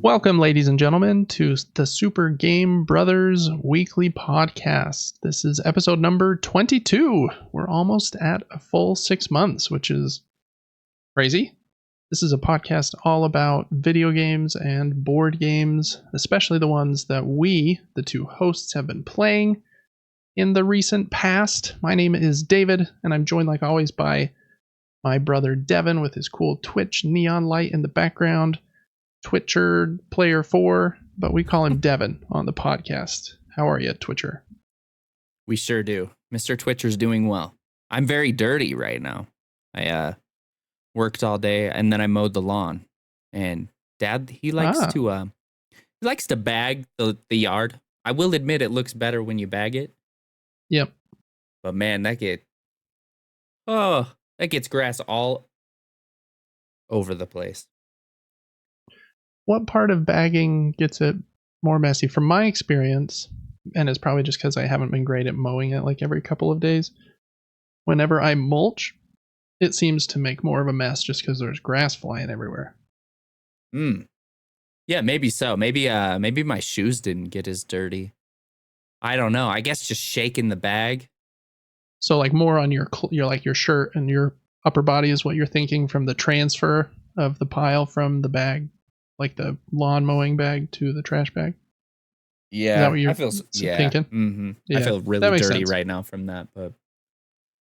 Welcome, ladies and gentlemen, to the Super Game Brothers Weekly Podcast. This is episode number 22. We're almost at a full 6 months, which is crazy. This is a podcast all about video games and board games, especially the ones that we, the two hosts, have been playing in the recent past. My name is David, and I'm joined, like always, by my brother Devin with his cool Twitch neon light in the background. Twitcher Player 4, but we call him Devin on the podcast. How are you, Twitcher? We sure do. Mr. Twitcher's doing well. I'm very dirty right now. I worked all day and then I mowed the lawn. And Dad, he likes to bag the yard. I will admit it looks better when you bag it. Yep. But man, that gets grass all over the place. What part of bagging gets it more messy? From my experience, and it's probably just because I haven't been great at mowing it like every couple of days, whenever I mulch, it seems to make more of a mess just because there's grass flying everywhere. Yeah, maybe so. Maybe my shoes didn't get as dirty. I don't know. I guess just shaking the bag. So like more on your shirt and your upper body is what you're thinking from the transfer of the pile from the bag. Like the lawn mowing bag to the trash bag? Yeah, is that what you're thinking? Mm-hmm. Yeah, I feel really dirty sense. Right now from that, but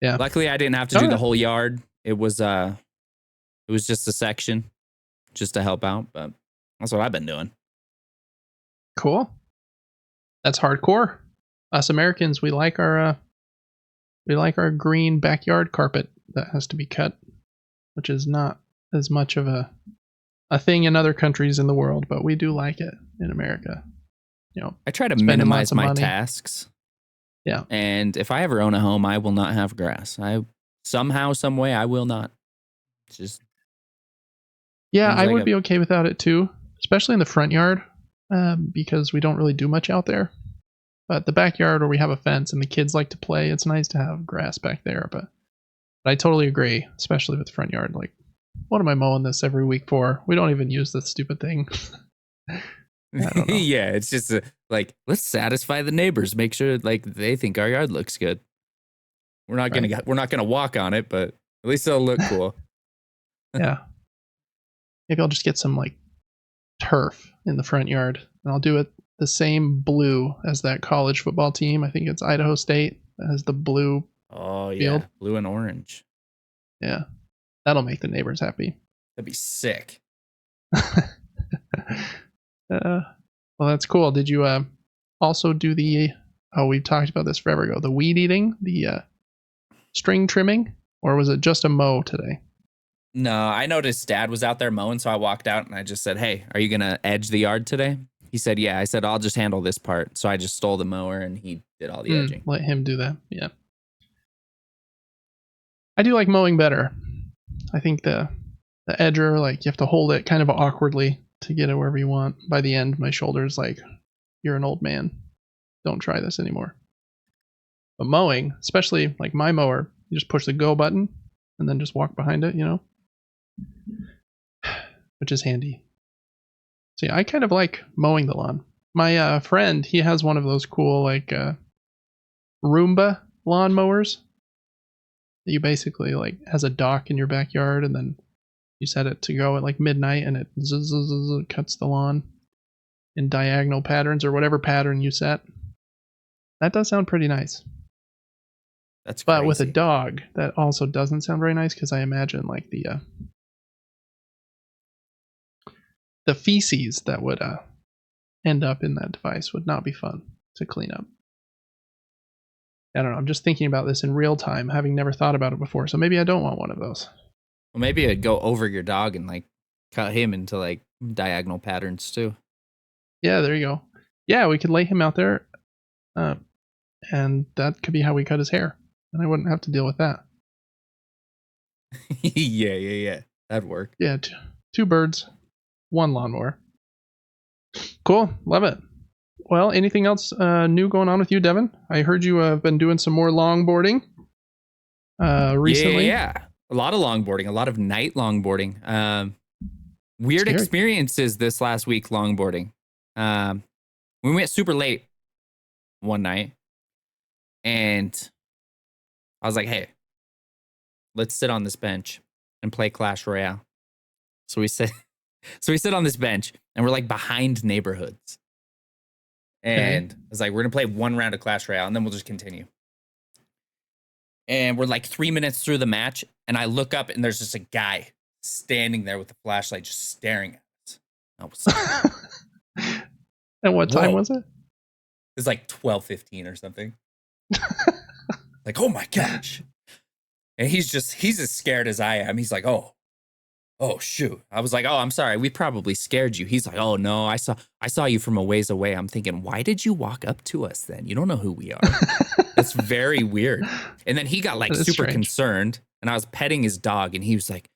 yeah. Luckily, I didn't have to do the whole yard. It was just a section, just to help out. But that's what I've been doing. Cool. That's hardcore. Us Americans, we like our green backyard carpet that has to be cut, which is not as much of a thing in other countries in the world, but we do like it in America. You know, I try to minimize my tasks. Yeah. And if I ever own a home, I will not have grass. Somehow, some way, I will not. It's just. Yeah, I would be okay without it too, especially in the front yard, because we don't really do much out there. But the backyard where we have a fence and the kids like to play, it's nice to have grass back there. But I totally agree, especially with the front yard. Like, what am I mowing this every week for? We don't even use this stupid thing. I don't know. Yeah, it's just let's satisfy the neighbors. Make sure they think our yard looks good. We're not gonna walk on it, but at least it'll look cool. Yeah. Maybe I'll just get some turf in the front yard, and I'll do it the same blue as that college football team. I think it's Idaho State that has the blue. Oh yeah, field. Blue and orange. Yeah. That'll make the neighbors happy. That'd be sick. Well, that's cool. Did you also do we talked about this forever ago, the weed eating, the string trimming, or was it just a mow today? No, I noticed Dad was out there mowing, so I walked out and I just said, "Hey, are you going to edge the yard today?" He said, "Yeah." I said, "I'll just handle this part." So I just stole the mower and he did all the edging. Let him do that. Yeah. I do like mowing better. I think the edger, you have to hold it kind of awkwardly to get it wherever you want. By the end, my shoulder's like, you're an old man. Don't try this anymore. But mowing, especially like my mower, you just push the go button and then just walk behind it, which is handy. See, I kind of like mowing the lawn. My friend, he has one of those cool Roomba lawn mowers. You basically has a dock in your backyard, and then you set it to go at midnight, and it cuts the lawn in diagonal patterns or whatever pattern you set. That does sound pretty nice. That's crazy. But with a dog, that also doesn't sound very nice, because I imagine the feces that would end up in that device would not be fun to clean up. I don't know. I'm just thinking about this in real time, having never thought about it before. So maybe I don't want one of those. Well, maybe I'd go over your dog and cut him into diagonal patterns too. Yeah, there you go. Yeah, we could lay him out there, and that could be how we cut his hair, and I wouldn't have to deal with that. Yeah. That'd work. Yeah, two birds, one lawnmower. Cool, love it. Well, anything else new going on with you, Devin? I heard you have been doing some more longboarding recently. Yeah. A lot of longboarding, a lot of night longboarding. Weird Scary. experiences this last week longboarding. We went super late one night, and I was like, hey, let's sit on this bench and play Clash Royale. So we sit on this bench, and we're like behind neighborhoods. And I was like, we're gonna play one round of Clash Royale, and then we'll just continue. And we're like 3 minutes through the match, and I look up, and there's just a guy standing there with a flashlight, just staring at us. I was like, and what time was it? It was like 12:15 or something. Like, oh my gosh. And he's as scared as I am. He's like, oh shoot. I was like, oh, I'm sorry. We probably scared you. He's like, oh no, I saw you from a ways away. I'm thinking, why did you walk up to us then? You don't know who we are. That's very weird. And then he got like super concerned, and I was petting his dog, and he was like,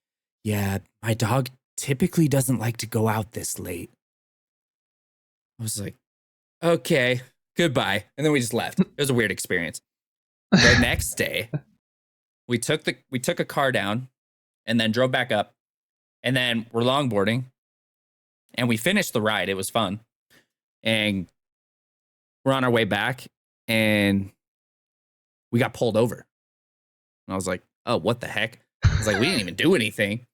yeah, my dog typically doesn't like to go out this late. I was like, okay, goodbye. And then we just left. It was a weird experience. The next day, we took a car down and then drove back up, and then we're longboarding, and we finished the ride. It was fun. And we're on our way back, and we got pulled over. And I was like, oh, what the heck? I was like, we didn't even do anything.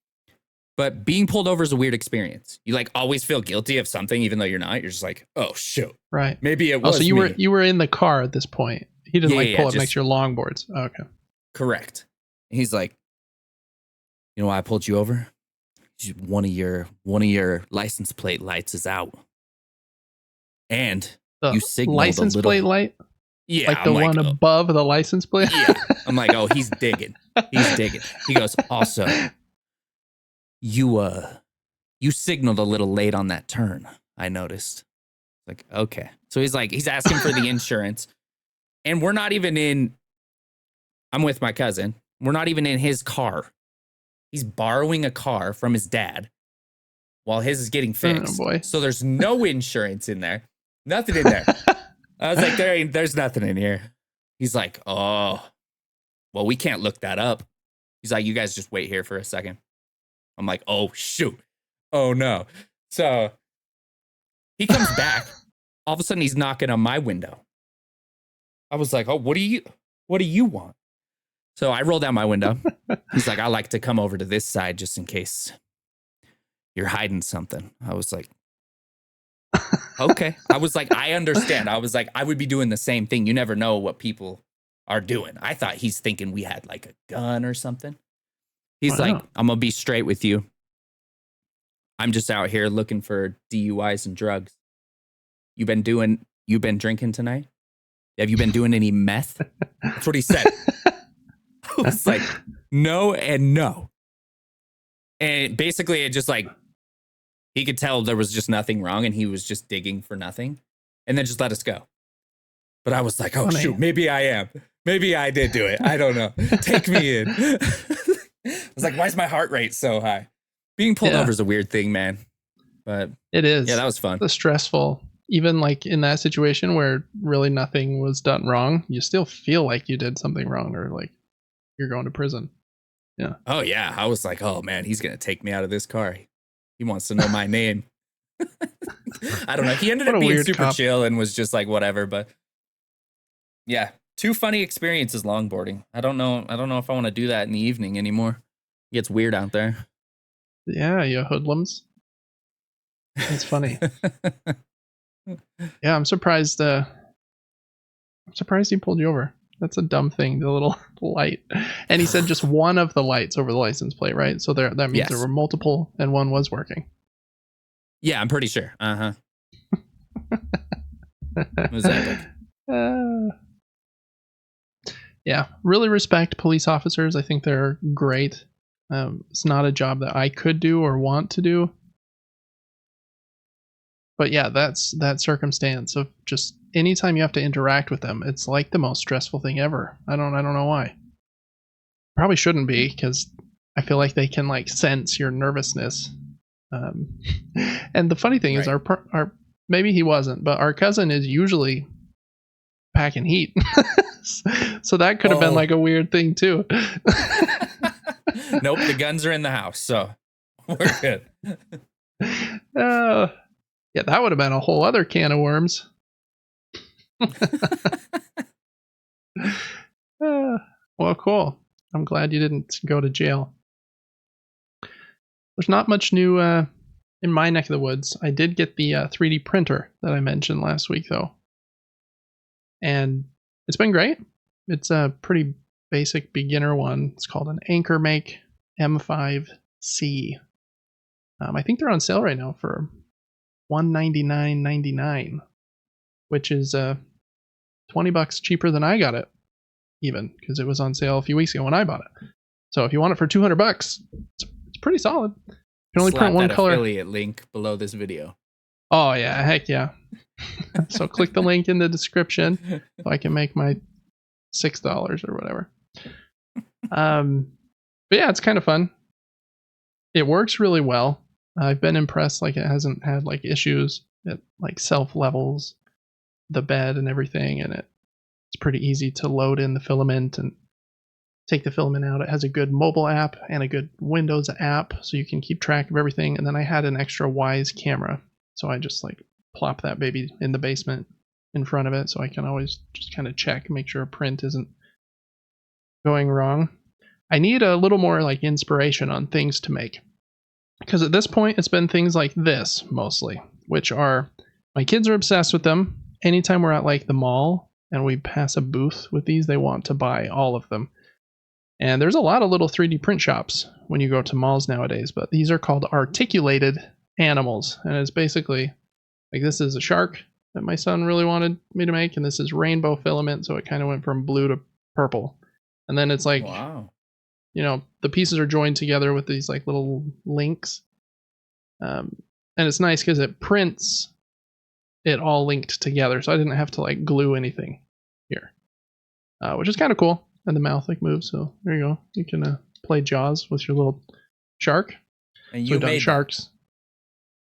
But being pulled over is a weird experience. You like always feel guilty of something, even though you're not. You're just like, oh shoot. Right. Maybe it was. So you were in the car at this point. He didn't pull up next to your longboards. Oh, okay. Correct. He's like, you know why I pulled you over? One of your license plate lights is out. And you signaled license plate light? Yeah. Like the one above the license plate? Yeah. I'm like, oh, he's digging. He's digging. He goes, also, you signaled a little late on that turn, I noticed. Like, okay. So he's asking for the insurance. And we're not even I'm with my cousin. We're not even in his car. He's borrowing a car from his dad while his is getting fixed. Oh boy. So there's no insurance in there. Nothing in there. I was like, there's nothing in here. He's like, oh, well, we can't look that up. He's like, you guys just wait here for a second. I'm like, oh, shoot. Oh, no. So he comes back. All of a sudden, he's knocking on my window. I was like, oh, what do you want? So I roll down my window. He's like, I like to come over to this side just in case you're hiding something. I was like, okay. I was like, I understand. I was like, I would be doing the same thing. You never know what people are doing. I thought he's thinking we had like a gun or something. He's like, I'm going to be straight with you. I'm just out here looking for DUIs and drugs. You been drinking tonight? Have you been doing any meth? That's what he said. I was like, no and no. And basically it just like, he could tell there was just nothing wrong and he was just digging for nothing and then just let us go. But I was like, oh, shoot, maybe I am. Maybe I did do it. I don't know. Take me in. I was like, why is my heart rate so high? Being pulled over is a weird thing, man. But it is. Yeah, that was fun. It's stressful. Even like in that situation where really nothing was done wrong, you still feel like you did something wrong or like you're going to prison. Yeah. Oh, yeah. I was like, oh, man, he's going to take me out of this car. He wants to know my name. I don't know. He ended up being super chill and was just like, whatever. But yeah, 2 funny experiences longboarding. I don't know if I want to do that in the evening anymore. It gets weird out there. Yeah, you hoodlums. It's funny. Yeah, I'm surprised he pulled you over. That's a dumb thing, the little light. And he said just one of the lights over the license plate, right? So that means there were multiple and one was working. Yeah, I'm pretty sure. Uh-huh. It was epic. Yeah, really respect police officers. I think they're great. It's not a job that I could do or want to do. But yeah, that's that circumstance of just anytime you have to interact with them, it's like the most stressful thing ever. I don't know why. Probably shouldn't be, because I feel like they can like sense your nervousness. And the funny thing is our maybe he wasn't, but our cousin is usually packing heat. So that could have been like a weird thing too. Nope, the guns are in the house, so we're good. Yeah, that would have been a whole other can of worms. Well, cool. I'm glad you didn't go to jail. There's not much new in my neck of the woods. I did get the 3D printer that I mentioned last week, though. And it's been great. It's a pretty basic beginner one. It's called an Anchor Make M5C. I think they're on sale right now for $199.99, which is $20 cheaper than I got it, even because it was on sale a few weeks ago when I bought it. So if you want it for $200, it's pretty solid. You can only print one color. Affiliate link below this video. Oh yeah, heck yeah. So click the link in the description so I can make my $6 or whatever. But yeah, it's kind of fun. It works really well. I've been impressed. Like, it hasn't had like issues. It like self levels the bed and everything, and it's pretty easy to load in the filament and take the filament out. It has a good mobile app and a good Windows app, so you can keep track of everything. And then I had an extra Wise camera, so I just like plop that baby in the basement in front of it, so I can always just kind of check, make sure a print isn't going wrong. I need a little more like inspiration on things to make, because at this point it's been things like this mostly, which are, my kids are obsessed with them. Anytime we're at like the mall and we pass a booth with these, they want to buy all of them. And there's a lot of little 3D print shops when you go to malls nowadays, but these are called articulated animals. And it's basically like, this is a shark that my son really wanted me to make, and this is rainbow filament, so it kind of went from blue to purple. And then it's like, wow, you know, the pieces are joined together with these like little links. And it's nice because it prints it all linked together, so I didn't have to like glue anything here, which is kind of cool. And the mouth like moves, so there you go. You can play Jaws with your little shark. And you made sharks. That.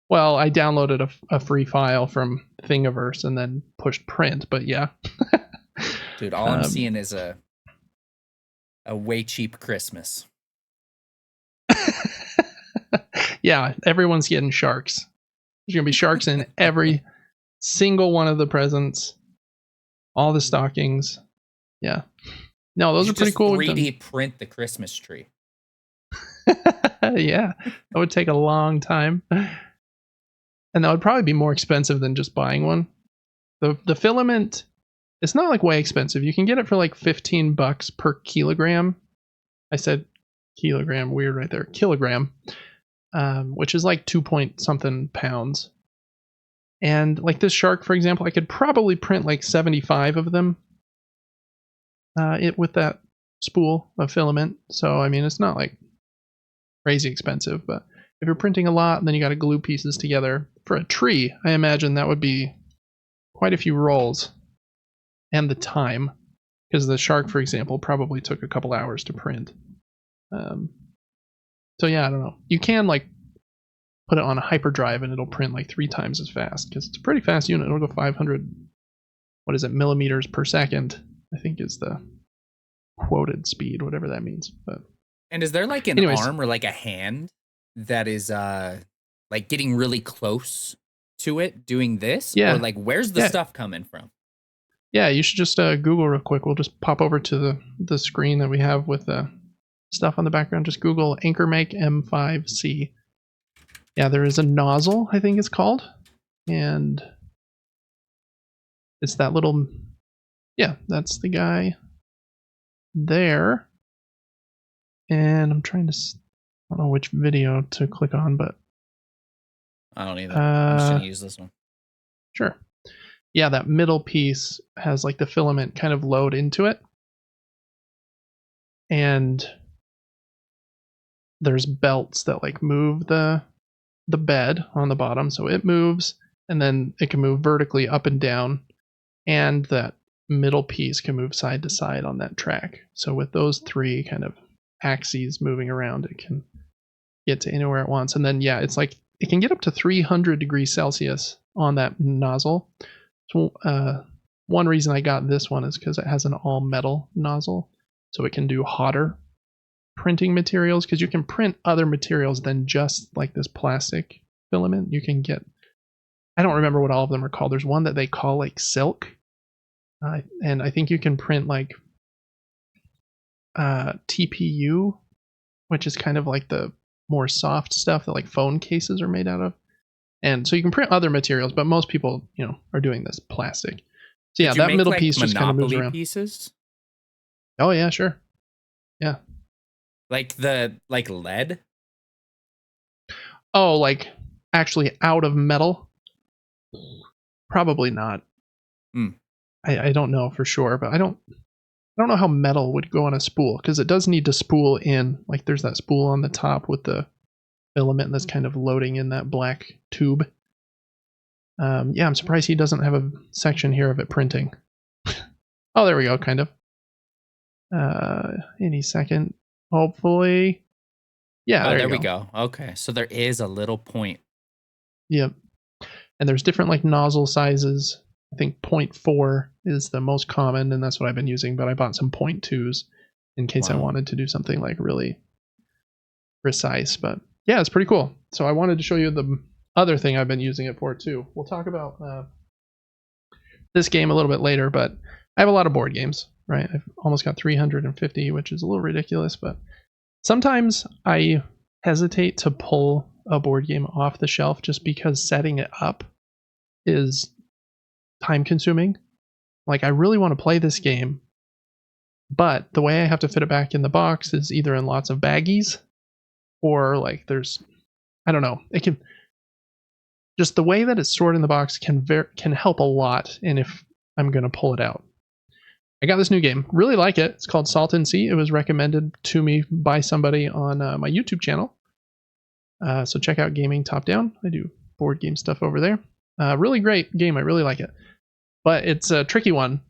Well, I downloaded a free file from Thingiverse and then pushed print, but yeah. Dude, all I'm seeing is a way cheap Christmas. Yeah, everyone's getting sharks. There's gonna be sharks in every single one of the presents, all the stockings. Yeah. No, those are pretty cool. 3D print the Christmas tree. Yeah, that would take a long time. And that would probably be more expensive than just buying one. The filament, it's not like way expensive. You can get it for like $15 per kilogram. I said kilogram, weird right there. Kilogram, which is like 2-point-something pounds. And like this shark, for example, I could probably print like 75 of them. With that spool of filament. So I mean, it's not like crazy expensive, but if you're printing a lot and then you got to glue pieces together for a tree, I imagine that would be quite a few rolls, and the time, because the shark, for example, probably took a couple hours to print. So yeah, I don't know. You can like put it on a hyperdrive and it'll print like 3 times as fast, because it's a pretty fast unit. It'll go 500, millimeters per second, I think is the quoted speed, whatever that means. But and is there like an arm or like a hand that is like getting really close to it doing this? Yeah. Or like, where's the stuff coming from? Yeah, you should just Google real quick. We'll just pop over to the screen that we have with the stuff on the background. Just Google Anchor Make M5C. Yeah, there is a nozzle, I think it's called. And it's that little... Yeah, that's the guy there. And I'm trying to... I don't know which video to click on, but... I don't either. I'm just going to use this one. Sure. Yeah, that middle piece has like the filament kind of load into it. And there's belts that like move the bed on the bottom. So it moves, and then it can move vertically up and down. And that middle piece can move side to side on that track. So with those 3 kind of axes moving around, it can get to anywhere it wants. And then, yeah, it's like it can get up to 300 degrees Celsius on that nozzle. So one reason I got this one is because it has an all metal nozzle, so it can do hotter printing materials, because you can print other materials than just like this plastic filament. You can get, I don't remember what all of them are called. There's one that they call like silk, and I think you can print like TPU, which is kind of like the more soft stuff that like phone cases are made out of. And so you can print other materials, but most people, are doing this plastic. So yeah, that middle piece just kind of moves around. Pieces? Oh yeah, sure. Yeah. Like lead? Oh, like actually out of metal? Probably not. I don't know for sure, but I don't know how metal would go on a spool, because it does need to spool in. Like there's that spool on the top with the filament that's kind of loading in that black tube. Yeah, I'm surprised he doesn't have a section here of it printing. Oh, there we go, kind of. Any second, hopefully. Yeah, there we go. Okay, so there is a little point. Yep. And there's different like nozzle sizes. I think 0.4 is the most common, and that's what I've been using, but I bought some 0.2s in case I wanted to do something like really precise. But yeah, it's pretty cool. So I wanted to show you the other thing I've been using it for too. We'll talk about this game a little bit later, but I have a lot of board games, right? I've almost got 350, which is a little ridiculous, but sometimes I hesitate to pull a board game off the shelf just because setting it up is time consuming. Like I really want to play this game, but the way I have to fit it back in the box is either in lots of baggies, or like there's, I don't know, it can, just the way that it's stored in the box can help a lot in if I'm going to pull it out. I got this new game, really like it. It's called Salt and Sea. It was recommended to me by somebody on my YouTube channel. So check out Gaming Top Down. I do board game stuff over there. Really great game. I really like it. But it's a tricky one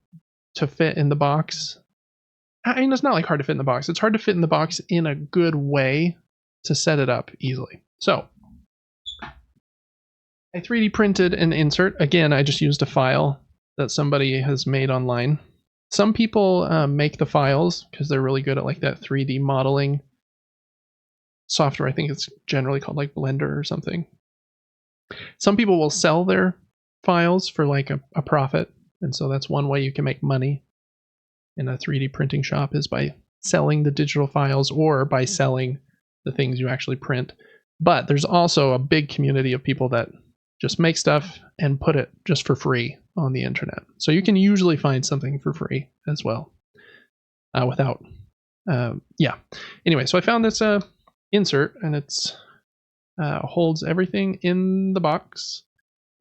to fit in the box. I mean, it's not like hard to fit in the box. It's hard to fit in the box in a good way to set it up easily. So I 3D printed an insert. Again, I just used a file that somebody has made online. Some people make the files because they're really good at like that 3D modeling software. I think it's generally called like Blender or something. Some people will sell their files for like a profit, and so that's one way you can make money in a 3D printing shop, is by selling the digital files or by selling the things you actually print. But there's also a big community of people that just make stuff and put it just for free on the internet. So you can usually find something for free as well, without, yeah. Anyway, so I found this insert, and it's holds everything in the box.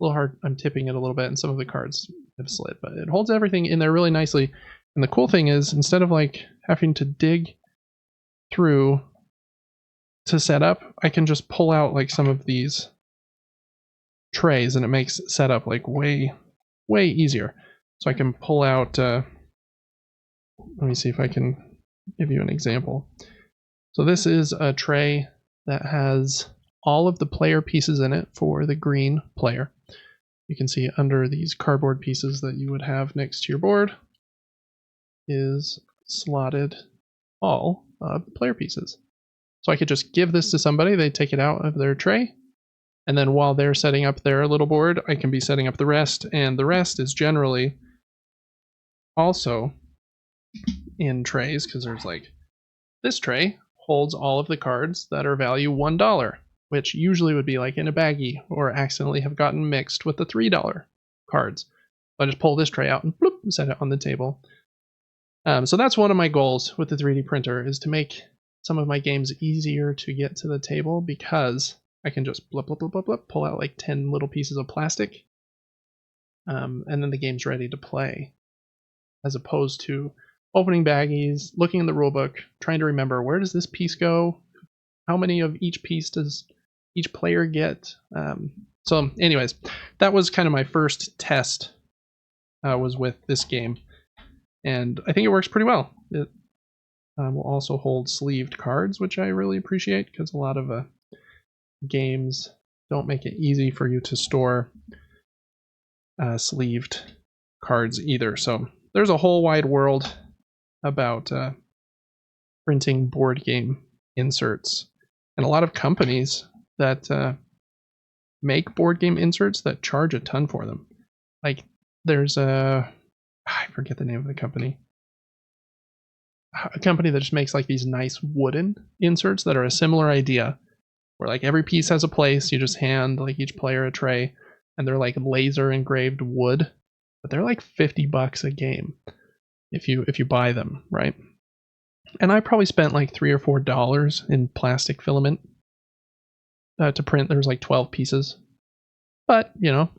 A little hard, I'm tipping it a little bit, and some of the cards have slid, but it holds everything in there really nicely. And the cool thing is, instead of like having to dig through to set up, I can just pull out like some of these trays, and it makes setup like way easier. So I can pull out, let me see if I can give you an example. So this is a tray that has all of the player pieces in it for the green player. You can see under these cardboard pieces that you would have next to your board is slotted all of the player pieces. So I could just give this to somebody, they take it out of their tray, and then while they're setting up their little board, I can be setting up the rest, and the rest is generally also in trays, because there's like, this tray holds all of the cards that are value $1, which usually would be like in a baggie or accidentally have gotten mixed with the $3 cards. So I just pull this tray out and bloop, set it on the table. So that's one of my goals with the 3D printer, is to make some of my games easier to get to the table, because I can just blip, blip, blip, blip, blip, pull out like 10 little pieces of plastic, and then the game's ready to play, as opposed to opening baggies, looking in the rulebook, trying to remember, where does this piece go? How many of each piece does each player get? So anyways, that was kind of my first test, was with this game. And I think it works pretty well. It will also hold sleeved cards, which I really appreciate, because a lot of games don't make it easy for you to store sleeved cards either. So there's a whole wide world about printing board game inserts, and a lot of companies that make board game inserts that charge a ton for them. Like there's I forget the name of the company. A company that just makes like these nice wooden inserts that are a similar idea, where like every piece has a place. You just hand like each player a tray, and they're like laser engraved wood, but they're like $50 a game if you buy them, right? And I probably spent like $3 or $4 in plastic filament to print. There's like 12 pieces, but you know,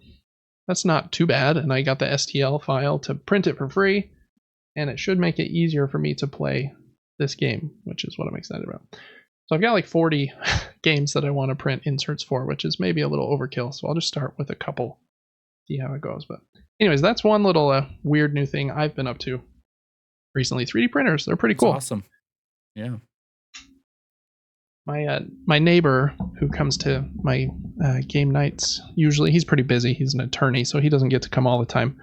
that's not too bad. And I got the STL file to print it for free, and it should make it easier for me to play this game, which is what I'm excited about. So I've got like 40 games that I want to print inserts for, which is maybe a little overkill. So I'll just start with a couple, see how it goes. But anyways, that's one little weird new thing I've been up to recently. 3D printers, they're pretty cool. Awesome. Yeah. My neighbor who comes to my game nights, usually he's pretty busy. He's an attorney, so he doesn't get to come all the time.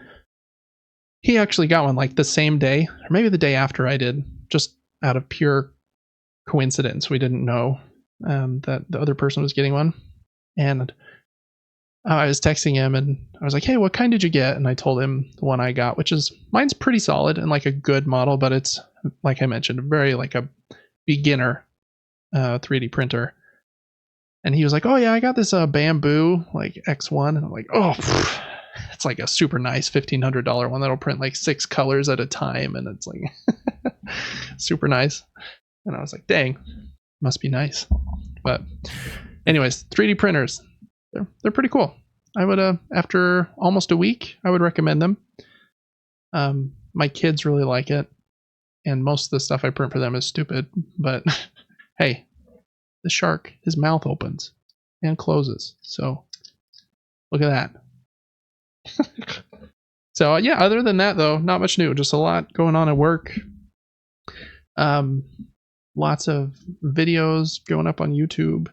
He actually got one like the same day, or maybe the day after I did, just out of pure coincidence. We didn't know that the other person was getting one, and I was texting him and I was like, hey, what kind did you get? And I told him the one I got, which is, mine's pretty solid and like a good model, but it's, like I mentioned, very like a beginner 3D printer. And he was like, oh yeah, I got this bamboo like X1. And I'm like, oh, it's like a super nice $1,500 one that'll print like 6 colors at a time. And it's like super nice. And I was like, dang, must be nice. But anyways, 3D printers, they're pretty cool. I would, after almost a week, I would recommend them. My kids really like it, and most of the stuff I print for them is stupid, but hey, the shark, his mouth opens and closes, so look at that. So yeah, other than that though, not much new, just a lot going on at work. Lots of videos going up on YouTube,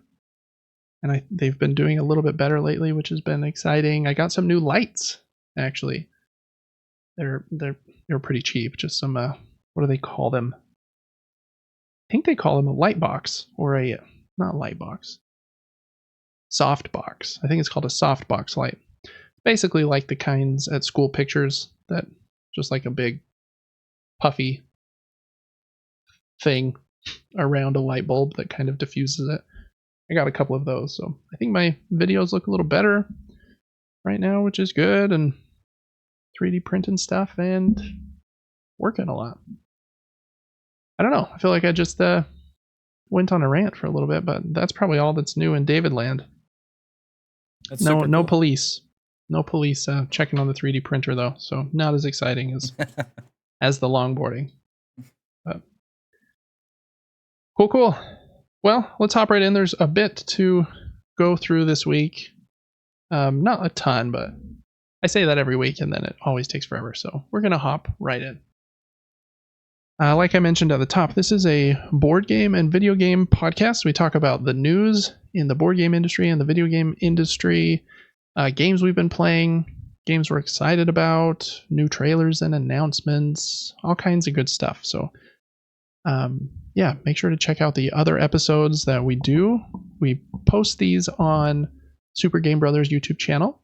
and they've been doing a little bit better lately, which has been exciting. I got some new lights, actually. They're pretty cheap, just some what do they call them? I think they call them a light box, or a not light box, soft box. I think it's called a soft box light. Basically like the kinds at school pictures, that just like a big puffy thing around a light bulb that kind of diffuses it. I got a couple of those, so I think my videos look a little better right now, which is good, and 3D printing stuff and working a lot. I don't know. I feel like I just went on a rant for a little bit, but that's probably all that's new in David Land. That's no cool. police. No police checking on the 3D printer though, so not as exciting as the longboarding. But cool. Well, let's hop right in. There's a bit to go through this week. Not a ton, but I say that every week and then it always takes forever. So we're going to hop right in. Like I mentioned at the top, this is a board game and video game podcast. We talk about the news in the board game industry and the video game industry, games we've been playing, games we're excited about, new trailers and announcements, all kinds of good stuff. So yeah, make sure to check out the other episodes that we do. We post these on Super Game Brothers YouTube channel.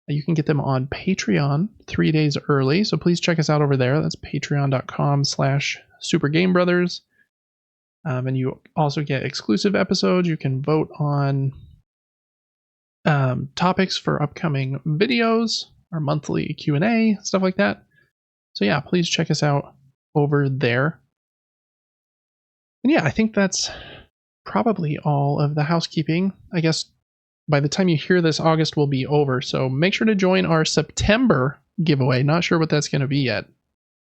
You can get them on Patreon 3 days early, so please check us out over there. That's patreon.com/supergamebrothers. And you also get exclusive episodes. You can vote on topics for upcoming videos, our monthly Q&A, stuff like that. So yeah, please check us out over there. And yeah, I think that's probably all of the housekeeping. I guess by the time you hear this, August will be over. So make sure to join our September giveaway. Not sure what that's going to be yet,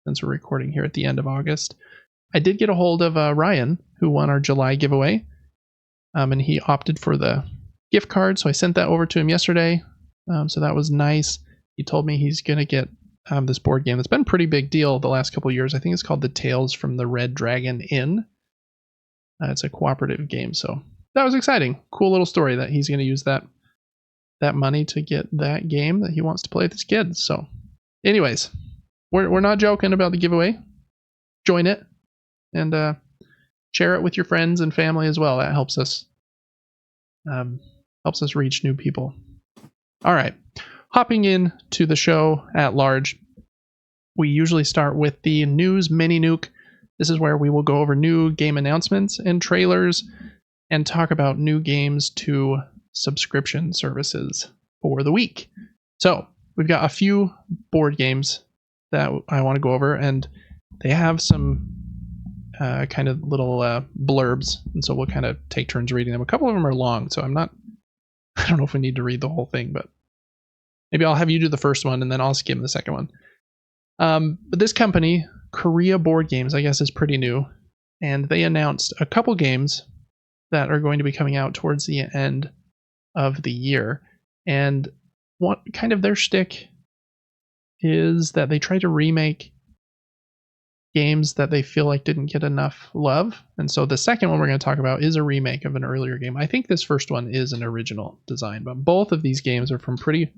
since we're recording here at the end of August. I did get a hold of Ryan, who won our July giveaway. And he opted for the gift card. So I sent that over to him yesterday. So that was nice. He told me he's going to get this board game that's been a pretty big deal the last couple of years. I think it's called the Tales from the Red Dragon Inn. It's a cooperative game, so that was exciting. Cool little story that he's going to use that that money to get that game that he wants to play with his kids. So, anyways, we're not joking about the giveaway. Join it and share it with your friends and family as well. That helps us reach new people. All right, hopping into the show at large, we usually start with the news mini nuke. This is where we will go over new game announcements and trailers and talk about new games to subscription services for the week. So we've got a few board games that I want to go over, and they have some kind of little blurbs, and so we'll kind of take turns reading them. A couple of them are long, so I don't know if we need to read the whole thing, but maybe I'll have you do the first one and then I'll skim the second one. But this company, Korea Board Games, I guess is pretty new, and they announced a couple games that are going to be coming out towards the end of the year. And what kind of their shtick is that they try to remake games that they feel like didn't get enough love. And so the second one we're going to talk about is a remake of an earlier game. I think this first one is an original design, but both of these games are from pretty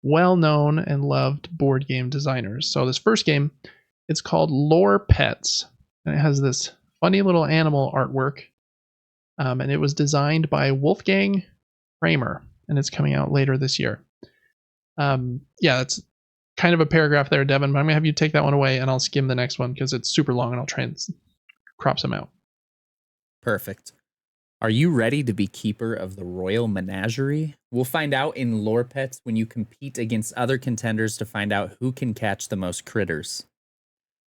well-known and loved board game designers. So this first game, it's called Lore Pets, and it has this funny little animal artwork, and it was designed by Wolfgang Kramer, and it's coming out later this year. That's kind of a paragraph there, Devin, but I'm going to have you take that one away, and I'll skim the next one because it's super long, and I'll try and crop some out. Perfect. Are you ready to be keeper of the royal menagerie? We'll find out in Lore Pets when you compete against other contenders to find out who can catch the most critters.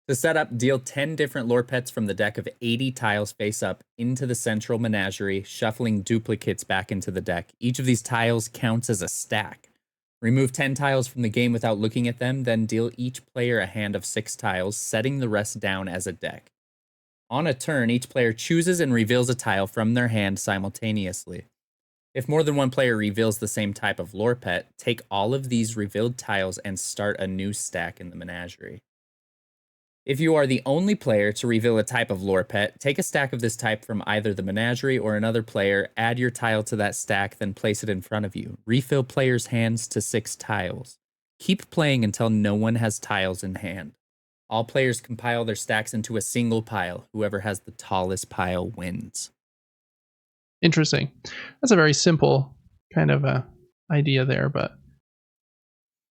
To set up, deal 10 different Lore Pets from the deck of 80 tiles face up into the central menagerie, shuffling duplicates back into the deck. Each of these tiles counts as a stack. Remove 10 tiles from the game without looking at them, then deal each player a hand of 6 tiles, setting the rest down as a deck. On a turn, each player chooses and reveals a tile from their hand simultaneously. If more than one player reveals the same type of Lore Pet, take all of these revealed tiles and start a new stack in the menagerie. If you are the only player to reveal a type of Lore Pet, take a stack of this type from either the menagerie or another player, add your tile to that stack, then place it in front of you. Refill players' hands to 6 tiles. Keep playing until no one has tiles in hand. All players compile their stacks into a single pile. Whoever has the tallest pile wins. Interesting. That's a very simple kind of idea there, but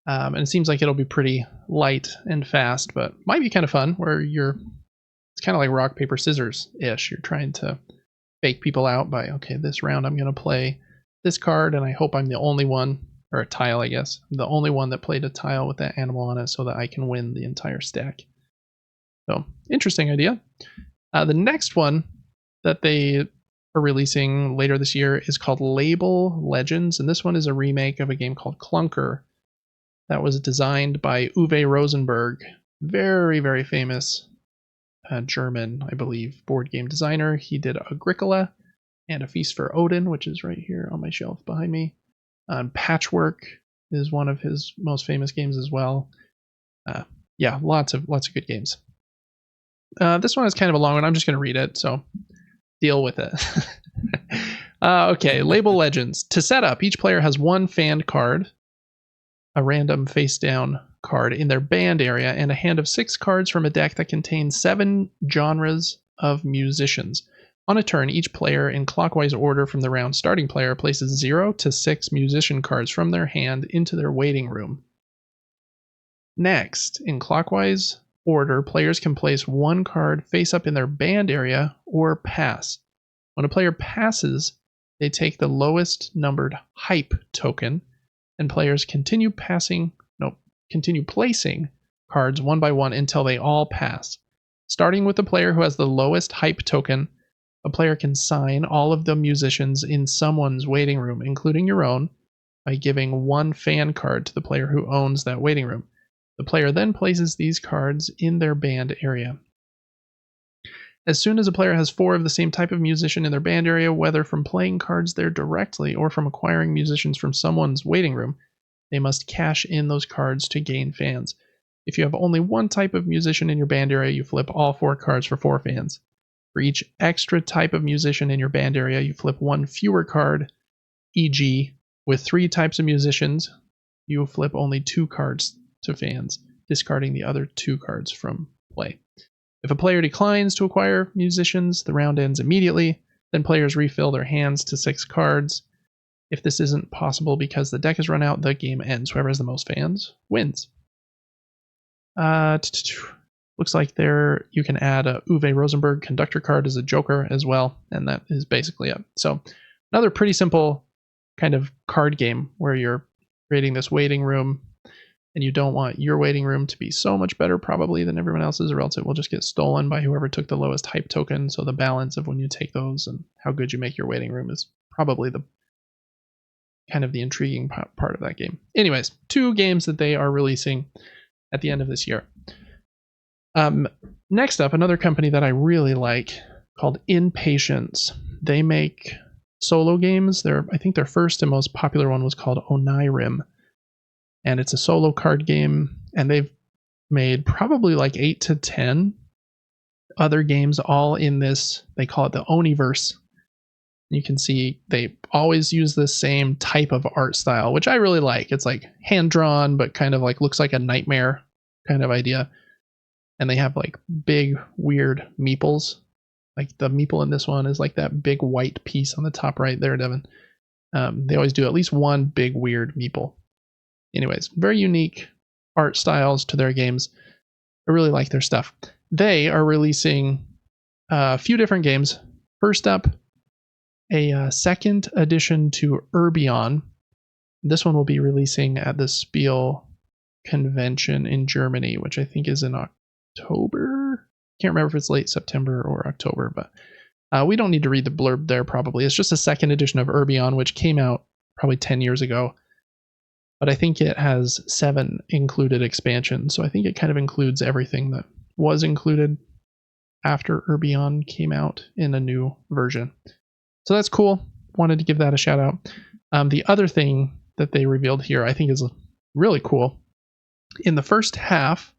and it seems like it'll be pretty light and fast, but might be kind of fun where it's kind of like rock, paper, scissors-ish. You're trying to fake people out by, okay, this round I'm going to play this card, and I hope I'm the only one, or a tile, I guess, the only one that played a tile with that animal on it so that I can win the entire stack. So, interesting idea. The next one that they are releasing later this year is called Label Legends, and this one is a remake of a game called Clunker that was designed by Uwe Rosenberg, very, very famous German, I believe, board game designer. He did Agricola and A Feast for Odin, which is right here on my shelf behind me. Patchwork is one of his most famous games as well. Lots of good games. This one is kind of a long one. I'm just going to read it, so deal with it. Okay, Label Legends. To set up, each player has one fan card, a random face-down card in their band area, and a hand of 6 cards from a deck that contains 7 genres of musicians. On a turn, each player, in clockwise order from the round starting player, places 0 to 6 musician cards from their hand into their waiting room. Next, in clockwise order, players can place 1 card face up in their band area or pass. When a player passes, they take the lowest numbered hype token, and players continue placing cards one by one until they all pass. Starting with the player who has the lowest hype token, a player can sign all of the musicians in someone's waiting room, including your own, by giving 1 fan card to the player who owns that waiting room. The player then places these cards in their band area. As soon as a player has 4 of the same type of musician in their band area, whether from playing cards there directly or from acquiring musicians from someone's waiting room, they must cash in those cards to gain fans. If you have only 1 type of musician in your band area, you flip all 4 cards for 4 fans. For each extra type of musician in your band area, you flip 1 fewer card, e.g., With 3 types of musicians, you will flip only 2 cards to fans, discarding the other 2 cards from play. If a player declines to acquire musicians, the round ends immediately. Then players refill their hands to 6 cards. If this isn't possible because the deck is run out, the game ends. Whoever has the most fans wins. Looks like there you can add a Uwe Rosenberg conductor card as a joker as well, and that is basically it. So another pretty simple kind of card game where you're creating this waiting room, and you don't want your waiting room to be so much better probably than everyone else's, or else it will just get stolen by whoever took the lowest hype token. So the balance of when you take those and how good you make your waiting room is probably the kind of the intriguing part of that game. Anyways, 2 games that they are releasing at the end of this year. Next up, another company that I really like called Impatience. They make solo games. I think their first and most popular one was called Onirim, and it's a solo card game, and they've made probably like 8 to 10 other games all in this, they call it the Oniverse. You can see they always use the same type of art style, which I really like. It's like hand-drawn, but kind of like looks like a nightmare kind of idea. And they have like big, weird meeples. Like the meeple in this one is like that big white piece on the top right there, Devin. They always do at least one big, weird meeple. Anyways, very unique art styles to their games. I really like their stuff. They are releasing a few different games. First up, a second addition to Urbion. This one will be releasing at the Spiel convention in Germany, which I think is in October. Can't remember if it's late September or October, but we don't need to read the blurb there probably. It's just a second edition of Urbion, which came out probably 10 years ago. But I think it has 7 included expansions, so I think it kind of includes everything that was included after Urbion came out in a new version. So that's cool. Wanted to give that a shout out. The other thing that they revealed here I think is really cool. In the first half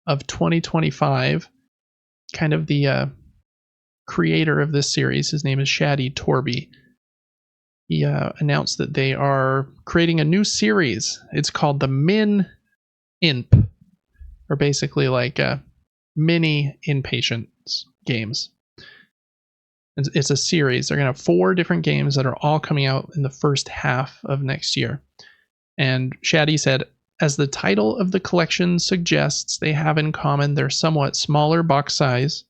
of 2025, kind of the creator of this series, his name is Shadi Torby, he announced that they are creating a new series. It's called the Min Imp, or basically like mini Impatience games. It's a series. They're going to have 4 different games that are all coming out in the first half of next year. And Shadi said, as the title of the collection suggests, they have in common their somewhat smaller box size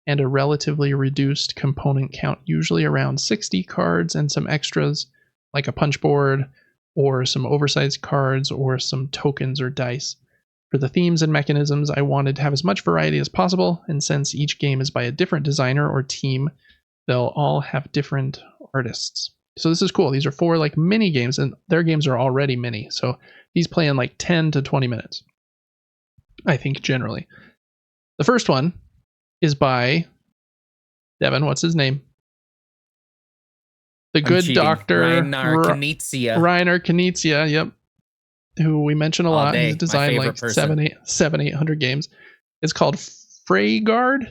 and a relatively reduced component count, usually around 60 cards and some extras like a punch board or some oversized cards or some tokens or dice. For the themes and mechanisms, I wanted to have as much variety as possible, and since each game is by a different designer or team, they'll all have different artists. So this is cool. These are 4 like mini games, and their games are already mini. So these play in like 10 to 20 minutes, I think, generally. The first one is by Devin. What's his name? The good doctor Reiner Knizia. Reiner Knizia, yep. Who we mention a lot. He's designed like 700-800 games. It's called Freegard.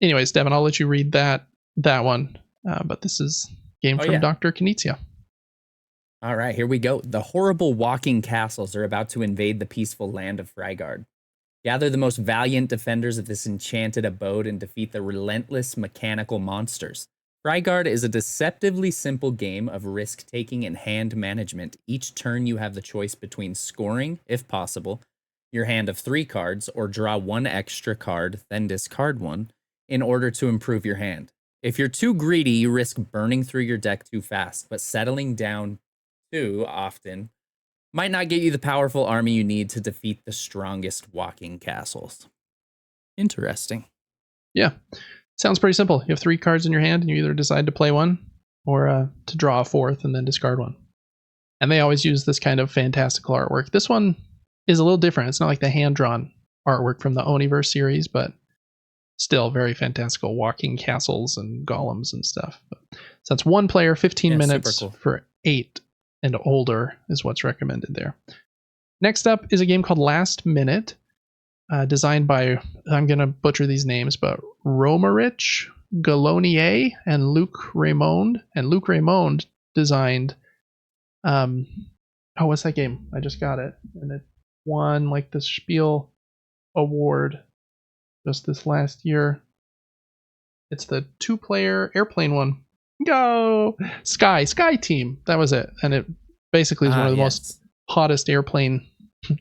Anyways, Devin, I'll let you read that one. But this is a game from Dr. Knizia. All right, here we go. The horrible walking castles are about to invade the peaceful land of Freigard. Gather the most valiant defenders of this enchanted abode and defeat the relentless mechanical monsters. Freigard is a deceptively simple game of risk-taking and hand management. Each turn you have the choice between scoring, if possible, your hand of 3 cards, or draw 1 extra card, then discard 1, in order to improve your hand. If you're too greedy, you risk burning through your deck too fast, but settling down too often might not get you the powerful army you need to defeat the strongest walking castles. Interesting. Yeah. Sounds pretty simple. You have 3 cards in your hand, and you either decide to play one or to draw a 4th and then discard 1. And they always use this kind of fantastical artwork. This one is a little different. It's not like the hand-drawn artwork from the Oniverse series, but still very fantastical walking castles and golems and stuff. So that's 1 player, 15 minutes cool. For 8 and older is what's recommended there. Next up is a game called Last Minute. designed by, I'm going to butcher these names, but Romarich Galonier and Luc Raymond. And Luc Raymond designed, what's that game? I just got it. And it won like the Spiel Award just this last year. It's the 2-player airplane one. Go! Sky Team. That was it. And it basically is one of the most hottest airplane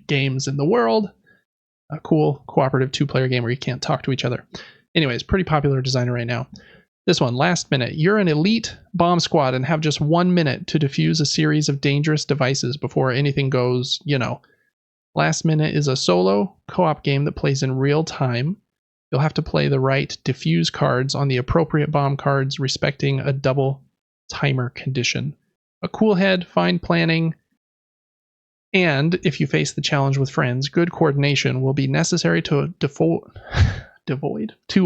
games in the world. A cool cooperative 2-player game where you can't talk to each other. Anyways, pretty popular designer right now. This one, Last Minute. You're an elite bomb squad and have just 1 minute to defuse a series of dangerous devices before anything goes, Last Minute is a solo co-op game that plays in real time. You'll have to play the right defuse cards on the appropriate bomb cards, respecting a double timer condition. A cool head, fine planning, and if you face the challenge with friends, good coordination will be necessary to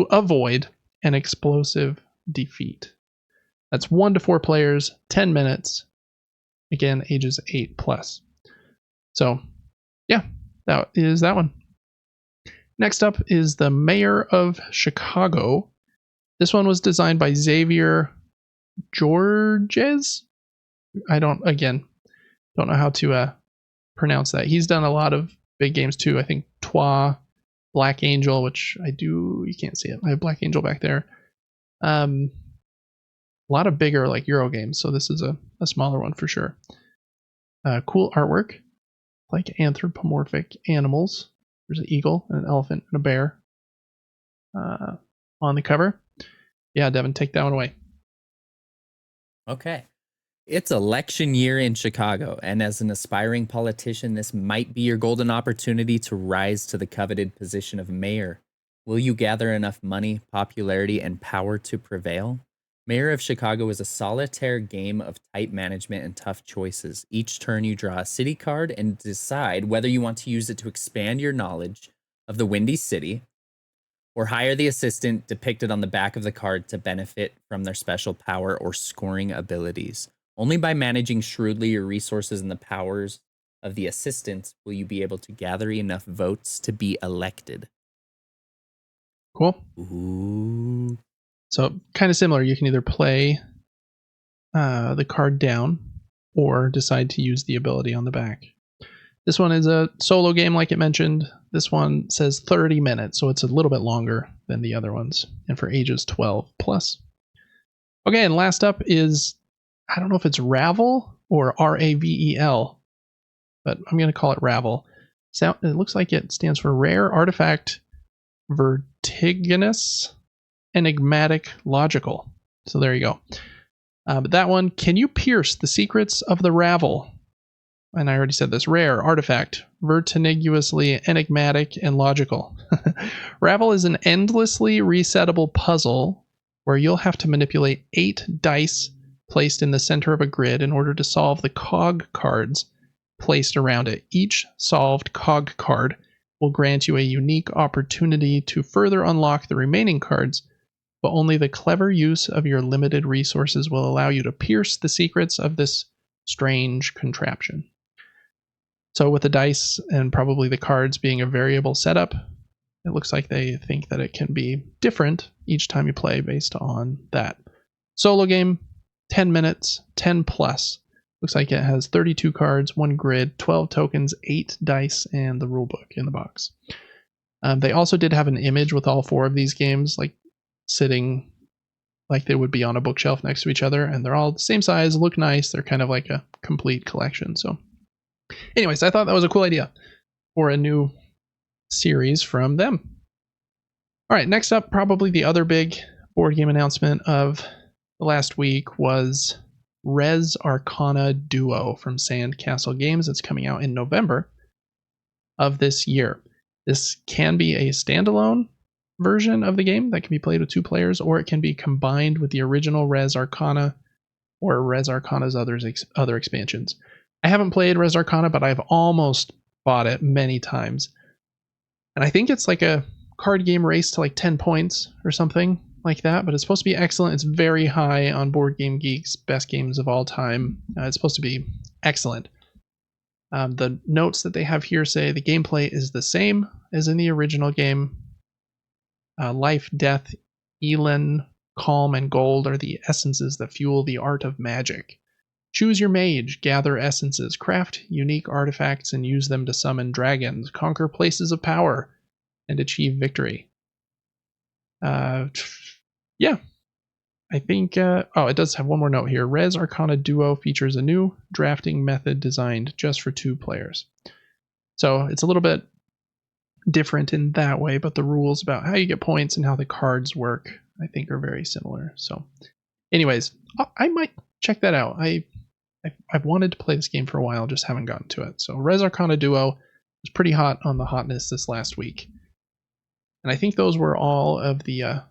avoid an explosive defeat. That's 1 to 4 players, 10 minutes. Again, ages 8+. So, yeah, that is that one. Next up is the Mayor of Chicago. This one was designed by Xavier Georges. I don't know how to pronounce that. He's done a lot of big games too. I think Trois, Black Angel, which you can't see it. I have Black Angel back there. A lot of bigger like Euro games, so this is a smaller one for sure. Cool artwork, like anthropomorphic animals. There's an eagle, and an elephant, and a bear on the cover. Yeah, Devin, take that one away. Okay. It's election year in Chicago, and as an aspiring politician, this might be your golden opportunity to rise to the coveted position of mayor. Will you gather enough money, popularity, and power to prevail? Mayor of Chicago is a solitaire game of tight management and tough choices. Each turn you draw a city card and decide whether you want to use it to expand your knowledge of the Windy City or hire the assistant depicted on the back of the card to benefit from their special power or scoring abilities. Only by managing shrewdly your resources and the powers of the assistant will you be able to gather enough votes to be elected. Cool. Ooh. So kind of similar. You can either play the card down or decide to use the ability on the back. This one is a solo game, like it mentioned. This one says 30 minutes, so it's a little bit longer than the other ones, and for ages 12+. Okay, and last up is, I don't know if it's Ravel or Ravel, but I'm going to call it Ravel. It looks like it stands for Rare Artifact Vertiginous Enigmatic Logical. So there you go. But that one, can you pierce the secrets of the Ravel? And I already said this. Rare Artifact Vertiginously Enigmatic and Logical. Ravel is an endlessly resettable puzzle where you'll have to manipulate 8 dice placed in the center of a grid in order to solve the cog cards placed around it. Each solved cog card will grant you a unique opportunity to further unlock the remaining cards, but only the clever use of your limited resources will allow you to pierce the secrets of this strange contraption. So with the dice and probably the cards being a variable setup, it looks like they think that it can be different each time you play based on that. Solo game, 10 minutes, 10+. Looks like it has 32 cards, 1 grid, 12 tokens, 8 dice, and the rulebook in the box. They also did have an image with all 4 of these games, like sitting like they would be on a bookshelf next to each other, and they're all the same size, look nice. They're kind of like a complete collection. So anyways, I thought that was a cool idea for a new series from them. All right, next up, probably the other big board game announcement of the last week was Res Arcana Duo from Sandcastle Games. It's coming out in November of this year. This can be a standalone version of the game that can be played with 2 players, or it can be combined with the original Res Arcana or Res Arcana's other expansions. I haven't played Res Arcana, but I've almost bought it many times. And I think it's like a card game race to like 10 points or something like that, but it's supposed to be excellent. It's very high on Board Game Geek's best games of all time. It's supposed to be excellent. The notes that they have here say the gameplay is the same as in the original game. Life, death, Elin, calm, and gold are the essences that fuel the art of magic. Choose your mage, gather essences, craft unique artifacts, and use them to summon dragons, conquer places of power, and achieve victory. Yeah. I think, it does have one more note here. Res Arcana Duo features a new drafting method designed just for 2 players. So it's a little bit different in that way, but the rules about how you get points and how the cards work, I think, are very similar. So, anyways, I might check that out. I've wanted to play this game for a while, just haven't gotten to it. So, Res Arcana Duo was pretty hot on the hotness this last week. And I think those were all of the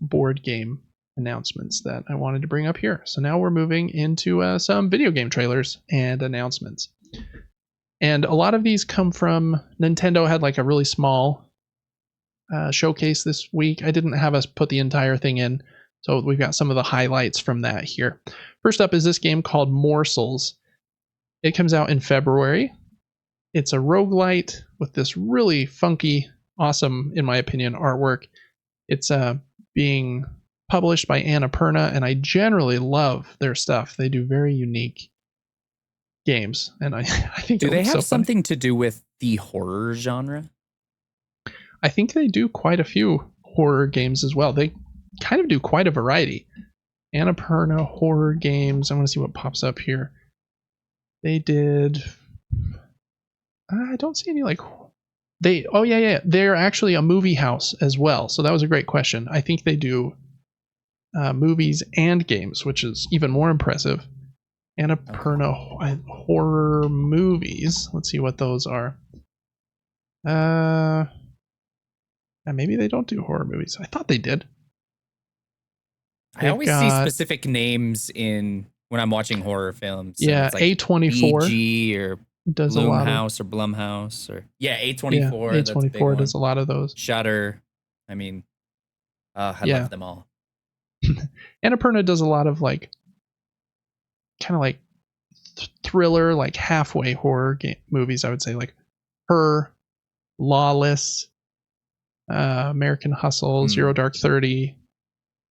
board game announcements that I wanted to bring up here. So now we're moving into some video game trailers and announcements. And a lot of these come from Nintendo. Had like a really small showcase this week. I didn't have us put the entire thing in, so we've got some of the highlights from that here. First up is this game called Morsels. It comes out in February. It's a roguelite with this really funky, awesome, in my opinion, artwork. It's being published by Annapurna, and I generally love their stuff. They do very unique games, and I think do they have so something to do with the horror genre? I think they do quite a few horror games as well. They kind of do quite a variety. Annapurna horror games. I want to see what pops up here. They did. I don't see any like. They're actually a movie house as well. So that was a great question. I think they do movies and games, which is even more impressive. Annapurna horror movies. Let's see what those are. Maybe they don't do horror movies. I thought they did. I always see specific names in when I'm watching horror films. Yeah, it's like A24 BG or does a lot of or Blumhouse or A24. Yeah, A24 does a lot of those. Shudder. I mean, I love them all. Annapurna does a lot of like kind of like thriller, like halfway horror movies. I would say like Her, Lawless, American Hustle, Zero Dark 30,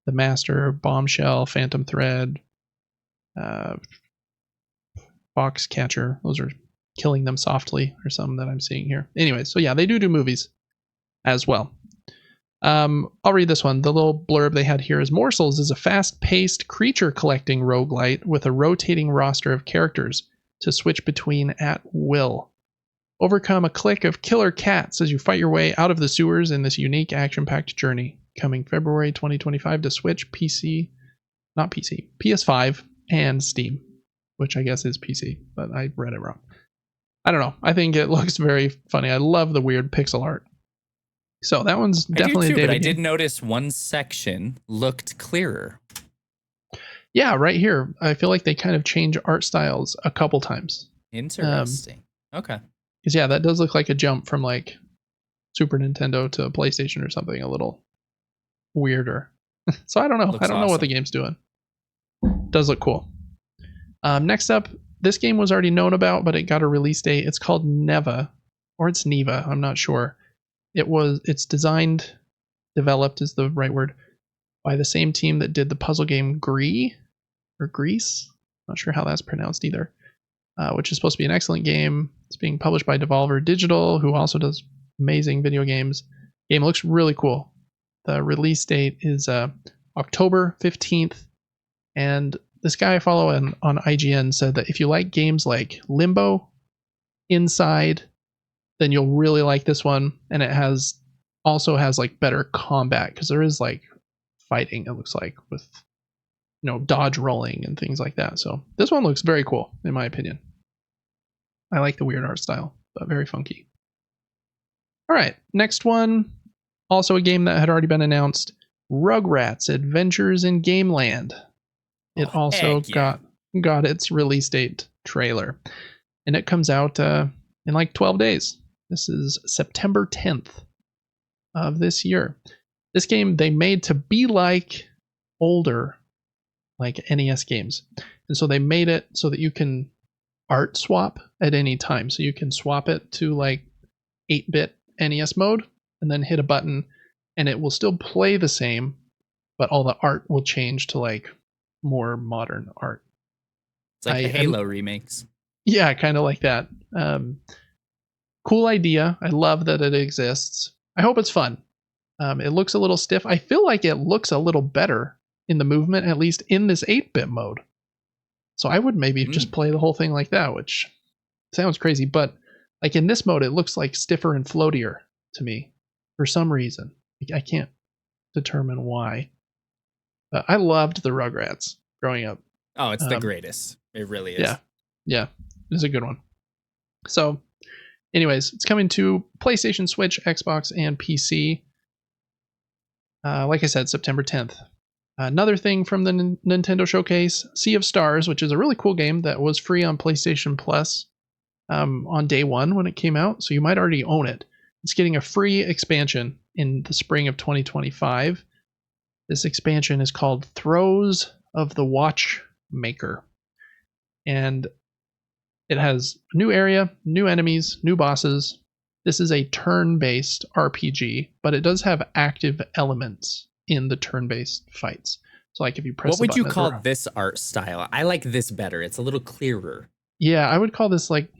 The Master, Bombshell, Phantom Thread, Foxcatcher. Those are Killing Them Softly or something that I'm seeing here. Anyway, so yeah, they do movies as well. I'll read this one. The little blurb they had here is Morsels is a fast-paced creature collecting roguelite with a rotating roster of characters to switch between at will. Overcome a clique of killer cats as you fight your way out of the sewers in this unique action-packed journey. Coming February 2025 to Switch, PS5, and Steam, which I guess is PC, but I read it wrong. I don't know. I think it looks very funny. I love the weird pixel art. So that one's definitely I do too, a David but I game. did notice one section looked clearer. Yeah, right here. I feel like they kind of change art styles a couple times. Interesting. Okay. Because yeah, that does look like a jump from like Super Nintendo to PlayStation or something a little weirder. So I don't know. I don't know what the game's doing. Does look cool. Next up, this game was already known about, but it got a release date. It's called Neva, or it's Neva. I'm not sure. It's designed, developed is the right word, by the same team that did the puzzle game Grease. Not sure how that's pronounced either. Which is supposed to be an excellent game. It's being published by Devolver Digital, who also does amazing video games. Game looks really cool. The release date is October 15th. And this guy I follow on IGN said that if you like games like Limbo, Inside, then you'll really like this one. And it also has like better combat because there is like fighting, it looks like, with dodge rolling and things like that. So this one looks very cool in my opinion. I like the weird art style, but very funky. All right, next one, also a game that had already been announced, Rugrats Adventures in Gameland. It also got its release date trailer, and it comes out in like 12 days. This is September 10th of this year. This game they made to be like older, like NES games, and so they made it so that you can art swap at any time. So you can swap it to like 8-bit NES mode and then hit a button and it will still play the same, but all the art will change to like more modern art. It's like the Halo remakes. Yeah, kind of like that. Cool idea. I love that it exists. I hope it's fun. It looks a little stiff. I feel like it looks a little better in the movement, at least in this 8-bit mode. So I would maybe just play the whole thing like that, which sounds crazy. But like in this mode, it looks like stiffer and floatier to me for some reason. I can't determine why. But I loved the Rugrats growing up. Oh, it's the greatest. It really is. Yeah, it's a good one. So anyways, it's coming to PlayStation, Switch, Xbox, and PC. Like I said, September 10th. Another thing from the Nintendo Showcase, Sea of Stars, which is a really cool game that was free on PlayStation Plus on day one when it came out, so you might already own it. It's getting a free expansion in the spring of 2025. This expansion is called Throes of the Watchmaker. And it has a new area, new enemies, new bosses. This is a turn-based RPG, but it does have active elements in the turn-based fights. So like if you press what would you call this art style? I like this better. It's a little clearer. Yeah, I would call this like,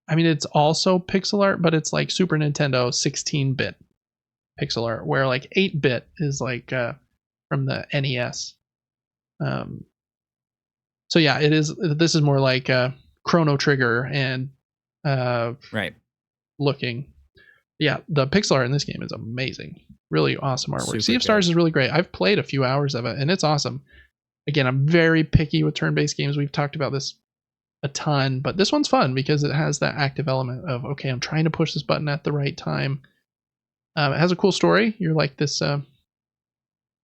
I mean, it's also pixel art, but it's like Super Nintendo 16-bit pixel art, where like 8-bit is like from the NES. So yeah, it is. This is more like Chrono Trigger and right looking. Yeah, the pixel art in this game is amazing. Really awesome artwork. Super Sea of Stars is really great. I've played a few hours of it, and it's awesome. Again, I'm very picky with turn-based games. We've talked about this a ton, but this one's fun because it has that active element of, okay, I'm trying to push this button at the right time. It has a cool story. You're like this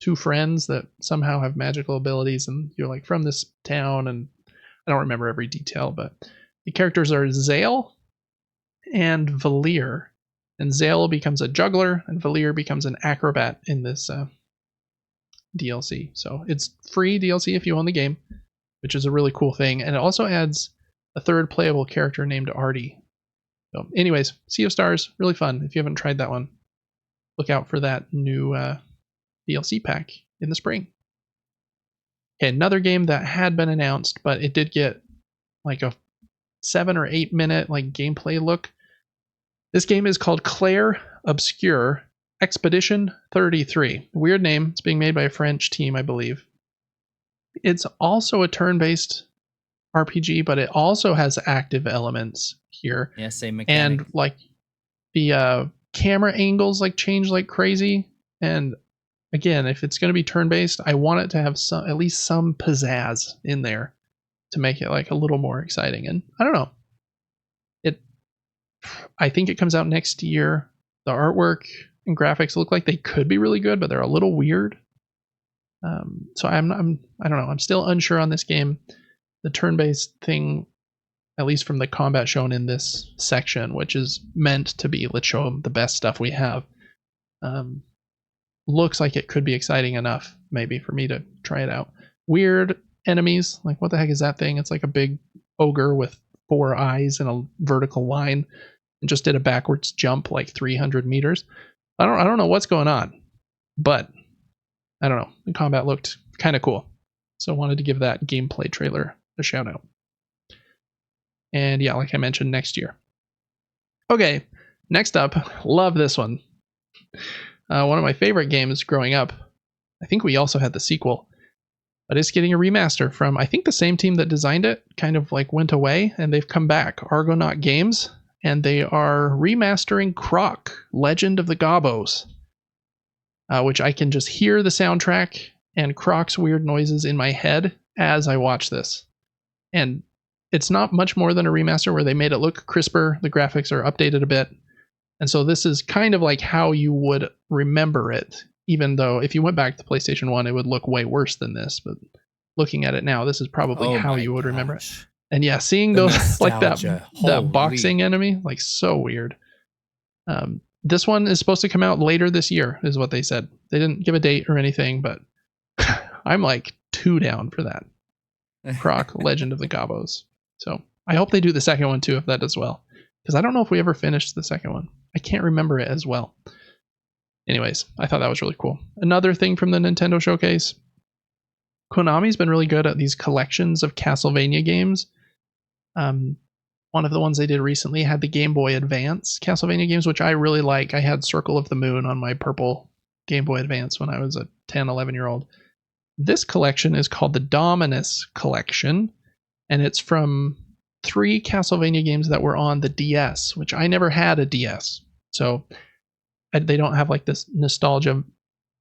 two friends that somehow have magical abilities, and you're like from this town, and I don't remember every detail, but the characters are Zale and Valir. And Zale becomes a juggler, and Valir becomes an acrobat in this DLC. So it's free DLC if you own the game, which is a really cool thing. And it also adds a third playable character named Artie. So anyways, Sea of Stars, really fun. If you haven't tried that one, look out for that new DLC pack in the spring. Okay, another game that had been announced, but it did get like a 7 or 8 minute like gameplay look. This game is called Claire Obscure Expedition 33. Weird name. It's being made by a French team, I believe. It's also a turn-based RPG, but it also has active elements here. Yeah, same mechanic. And like the camera angles like change like crazy. And again, if it's going to be turn-based, I want it to have some, at least some pizzazz in there to make it like a little more exciting. And I don't know. I think it comes out next year. The artwork and graphics look like they could be really good, but they're a little weird. So I don't know. I'm still unsure on this game. The turn-based thing, at least from the combat shown in this section, which is meant to be, let's show them the best stuff we have, looks like it could be exciting enough maybe for me to try it out. Weird enemies. Like, what the heck is that thing? It's like a big ogre with 4 eyes and a vertical line, and just did a backwards jump like 300 meters. I don't know what's going on, but I don't know. The combat looked kind of cool, so I wanted to give that gameplay trailer a shout out. And yeah, like I mentioned, next year. Okay, next up, love this one. One of my favorite games growing up. I think we also had the sequel, but it's getting a remaster from, I think, the same team that designed it kind of like went away, and they've come back, Argonaut Games, and they are remastering Croc, Legend of the Gobos, which I can just hear the soundtrack and Croc's weird noises in my head as I watch this. And it's not much more than a remaster where they made it look crisper, the graphics are updated a bit, and so this is kind of like how you would remember it. Even though if you went back to PlayStation 1, it would look way worse than this. But looking at it now, this is probably how you would remember it. And yeah, seeing those like that boxing enemy, like so weird. This one is supposed to come out later this year, is what they said. They didn't give a date or anything, but I'm like 2 down for that. Croc, Legend of the Gobos. So I hope they do the second one too, if that does well. Because I don't know if we ever finished the second one. I can't remember it as well. Anyways, I thought that was really cool. Another thing from the Nintendo Showcase, Konami's been really good at these collections of Castlevania games. One of the ones they did recently had the Game Boy Advance Castlevania games, which I really like. I had Circle of the Moon on my purple Game Boy Advance when I was a 10, 11-year-old. This collection is called the Dominus Collection, and it's from 3 Castlevania games that were on the DS, which I never had a DS. So they don't have like this nostalgia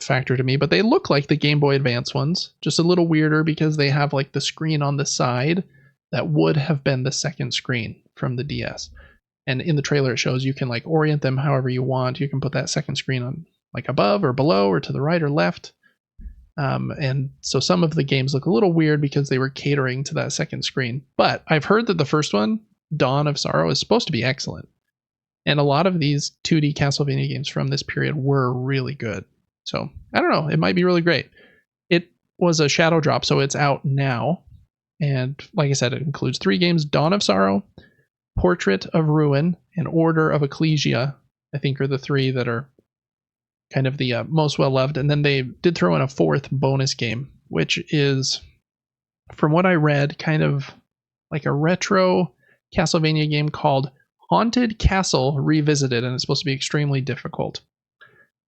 factor to me, but they look like the Game Boy Advance ones, just a little weirder because they have like the screen on the side that would have been the second screen from the DS. And in the trailer, it shows you can like orient them however you want. You can put that second screen on like above or below or to the right or left. And so some of the games look a little weird because they were catering to that second screen. But I've heard that the first one, Dawn of Sorrow, is supposed to be excellent. And a lot of these 2D Castlevania games from this period were really good. So I don't know, it might be really great. It was a shadow drop, so it's out now. And like I said, it includes 3 games: Dawn of Sorrow, Portrait of Ruin, and Order of Ecclesia, I think are the 3 that are kind of the most well-loved. And then they did throw in a 4th bonus game, which is, from what I read, kind of like a retro Castlevania game called Haunted Castle Revisited, and it's supposed to be extremely difficult.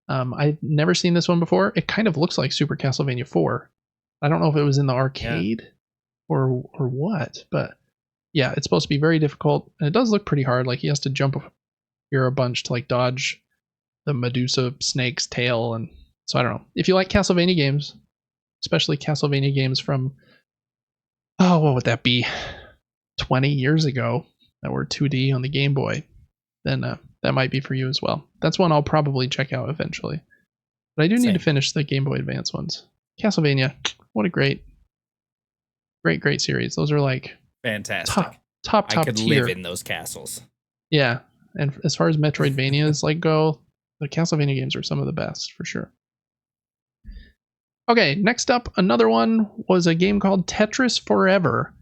I've never seen this one before. It kind of looks like Super Castlevania 4. I don't know if it was in the arcade or what, but yeah, it's supposed to be very difficult, and it does look pretty hard. Like he has to jump here a bunch to like dodge the Medusa snake's tail, and so I don't know. If you like Castlevania games, especially Castlevania games from, oh, what would that be, 20 years ago that were 2D on the Game Boy, then that might be for you as well. That's one I'll probably check out eventually. But I do need to finish the Game Boy Advance ones. Castlevania, what a great series. Those are like fantastic. Top I could tier. live in those castles. Yeah, and as far as Metroidvanias like go, the Castlevania games are some of the best for sure. Okay, next up, another one was a game called Tetris Forever,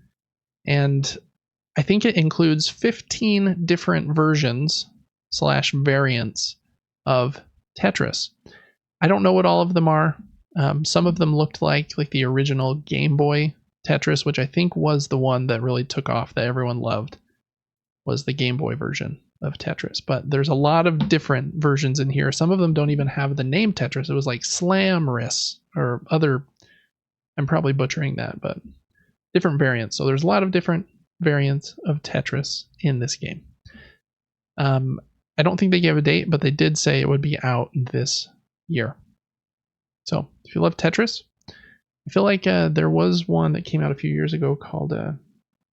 and I think it includes 15 different versions / variants of Tetris. I don't know what all of them are. Some of them looked like the original Game Boy Tetris, which I think was the one that really took off, that everyone loved, was the Game Boy version of Tetris. But there's a lot of different versions in here. Some of them don't even have the name Tetris. It was like Slamris or other, I'm probably butchering that, but different variants. So there's a lot of different variants of Tetris in this game. I don't think they gave a date, but they did say it would be out this year. So if you love Tetris, I feel like there was one that came out a few years ago called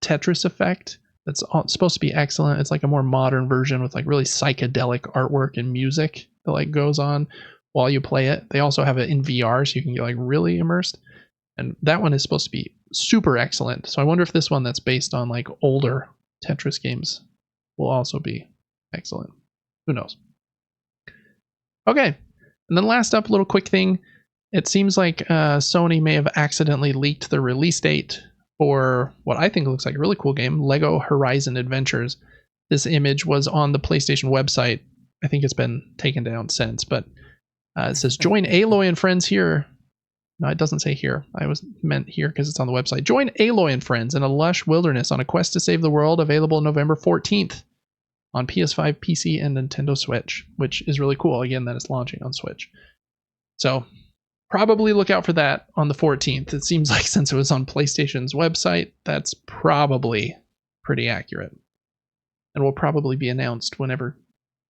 Tetris Effect. That's supposed to be excellent. It's like a more modern version with like really psychedelic artwork and music that like goes on while you play it. They also have it in VR, so you can get like really immersed. And that one is supposed to be super excellent. So I wonder if this one that's based on like older Tetris games will also be excellent. Who knows? Okay. And then last up, a little quick thing. It seems like Sony may have accidentally leaked the release date for what I think looks like a really cool game, Lego Horizon Adventures. This image was on the PlayStation website. I think it's been taken down since, but it says, join Aloy and friends here. No, it doesn't say here. I was meant here because it's on the website. Join Aloy and friends in a lush wilderness on a quest to save the world, available November 14th on PS5, PC, and Nintendo Switch, which is really cool. Again, that it's launching on Switch. So probably look out for that on the 14th. It seems like since it was on PlayStation's website, that's probably pretty accurate. And will probably be announced whenever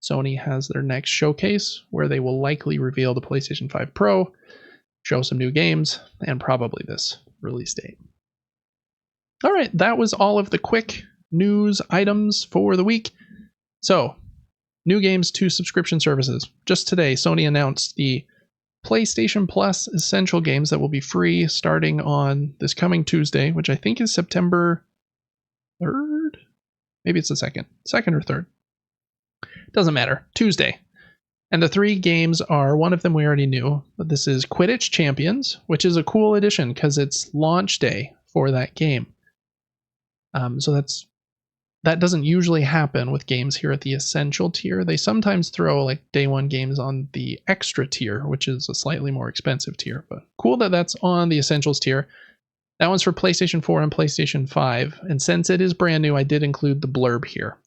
Sony has their next showcase, where they will likely reveal the PlayStation 5 Pro, show some new games, and probably this release date. All right, that was all of the quick news items for the week. So, new games to subscription services. Just today, Sony announced the PlayStation Plus Essential games that will be free starting on this coming Tuesday, which I think is September 3rd? Maybe it's the 2nd or 3rd. Doesn't matter. Tuesday. And the 3 games are, one of them we already knew, but this is Quidditch Champions, which is a cool addition because it's launch day for that game. So that doesn't usually happen with games here at the Essential tier. They sometimes throw like day one games on the Extra tier, which is a slightly more expensive tier. But cool that that's on the Essentials tier. That one's for PlayStation 4 and PlayStation 5. And since it is brand new, I did include the blurb here.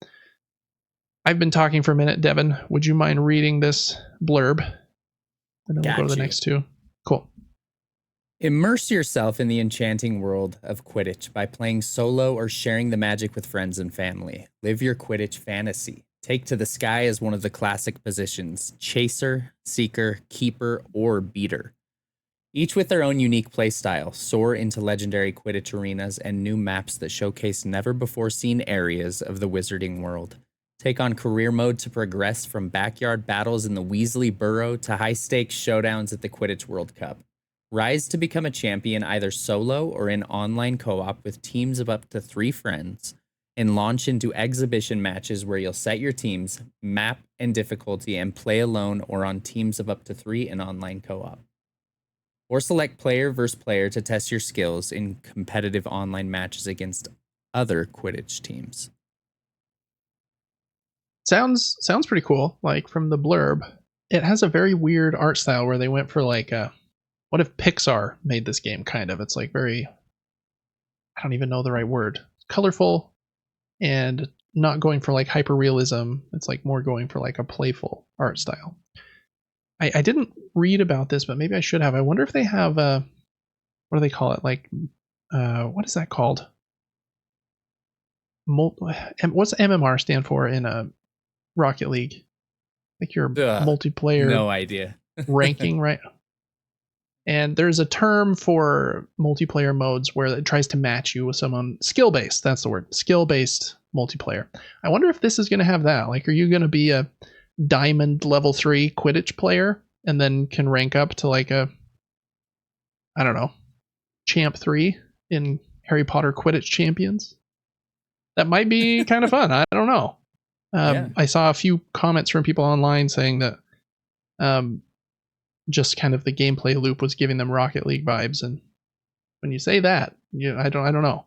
I've been talking for a minute. Devin, would you mind reading this blurb? And then we'll go to the next two. Cool. Immerse yourself in the enchanting world of Quidditch by playing solo or sharing the magic with friends and family. Live your Quidditch fantasy. Take to the sky as one of the classic positions: chaser, seeker, keeper, or beater. Each with their own unique playstyle. Soar into legendary Quidditch arenas and new maps that showcase never-before-seen areas of the wizarding world. Take on career mode to progress from backyard battles in the Weasley Burrow to high-stakes showdowns at the Quidditch World Cup. Rise to become a champion either solo or in online co-op with teams of up to 3 friends, and launch into exhibition matches where you'll set your teams, map and difficulty, and play alone or on teams of up to 3 in online co-op. Or select player versus player to test your skills in competitive online matches against other Quidditch teams. Sounds pretty cool. Like from the blurb, it has a very weird art style where they went for like what if Pixar made this game kind of? It's like very, I don't even know the right word. Colorful and not going for like hyper realism. It's like more going for like a playful art style. I didn't read about this, but maybe I should have. I wonder if they have what do they call it? Like what is that called? What's MMR stand for in a Rocket League? Like your multiplayer no idea. ranking, right? And there's a term for multiplayer modes where it tries to match you with someone skill-based. That's the word. Skill-based multiplayer. I wonder if this is going to have that. Like, are you going to be a diamond level 3 Quidditch player and then can rank up to like a, I don't know, champ 3 in Harry Potter Quidditch Champions? That might be kind of fun. I don't know. I saw a few comments from people online saying that just kind of the gameplay loop was giving them Rocket League vibes, and when you say that, I don't know.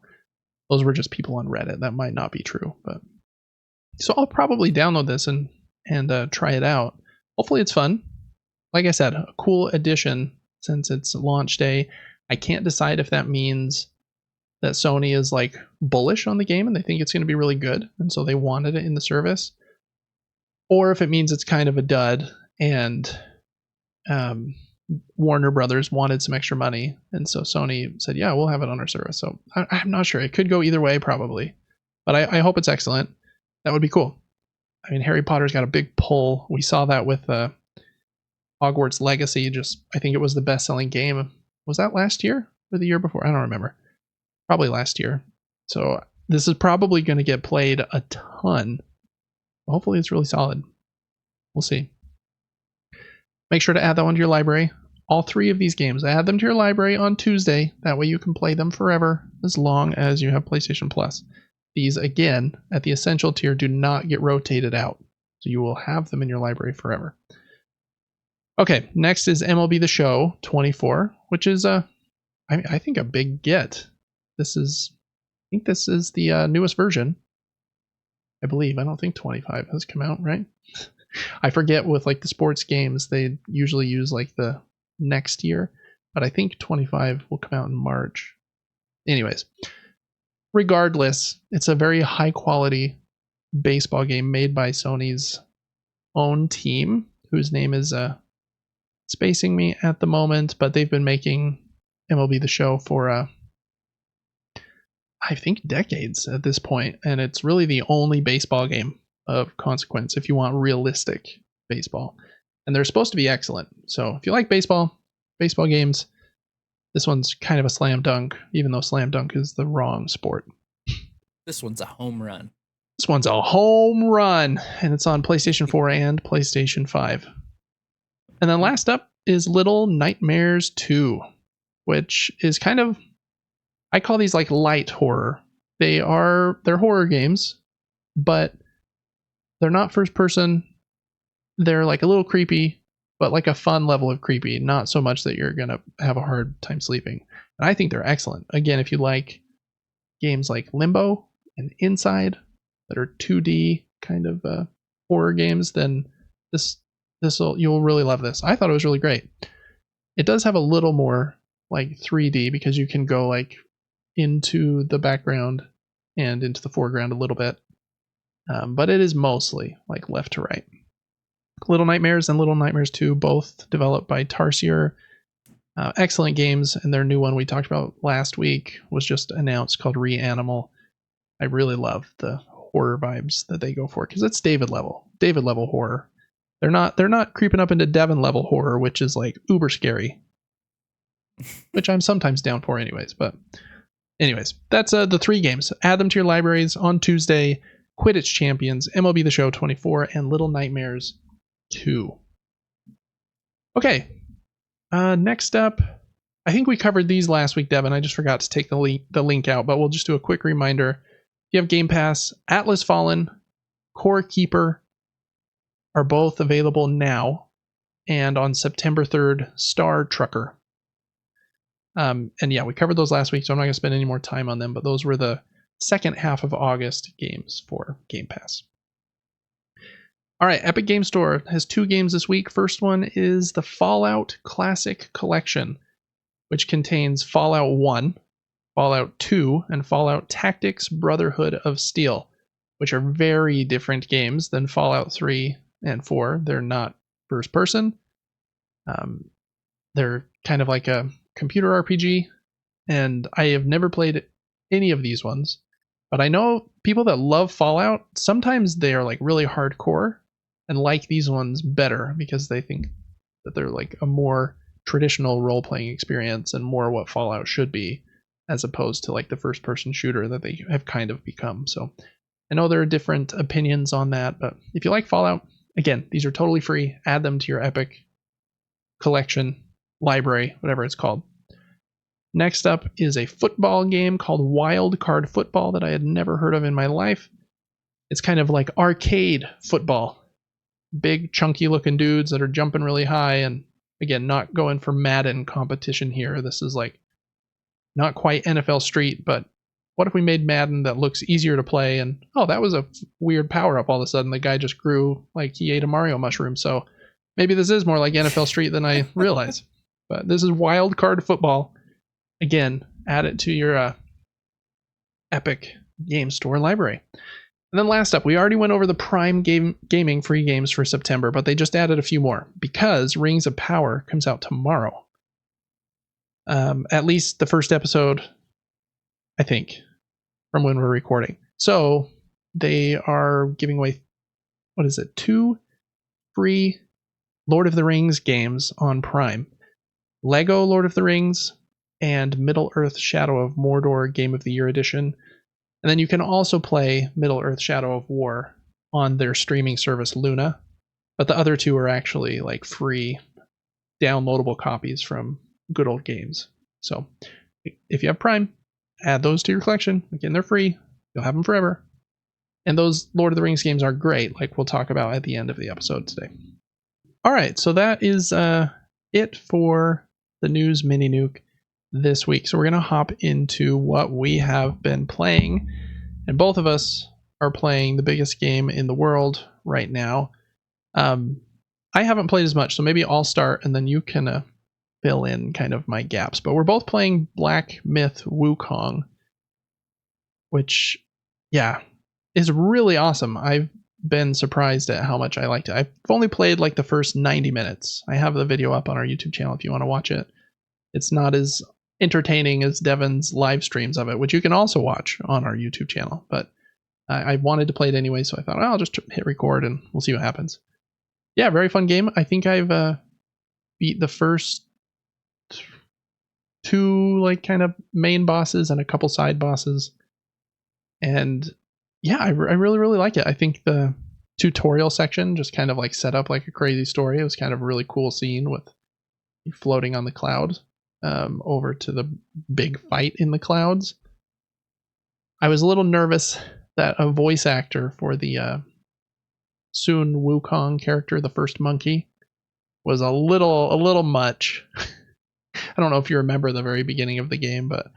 Those were just people on Reddit. That might not be true, but so I'll probably download this and try it out. Hopefully it's fun. Like I said, a cool addition since it's launch day. I can't decide if that means that Sony is like bullish on the game and they think it's going to be really good, and so they wanted it in the service, or if it means it's kind of a dud and Warner Brothers wanted some extra money, and so Sony said, yeah, we'll have it on our service. So I'm not sure. It could go either way, probably, but I hope it's excellent. That would be cool. I mean, Harry Potter's got a big pull. We saw that with Hogwarts Legacy. I think it was the best-selling game. Was that last year or the year before? I don't remember. Probably last year. So this is probably going to get played a ton. Hopefully it's really solid. We'll see. Make sure to add that one to your library. All 3 of these games, add them to your library on Tuesday. That way you can play them forever as long as you have PlayStation Plus. These, again, at the Essential tier, do not get rotated out. So you will have them in your library forever. Okay, next is MLB The Show 24, which is, I think, a big get. I think this is the newest version. I believe. I don't think 25 has come out, right? I forget with like the sports games, they usually use like the next year, but I think 25 will come out in March. Anyways, regardless, it's a very high quality baseball game made by Sony's own team, whose name is spacing me at the moment, but they've been making MLB The Show for I think decades at this point, and it's really the only baseball game of consequence if you want realistic baseball. And they're supposed to be excellent. So if you like baseball games, this one's kind of a slam dunk, even though slam dunk is the wrong sport. This one's a home run. This one's a home run, and it's on PlayStation 4 and PlayStation 5. And then last up is Little Nightmares 2, which is kind of, I call these like light horror. They're horror games, but they're not first person. They're like a little creepy, but like a fun level of creepy, not so much that you're going to have a hard time sleeping. And I think they're excellent. Again, if you like games like Limbo and Inside that are 2D kind of horror games, then you'll really love this. I thought it was really great. It does have a little more like 3D because you can go like into the background and into the foreground a little bit, but it is mostly like left to right. Little Nightmares and Little Nightmares 2, both developed by Tarsier. Excellent games, and their new one we talked about last week was just announced called Reanimal. I really love the horror vibes that they go for because it's David level horror. They're not creeping up into Devon level horror, which is like uber scary, which I'm sometimes down for anyways. But anyways, that's the 3 games. Add them to your libraries on Tuesday. Quidditch Champions, MLB The Show 24, and Little Nightmares 2. Okay, next up, I think we covered these last week, Devin. I just forgot to take the link out, but we'll just do a quick reminder. If you have Game Pass, Atlas Fallen, Core Keeper are both available now, and on September 3rd, Star Trucker. And yeah, we covered those last week, so I'm not going to spend any more time on them, but those were the second half of August games for Game Pass. All right, Epic Game Store has 2 games this week. First one is the Fallout Classic Collection, which contains Fallout 1, Fallout 2, and Fallout Tactics Brotherhood of Steel, which are very different games than Fallout 3 and 4. They're not first person. They're kind of like a computer RPG, and I have never played any of these ones, but I know people that love Fallout, sometimes they are like really hardcore and like these ones better because they think that they're like a more traditional role-playing experience and more what Fallout should be, as opposed to like the first-person shooter that they have kind of become. So I know there are different opinions on that, but if you like Fallout, again, these are totally free. Add them to your Epic collection, library, whatever it's called. Next up is a football game called Wild Card Football that I had never heard of in my life. It's kind of like arcade football. Big, chunky looking dudes that are jumping really high, and again, not going for Madden competition here. This is like not quite NFL Street, but what if we made Madden that looks easier to play? And oh, that was a weird power up all of a sudden. The guy just grew like he ate a Mario mushroom. So maybe this is more like NFL Street than I realize. But this is Wild Card Football. Again, add it to your Epic Game Store library. And then last up, we already went over the Prime Gaming free games for September, but they just added a few more because Rings of Power comes out tomorrow. At least the first episode, I think, from when we're recording. So they are giving away, 2 free Lord of the Rings games on Prime. Lego Lord of the Rings and Middle-earth Shadow of Mordor Game of the Year Edition. And then you can also play Middle-earth Shadow of War on their streaming service Luna. But the other 2 are actually like free downloadable copies from good old games. So if you have Prime, add those to your collection. Again, they're free. You'll have them forever. And those Lord of the Rings games are great, like we'll talk about at the end of the episode today. All right, so that is it for the news mini nuke this week. So we're going to hop into what we have been playing. And both of us are playing the biggest game in the world right now. I haven't played as much, so maybe I'll start and then you can fill in kind of my gaps. But we're both playing Black Myth Wukong, which, yeah, is really awesome. I've been surprised at how much I liked it. I've only played like the first 90 minutes. I have the video up on our YouTube channel if you want to watch it. It's not as entertaining as Devin's live streams of it, which you can also watch on our YouTube channel. But I wanted to play it anyway, so I thought, I'll just hit record and we'll see what happens. Yeah, very fun game. I think I've beat the first 2 like kind of main bosses and a couple side bosses. And yeah, I really, really like it. I think the tutorial section just kind of like set up like a crazy story. It was kind of a really cool scene with you floating on the cloud over to the big fight in the clouds. I was a little nervous that a voice actor for the Sun Wukong character, the first monkey, was a little much. I don't know if you remember the very beginning of the game, but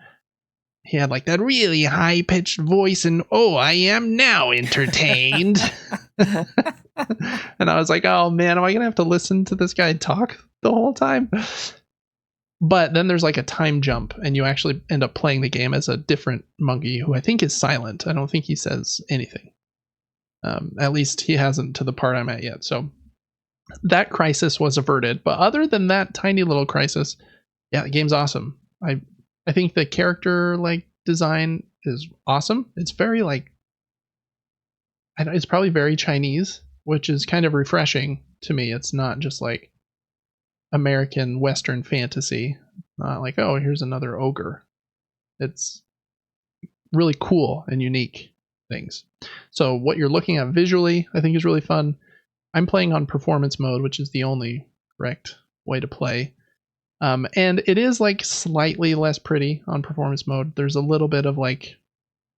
he had like that really high pitched voice, and I am now entertained. And I was like, oh man, am I gonna have to listen to this guy talk the whole time? But then there's like a time jump, and you actually end up playing the game as a different monkey who I think is silent. I don't think he says anything. At least he hasn't to the part I'm at yet. So that crisis was averted. But other than that tiny little crisis, yeah, the game's awesome. I think the character like design is awesome. It's very like, it's probably very Chinese, which is kind of refreshing to me. It's not just like American Western fantasy. Not like, oh, here's another ogre. It's really cool and unique things. So what you're looking at visually, I think is really fun. I'm playing on performance mode, which is the only correct way to play. And it is like slightly less pretty on performance mode. There's a little bit of like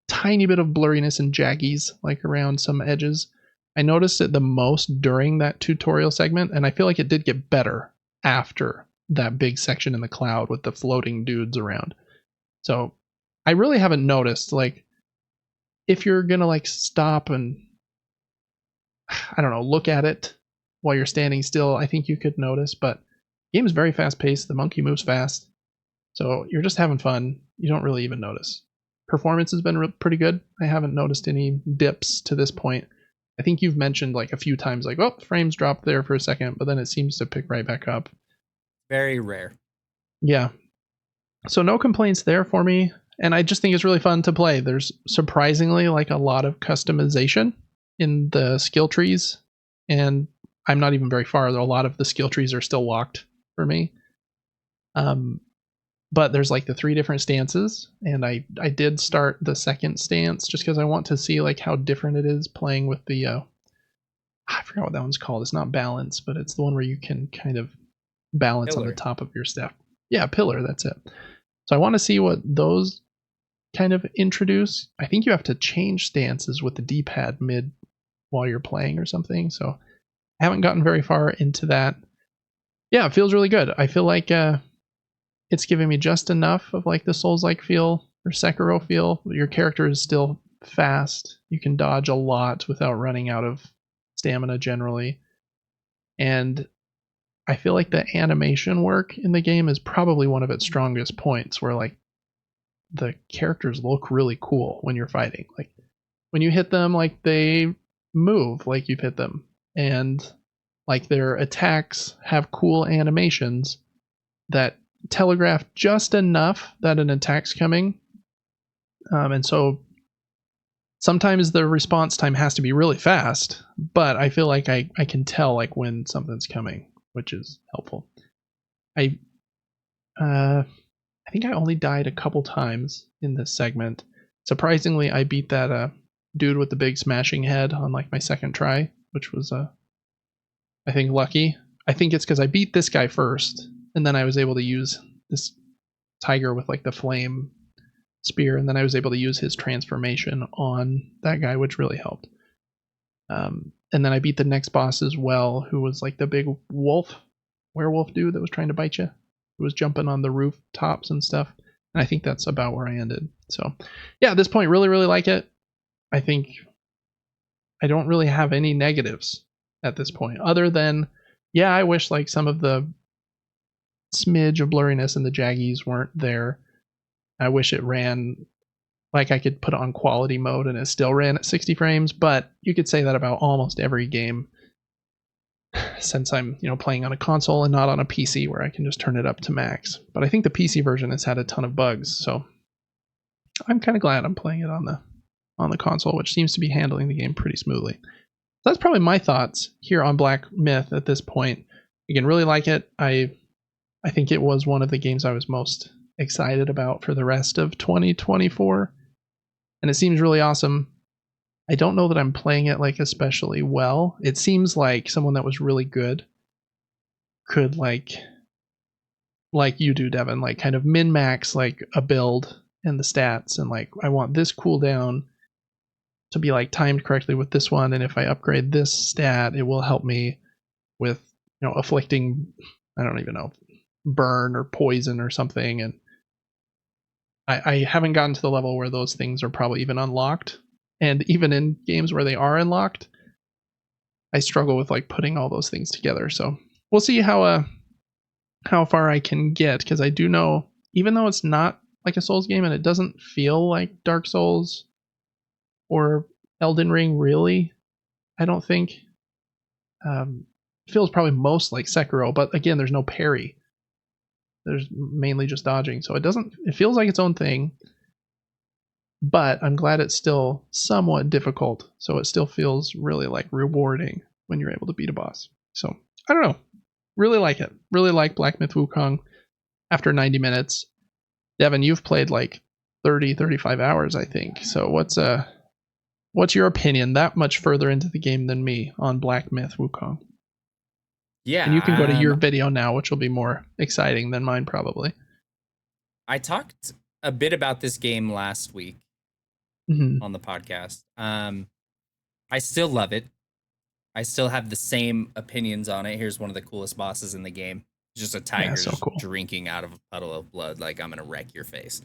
tiny bit of blurriness and jaggies like around some edges. I noticed it the most during that tutorial segment, and I feel like it did get better after that big section in the cloud with the floating dudes around. So I really haven't noticed, like, if you're gonna like stop and I don't know, look at it while you're standing still, I think you could notice, but the game is very fast paced. The monkey moves fast. So you're just having fun. You don't really even notice. Performance has been pretty good. I haven't noticed any dips to this point. I think you've mentioned like a few times like, oh, frames dropped there for a second, but then it seems to pick right back up. Very rare. Yeah. So no complaints there for me. And I just think it's really fun to play. There's surprisingly like a lot of customization in the skill trees. And I'm not even very far. A lot of the skill trees are still locked for me. But there's like the 3 different stances, and I did start the second stance just because I want to see like how different it is playing with the I forgot what that one's called. It's not balance, but it's the one where you can kind of balance Pillar. on the top of your staff. Yeah, pillar, that's it. So I want to see what those kind of introduce. I think you have to change stances with the D-pad mid while you're playing or something. So I haven't gotten very far into that. Yeah, it feels really good. I feel like it's giving me just enough of like the Souls-like feel or Sekiro feel. Your character is still fast. You can dodge a lot without running out of stamina generally. And I feel like the animation work in the game is probably one of its strongest points, where like the characters look really cool when you're fighting. Like when you hit them, like they move like you've hit them. And like their attacks have cool animations that telegraph just enough that an attack's coming. And so sometimes the response time has to be really fast, but I feel like I can tell like when something's coming, which is helpful. I think I only died a couple times in this segment. Surprisingly, I beat that dude with the big smashing head on like my second try, which was I think lucky. I think it's because I beat this guy first, and then I was able to use this tiger with like the flame spear, and then I was able to use his transformation on that guy, which really helped. And then I beat the next boss as well, who was like the big werewolf dude that was trying to bite you, who was jumping on the rooftops and stuff. And I think that's about where I ended. So yeah, at this point, really, really like it. I think I don't really have any negatives at this point, other than, yeah, I wish like some of the smidge of blurriness and the jaggies weren't there. I wish it ran like I could put it on quality mode and it still ran at 60 frames, but you could say that about almost every game since I'm, playing on a console and not on a PC where I can just turn it up to max. But I think the PC version has had a ton of bugs, so I'm kind of glad I'm playing it on the console, which seems to be handling the game pretty smoothly. So that's probably my thoughts here on Black Myth at this point. Again, really like it. I think it was one of the games I was most excited about for the rest of 2024, and it seems really awesome. I don't know that I'm playing it like especially well. It seems like someone that was really good could like you do, Devin, like kind of min-max like a build and the stats, and like I want this cooldown to be like timed correctly with this one, and if I upgrade this stat, it will help me with afflicting, I don't even know, burn or poison or something. And I haven't gotten to the level where those things are probably even unlocked. And even in games where they are unlocked, I struggle with like putting all those things together. So we'll see how far I can get, because I do know, even though it's not like a Souls game and it doesn't feel like Dark Souls or Elden Ring, really, I don't think. It feels probably most like Sekiro, but again, there's no parry. There's mainly just dodging, so it feels like its own thing. But I'm glad it's still somewhat difficult, so it still feels really like rewarding when you're able to beat a boss. So I don't know, really like it. Really like Black Myth Wukong. After 90 minutes, Devin, you've played like 35 hours, I think. So what's your opinion that much further into the game than me on Black Myth Wukong? And you can go to Yeah, your video now, which will be more exciting than mine probably. I talked a bit about this game last week Mm-hmm. on the podcast. I still love it. I still have the same opinions on it. Here's one of the coolest bosses in the game. Just a tiger Yeah, so just cool. drinking out of a puddle of blood like I'm gonna wreck your face.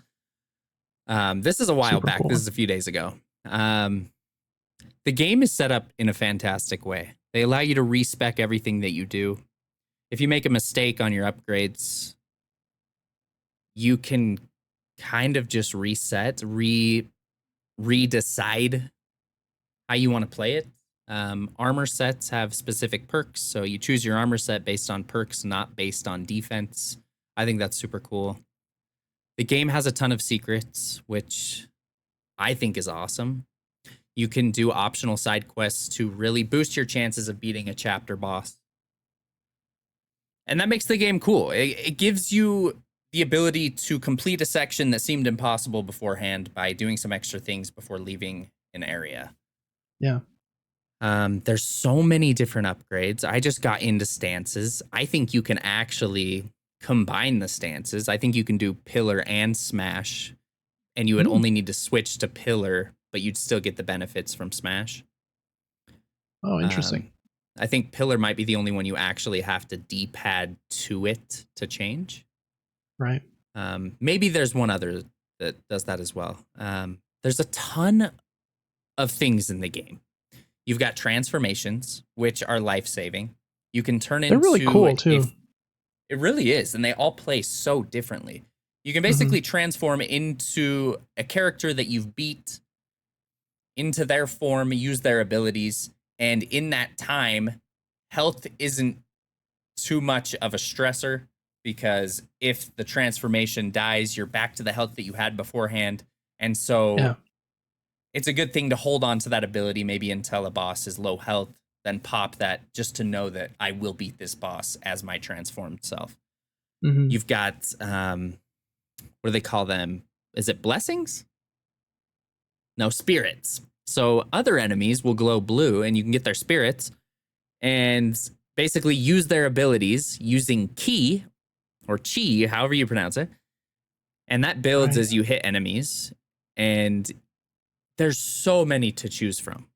This is a while Super back. cool. This is a few days ago. The game is set up in a fantastic way. They allow you to respec everything that you do. If you make a mistake on your upgrades, you can kind of just reset, redecide how you want to play it. Armor sets have specific perks, so you choose your armor set based on perks, not based on defense. I think that's super cool. The game has a ton of secrets, which I think is awesome. You can do optional side quests to really boost your chances of beating a chapter boss. And that makes the game cool. It gives you the ability to complete a section that seemed impossible beforehand by doing some extra things before leaving an area. Yeah. There's so many different upgrades. I just got into stances. I think you can actually combine the stances. I think you can do pillar and smash, and you would only need to switch to pillar, but you'd still get the benefits from smash. Oh, interesting. I think pillar might be the only one you actually have to D-pad to it to change. Right. Maybe there's one other that does that as well. There's a ton of things in the game. You've got transformations, which are life-saving. You can turn They're into... really cool, too. It really is, and they all play so differently. You can basically transform into a character that you've beat, into their form, use their abilities, and in that time, health isn't too much of a stressor, because if the transformation dies, you're back to the health that you had beforehand. And so it's a good thing to hold on to that ability maybe until a boss is low health, then pop that just to know that I will beat this boss as my transformed self. You've got, what do they call them? Is it blessings? No, spirits. So other enemies will glow blue and you can get their spirits and basically use their abilities using ki or chi, however you pronounce it. And that builds as you hit enemies. And there's so many to choose from.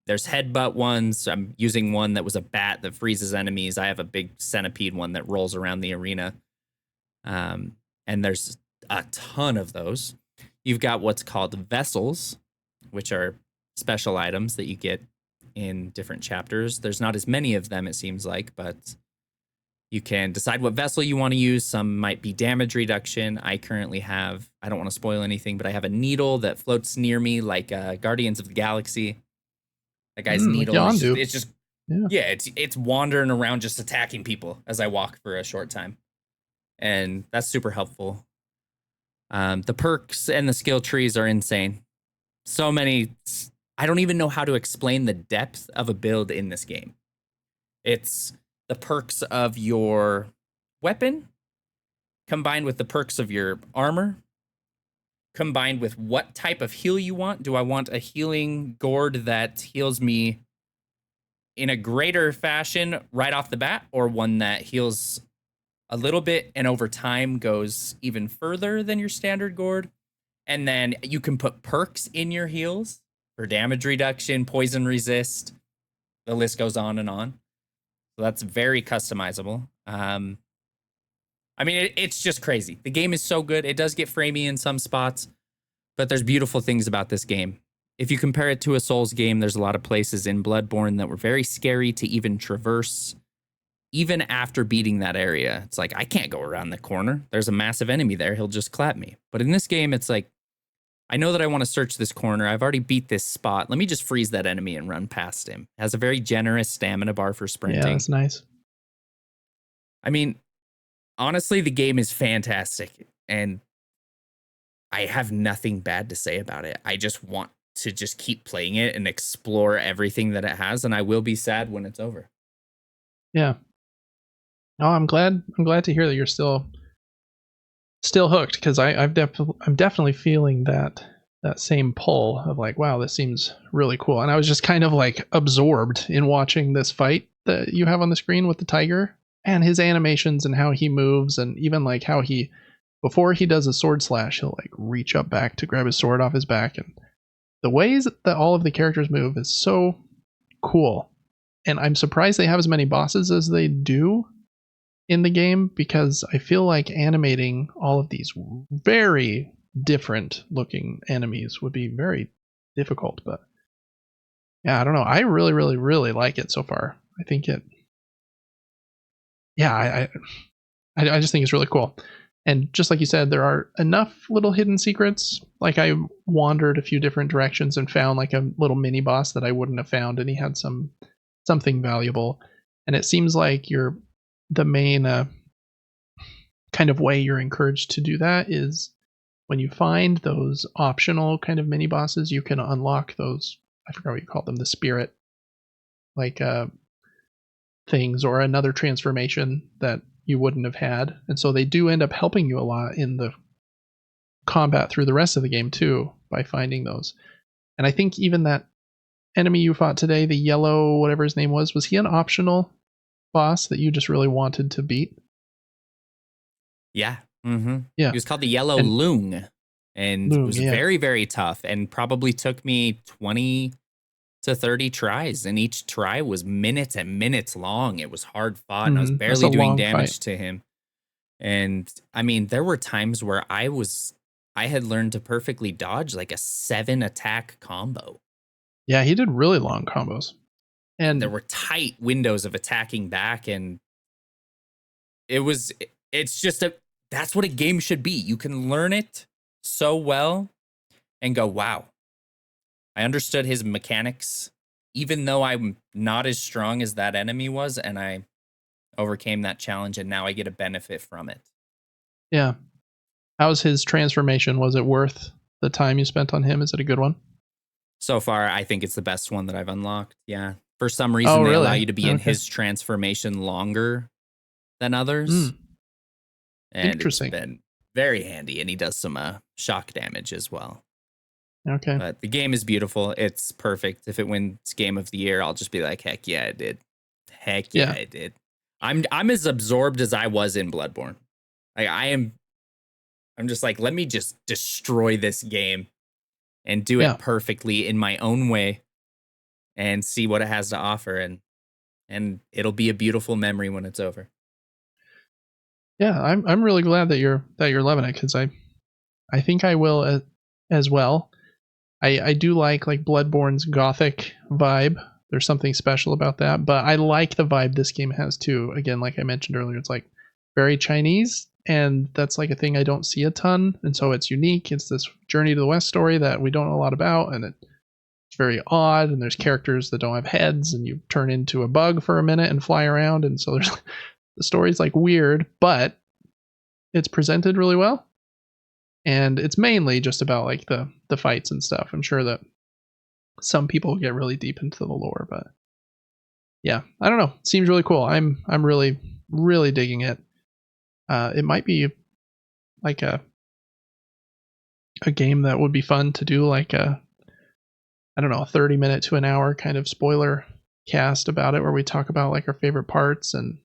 There's headbutt ones. I'm using one that was a bat that freezes enemies. I have a big centipede one that rolls around the arena. And there's a ton of those. You've got what's called vessels, which are special items that you get in different chapters. There's not as many of them, it seems like, but you can decide what vessel you want to use. Some might be damage reduction. I currently have, I don't want to spoil anything, but I have a needle that floats near me like Guardians of the Galaxy. That guy's needle like it's just it's wandering around just attacking people as I walk for a short time. And that's super helpful. The perks and the skill trees are insane. So many. I don't even know how to explain the depth of a build in this game. It's the perks of your weapon combined with the perks of your armor, combined with what type of heal you want. Do I want a healing gourd that heals me in a greater fashion right off the bat, or one that heals a little bit and over time goes even further than your standard gourd? And then you can put perks in your heals for damage reduction, poison resist. The list goes on and on. So that's very customizable. I mean, it's just crazy. The game is so good. It does get framey in some spots, but there's beautiful things about this game. If you compare it to a Souls game, there's a lot of places in Bloodborne that were very scary to even traverse. Even after beating that area, it's like, I can't go around the corner. There's a massive enemy there. He'll just clap me. But in this game, it's like, I know that I want to search this corner. I've already beat this spot. Let me just freeze that enemy and run past him. It has a very generous stamina bar for sprinting. Yeah, that's nice. I mean, honestly, the game is fantastic. And I have nothing bad to say about it. I just want to just keep playing it and explore everything that it has. And I will be sad when it's over. Yeah. Oh, I'm glad to hear that you're still hooked, because I'm definitely feeling that same pull of like, wow, this seems really cool. And I was just kind of like absorbed in watching this fight that you have on the screen with the tiger and his animations and how he moves, and even like how he, before he does a sword slash, he'll like reach up back to grab his sword off his back, and the ways that all of the characters move is so cool. And I'm surprised they have as many bosses as they do in the game, because I feel like animating all of these very different looking enemies would be very difficult. But yeah, I don't know. I really, really, really like it so far. I think it. Yeah, I just think it's really cool. And just like you said, there are enough little hidden secrets. Like I wandered a few different directions and found like a little mini boss that I wouldn't have found, and he had something valuable. And it seems like the main kind of way you're encouraged to do that is when you find those optional kind of mini bosses, you can unlock those, I forgot what you call them, the spirit like things, or another transformation that you wouldn't have had. And so they do end up helping you a lot in the combat through the rest of the game too, by finding those. And I think even that enemy you fought today, the yellow, whatever his name was he an optional boss that you just really wanted to beat? Yeah. Mm-hmm. Yeah. He was called the Yellow Loong, and it was very, very tough, and probably took me 20 to 30 tries, and each try was minutes and minutes long. It was hard fought, and I was barely doing damage to him. And I mean, there were times where I had learned to perfectly dodge like a 7 attack combo. Yeah, he did really long combos. And there were tight windows of attacking back, and it's just that's what a game should be. You can learn it so well and go, wow, I understood his mechanics, even though I'm not as strong as that enemy was, and I overcame that challenge, and now I get a benefit from it. Yeah. How's his transformation? Was it worth the time you spent on him? Is it a good one? So far, I think it's the best one that I've unlocked. Yeah. For some reason, they allow you to be in his transformation longer than others. And interesting. It's been very handy, and he does some shock damage as well. Okay. But the game is beautiful. It's perfect. If it wins Game of the Year, I'll just be like, heck yeah, it did. Heck yeah, it did. I'm as absorbed as I was in Bloodborne. Like I'm just like, let me just destroy this game and do it perfectly in my own way and see what it has to offer, and it'll be a beautiful memory when it's over. Yeah, I'm really glad that you're loving it, because I think I will as well. I do like Bloodborne's gothic vibe. There's something special about that, but I like the vibe this game has too. Again, like I mentioned earlier, it's like very Chinese, and that's like a thing I don't see a ton, and so it's unique. It's this Journey to the West story that we don't know a lot about, and it's very odd, and there's characters that don't have heads, and you turn into a bug for a minute and fly around, and so there's the story's like weird, but it's presented really well. And it's mainly just about like the fights and stuff. I'm sure that some people get really deep into the lore, but yeah, I don't know. It seems really cool. I'm really, really digging it. It might be like a game that would be fun to do, like a 30-minute to an hour kind of spoiler cast about it, where we talk about like our favorite parts and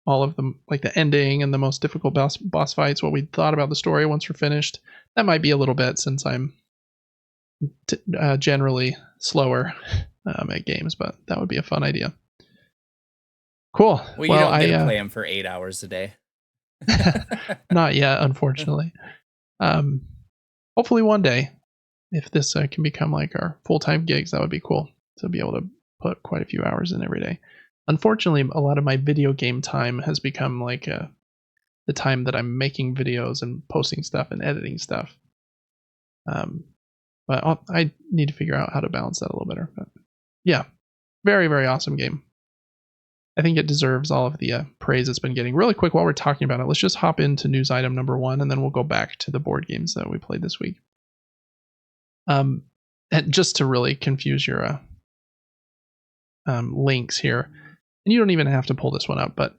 all of them, like the ending and the most difficult boss fights, what we thought about the story once we're finished. That might be a little bit, since I'm generally slower at games, but that would be a fun idea. Cool. Well, you don't get to play them for 8 hours a day. Not yet, unfortunately. Hopefully one day, if this can become like our full-time gigs, that would be cool to be able to put quite a few hours in every day. Unfortunately, a lot of my video game time has become like the time that I'm making videos and posting stuff and editing stuff. But I need to figure out how to balance that a little better. But yeah, very, very awesome game. I think it deserves all of the praise it's been getting. Really quick, while we're talking about it, let's just hop into news item number 1, and then we'll go back to the board games that we played this week. And just to really confuse your links here, and you don't even have to pull this one up, but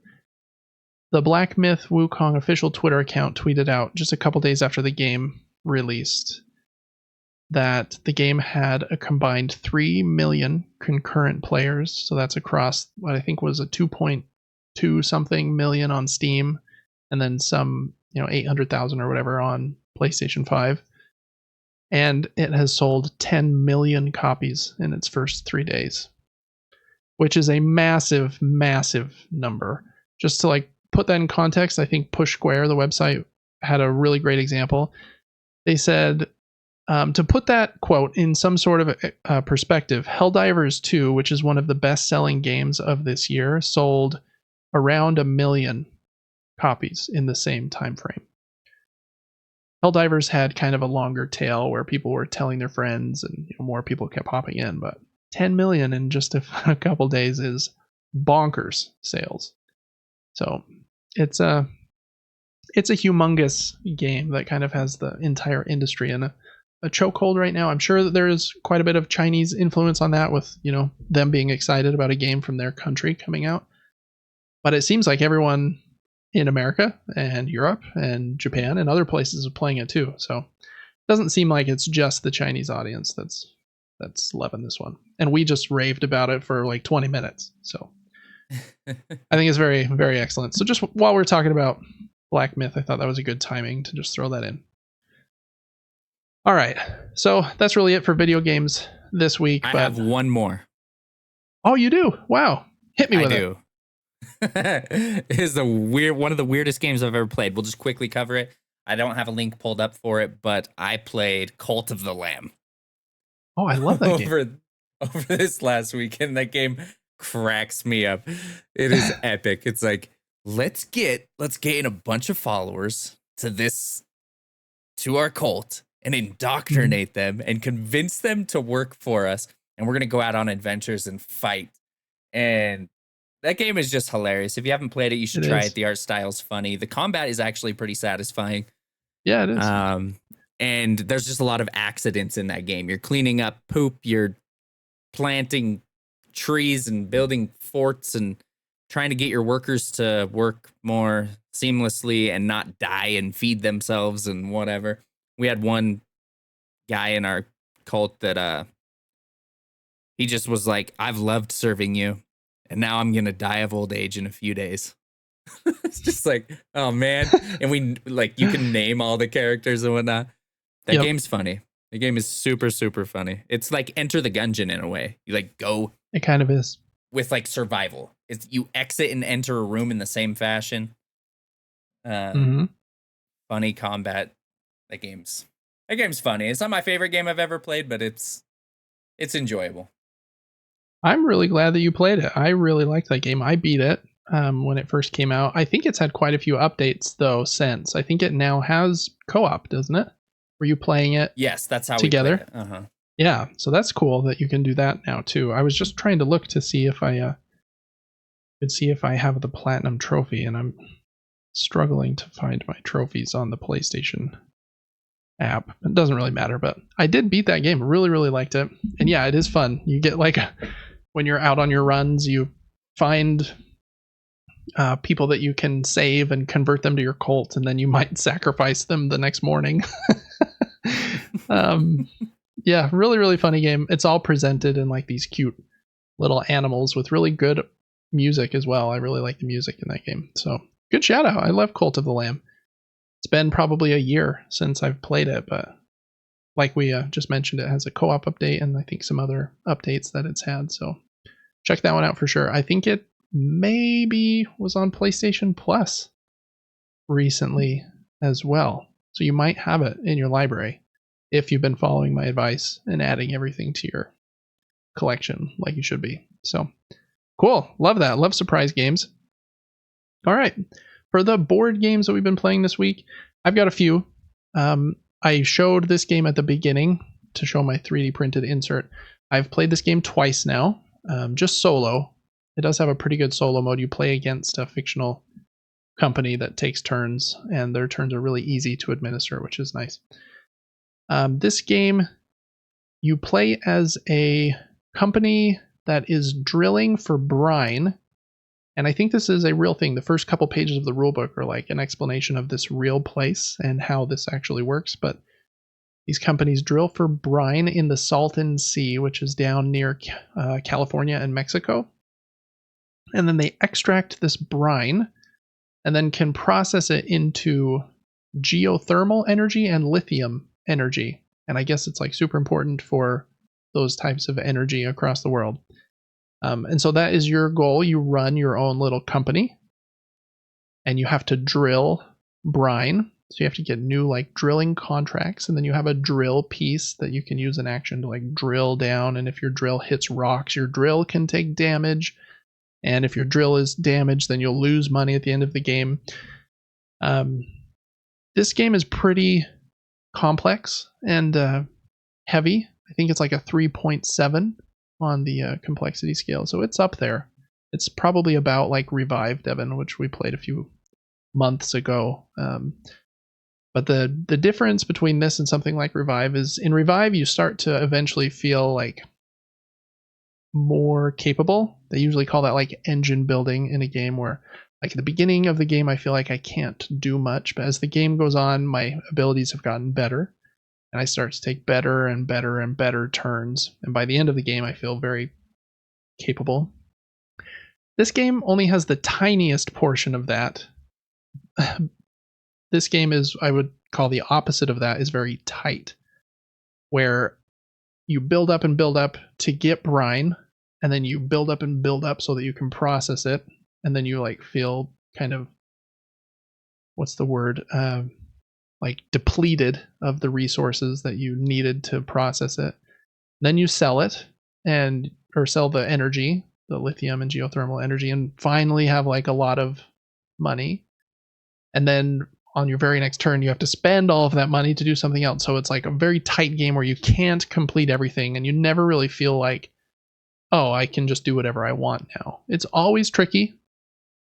the Black Myth Wukong official Twitter account tweeted out just a couple days after the game released that the game had a combined 3 million concurrent players. So that's across what I think was a 2.2 something million on Steam, and then some, 800,000 or whatever on PlayStation 5. And it has sold 10 million copies in its first 3 days, which is a massive, massive number. Just to like put that in context, I think Push Square, the website, had a really great example. They said, to put that quote in some sort of perspective, Helldivers 2, which is one of the best-selling games of this year, sold around 1 million copies in the same time frame. Helldivers had kind of a longer tail where people were telling their friends and more people kept popping in, but 10 million in just a couple days is bonkers sales. So it's a humongous game that kind of has the entire industry in a chokehold right now. I'm sure that there is quite a bit of Chinese influence on that with, them being excited about a game from their country coming out. But it seems like everyone in America and Europe and Japan and other places are playing it too. So it doesn't seem like it's just the Chinese audience that's loving this one. And we just raved about it for like 20 minutes. So I think it's very, very excellent. So just while we're talking about Black Myth, I thought that was a good timing to just throw that in. All right. So that's really it for video games this week. I have one more. Oh, you do? Wow. Hit me with it. I do. It is one of the weirdest games I've ever played. We'll just quickly cover it. I don't have a link pulled up for it, but I played Cult of the Lamb. Oh, I love that game. Over this last weekend. That game cracks me up. It is epic. It's like, let's gain a bunch of followers to our cult and indoctrinate them and convince them to work for us. And we're going to go out on adventures and fight. And that game is just hilarious. If you haven't played it, you should try it. The art style's funny. The combat is actually pretty satisfying. Yeah, it is. And there's just a lot of accidents in that game. You're cleaning up poop. You're planting trees and building forts and trying to get your workers to work more seamlessly and not die and feed themselves and whatever. We had one guy in our cult that he just was like, I've loved serving you, and now I'm going to die of old age in a few days. It's just like, oh, man. And we you can name all the characters and whatnot. That game's funny. The game is super, super funny. It's like Enter the Gungeon in a way. You go. It kind of is. With survival. It's you exit and enter a room in the same fashion. Funny combat. That game's funny. It's not my favorite game I've ever played, but it's enjoyable. I'm really glad that you played it. I really liked that game. I beat it when it first came out. I think it's had quite a few updates though since. I think it now has co-op, doesn't it? Were you playing it? Yes, that's how together. We played it. Uh-huh. Yeah, so that's cool that you can do that now too. I was just trying to look to see if I could see if I have the platinum trophy, and I'm struggling to find my trophies on the PlayStation app. It doesn't really matter, but I did beat that game. Really, really liked it. And yeah, it is fun. You get when you're out on your runs, you find people that you can save and convert them to your cult, and then you might sacrifice them the next morning. Yeah, really, really funny game. It's all presented in these cute little animals with really good music as well. I really like the music in that game. So good shout out. I love Cult of the Lamb. It's been probably a year since I've played it, but like we just mentioned, it has a co-op update and I think some other updates that it's had. So check that one out for sure. I think it maybe was on PlayStation Plus recently as well. So you might have it in your library if you've been following my advice and adding everything to your collection like you should be. So cool. Love that. Love surprise games. All right. For the board games that we've been playing this week, I've got a few. I showed this game at the beginning to show my 3D printed insert. I've played this game twice now, just solo. It does have a pretty good solo mode. You play against a fictional company that takes turns, and their turns are really easy to administer, which is nice. This game, you play as a company that is drilling for brine, and I think this is a real thing. The first couple pages of the rulebook are like an explanation of this real place and how this actually works, but these companies drill for brine in the Salton Sea, which is down near California and Mexico. And then they extract this brine and then can process it into geothermal energy and lithium energy. And I guess it's like super important for those types of energy across the world. And so that is your goal. You run your own little company and you have to drill brine. So you have to get new like drilling contracts, and then you have a drill piece that you can use in action to like drill down. And if your drill hits rocks, your drill can take damage. And if your drill is damaged, then you'll lose money at the end of the game. This game is pretty complex and heavy. I think it's like a 3.7 on the complexity scale, so it's up there. It's probably about like Revive, Devin, which we played a few months ago. But the difference between this and something like Revive is in Revive, you start to eventually feel like more capable. They usually call that like engine building in a game, where like at the beginning of the game, I feel like I can't do much. But as the game goes on, my abilities have gotten better. And I start to take better and better and better turns. And by the end of the game, I feel very capable. This game only has the tiniest portion of that. This game is, I would call the opposite of that, is very tight, where you build up and build up to get brine, and then you build up and build up so that you can process it, and then you like feel kind of, what's the word, like depleted of the resources that you needed to process it. Then you sell it, or sell the energy, the lithium and geothermal energy, and finally have like a lot of money. And then on your very next turn, you have to spend all of that money to do something else. So it's like a very tight game where you can't complete everything, and you never really feel like, oh, I can just do whatever I want now. It's always tricky.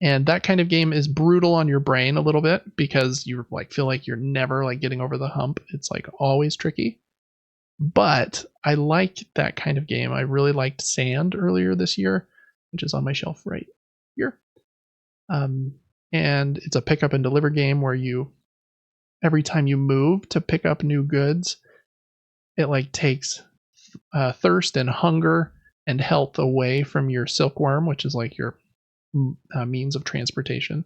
And that kind of game is brutal on your brain a little bit, because you like feel like you're never like getting over the hump. It's like always tricky. But I like that kind of game. I really liked Sand earlier this year, which is on my shelf right here. And it's a pick up and deliver game where you, every time you move to pick up new goods, it like takes thirst and hunger and health away from your silkworm, which is like your means of transportation.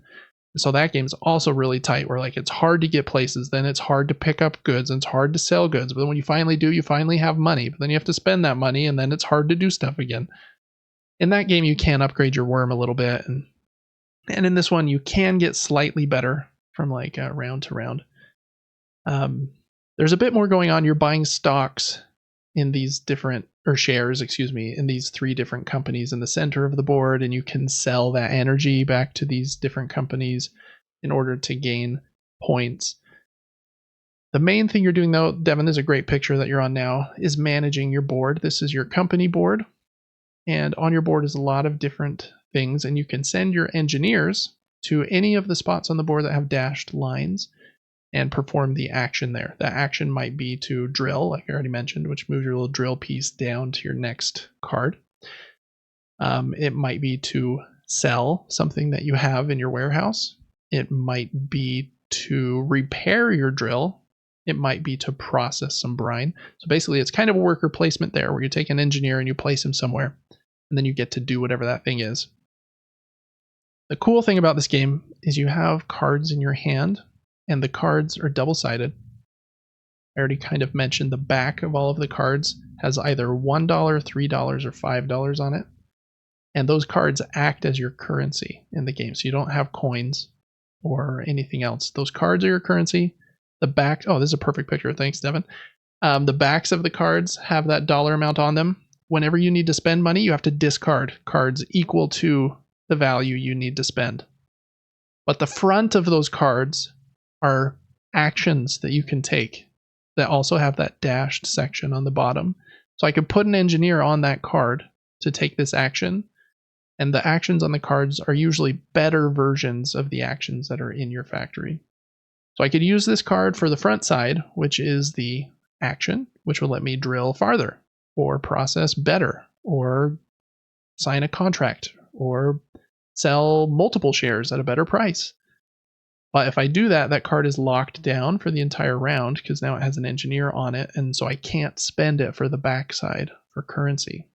So that game's also really tight, where like it's hard to get places, then it's hard to pick up goods, and it's hard to sell goods. But then when you finally do, you finally have money. But then you have to spend that money, and then it's hard to do stuff again. In that game, you can upgrade your worm a little bit, and in this one, you can get slightly better from like round to round. There's a bit more going on. You're buying stocks in these different, or shares, excuse me, in these 3 different companies in the center of the board, and you can sell that energy back to these different companies in order to gain points. The main thing you're doing, though, Devin, there's a great picture that you're on now, is managing your board. This is your company board, and on your board is a lot of different things, and you can send your engineers to any of the spots on the board that have dashed lines and perform the action there. That action might be to drill, like I already mentioned, which moves your little drill piece down to your next card. It might be to sell something that you have in your warehouse. It might be to repair your drill. It might be to process some brine. So basically, it's kind of a worker placement there, where you take an engineer and you place him somewhere, and then you get to do whatever that thing is. The cool thing about this game is you have cards in your hand, and the cards are double-sided. I already kind of mentioned the back of all of the cards has either $1, $3, or $5 on it. And those cards act as your currency in the game. So you don't have coins. or anything else. Those cards are your currency. The back, oh, this is a perfect picture. Thanks, Devin. The backs of the cards have that dollar amount on them. Whenever you need to spend money, you have to discard cards equal to the value you need to spend. But the front of those cards are actions that you can take that also have that dashed section on the bottom. So I could put an engineer on that card to take this action, and the actions on the cards are usually better versions of the actions that are in your factory. So I could use this card for the front side, which is the action, which will let me drill farther, or process better, or sign a contract, or sell multiple shares at a better price. But if I do that, that card is locked down for the entire round because now it has an engineer on it, and so I can't spend it for the backside for currency.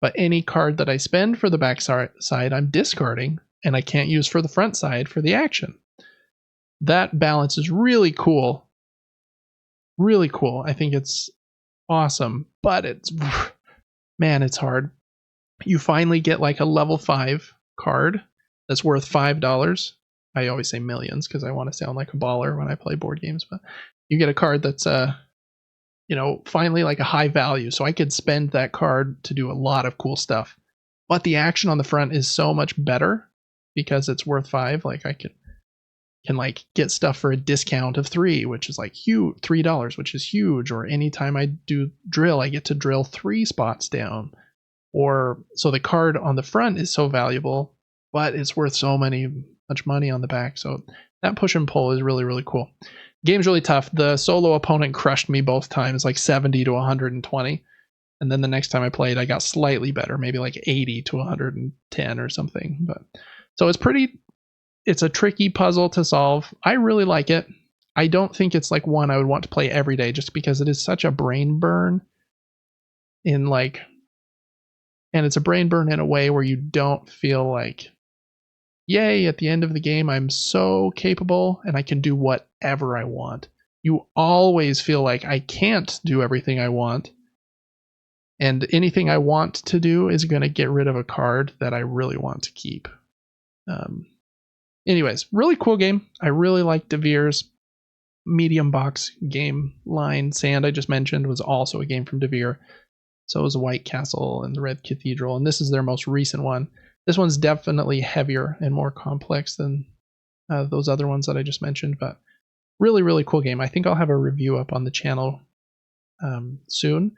But any card that I spend for the backside, I'm discarding, and I can't use for the front side for the action. That balance is really cool. Really cool. I think it's awesome, but it's hard. You finally get like a level 5 card that's worth $5. I always say millions because I want to sound like a baller when I play board games, but you get a card that's finally like a high value. So I could spend that card to do a lot of cool stuff. But the action on the front is so much better because it's worth 5. Like I can like get stuff for a discount of $3, which is like huge, $3, which is huge. Or anytime I do drill, I get to drill 3 spots down. Or so the card on the front is so valuable, but it's worth so much money on the back. So that push and pull is really, really cool. Game's really tough. The solo opponent crushed me both times, like 70 to 120. And then the next time I played, I got slightly better, maybe like 80 to 110 or something. But so it's a tricky puzzle to solve. I really like it. I don't think it's like one I would want to play every day just because it is such a brain burn and it's a brain burn in a way where you don't feel like, yay, at the end of the game, I'm so capable and I can do whatever I want. You always feel like I can't do everything I want. And anything I want to do is going to get rid of a card that I really want to keep. Anyways, really cool game. I really like DeVere's medium box game line. Sand, I just mentioned, was also a game from DeVere. So was White Castle and the Red Cathedral. And this is their most recent one. This one's definitely heavier and more complex than those other ones that I just mentioned. But really, really cool game. I think I'll have a review up on the channel soon.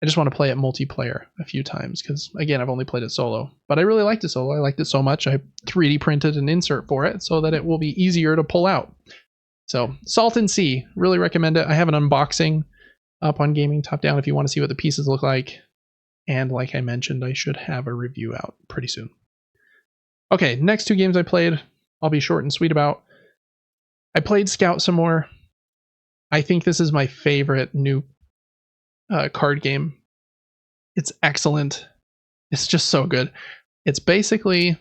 I just want to play it multiplayer a few times because, again, I've only played it solo. But I really liked it solo. I liked it so much I 3D printed an insert for it so that it will be easier to pull out. So Salt and Sea, really recommend it. I have an unboxing up on Gaming Top Down if you want to see what the pieces look like. And like I mentioned, I should have a review out pretty soon. Okay, next 2 games I played, I'll be short and sweet about. I played Scout some more. I think this is my favorite new card game. It's excellent. It's just so good. It's a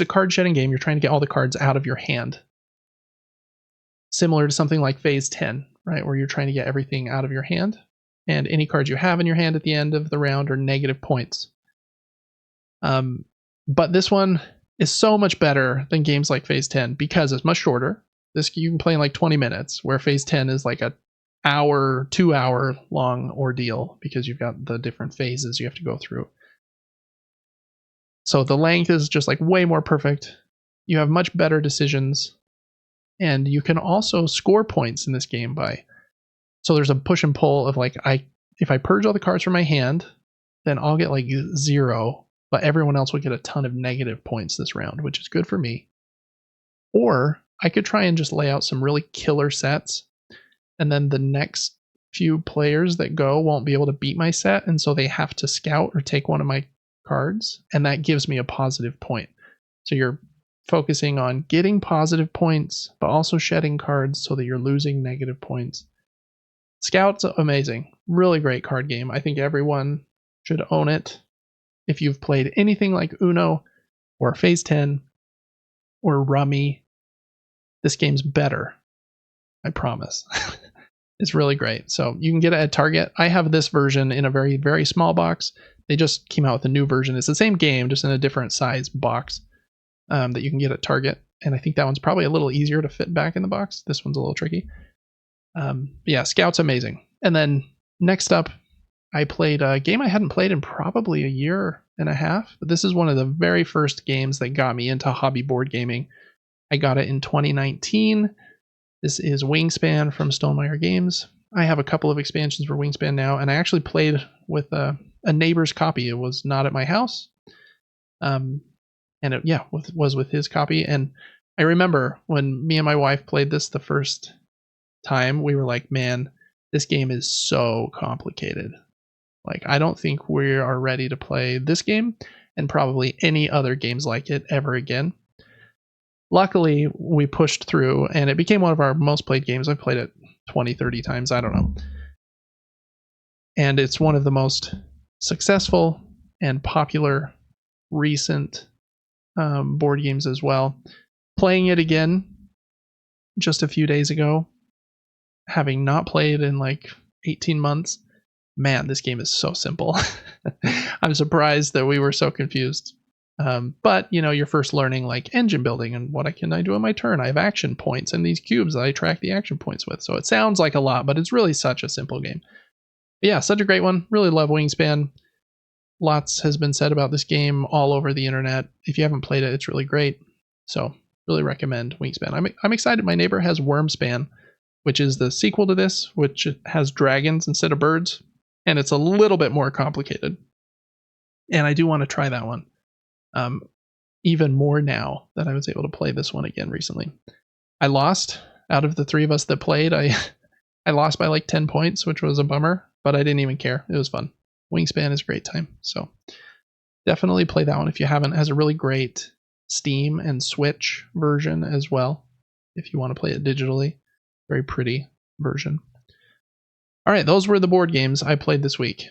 card shedding game. You're trying to get all the cards out of your hand. Similar to something like Phase 10, right? Where you're trying to get everything out of your hand. And any cards you have in your hand at the end of the round are negative points. But this one is so much better than games like Phase 10 because it's much shorter. This you can play in like 20 minutes, where Phase 10 is like a 2-hour long ordeal because you've got the different phases you have to go through. So the length is just like way more perfect. You have much better decisions, and you can also score points in this game so there's a push and pull of like if I purge all the cards from my hand, then I'll get like 0, but everyone else will get a ton of negative points this round, which is good for me. Or I could try and just lay out some really killer sets, and then the next few players that go won't be able to beat my set, and so they have to scout or take one of my cards, and that gives me a positive point. So you're focusing on getting positive points, but also shedding cards so that you're losing negative points. Scout's amazing. Really great card game. I think everyone should own it. If you've played anything like Uno or Phase 10 or Rummy, this game's better. I promise. It's really great. So you can get it at Target. I have this version in a very, very small box. They just came out with a new version. It's the same game, just in a different size box that you can get at Target. and I think that one's probably a little easier to fit back in the box. This one's a little tricky. Yeah, Scout's amazing. And then next up, I played a game I hadn't played in probably a year and a half, but this is one of the very first games that got me into hobby board gaming. I got it in 2019. This is Wingspan from Stonemaier Games. I have a couple of expansions for Wingspan now, and I actually played with a neighbor's copy. It was not at my house. And it was with his copy. And I remember when me and my wife played this the first time, we were like, man, this game is so complicated. Like, I don't think we are ready to play this game and probably any other games like it ever again. Luckily, we pushed through, and it became one of our most played games. I've played it 20, 30 times, I don't know. And it's one of the most successful and popular recent board games as well. Playing it again just a few days ago, having not played in like 18 months, man, this game is so simple. I'm surprised that we were so confused. But you're first learning like engine building and what can I do on my turn. I have action points and these cubes that I track the action points with. So it sounds like a lot, but it's really such a simple game. But yeah, such a great one. Really love Wingspan. Lots has been said about this game all over the internet. If you haven't played it, it's really great. So really recommend Wingspan. I'm excited. My neighbor has Wormspan, which is the sequel to this, which has dragons instead of birds. And it's a little bit more complicated. And I do want to try that one. Even more now that I was able to play this one again recently. I lost out of the three of us that played. I lost by like 10 points, which was a bummer, but I didn't even care. It was fun. Wingspan is a great time. So definitely play that one if you haven't. It has a really great Steam and Switch version as well, if you want to play it digitally. Very pretty version. All right, those were the board games I played this week.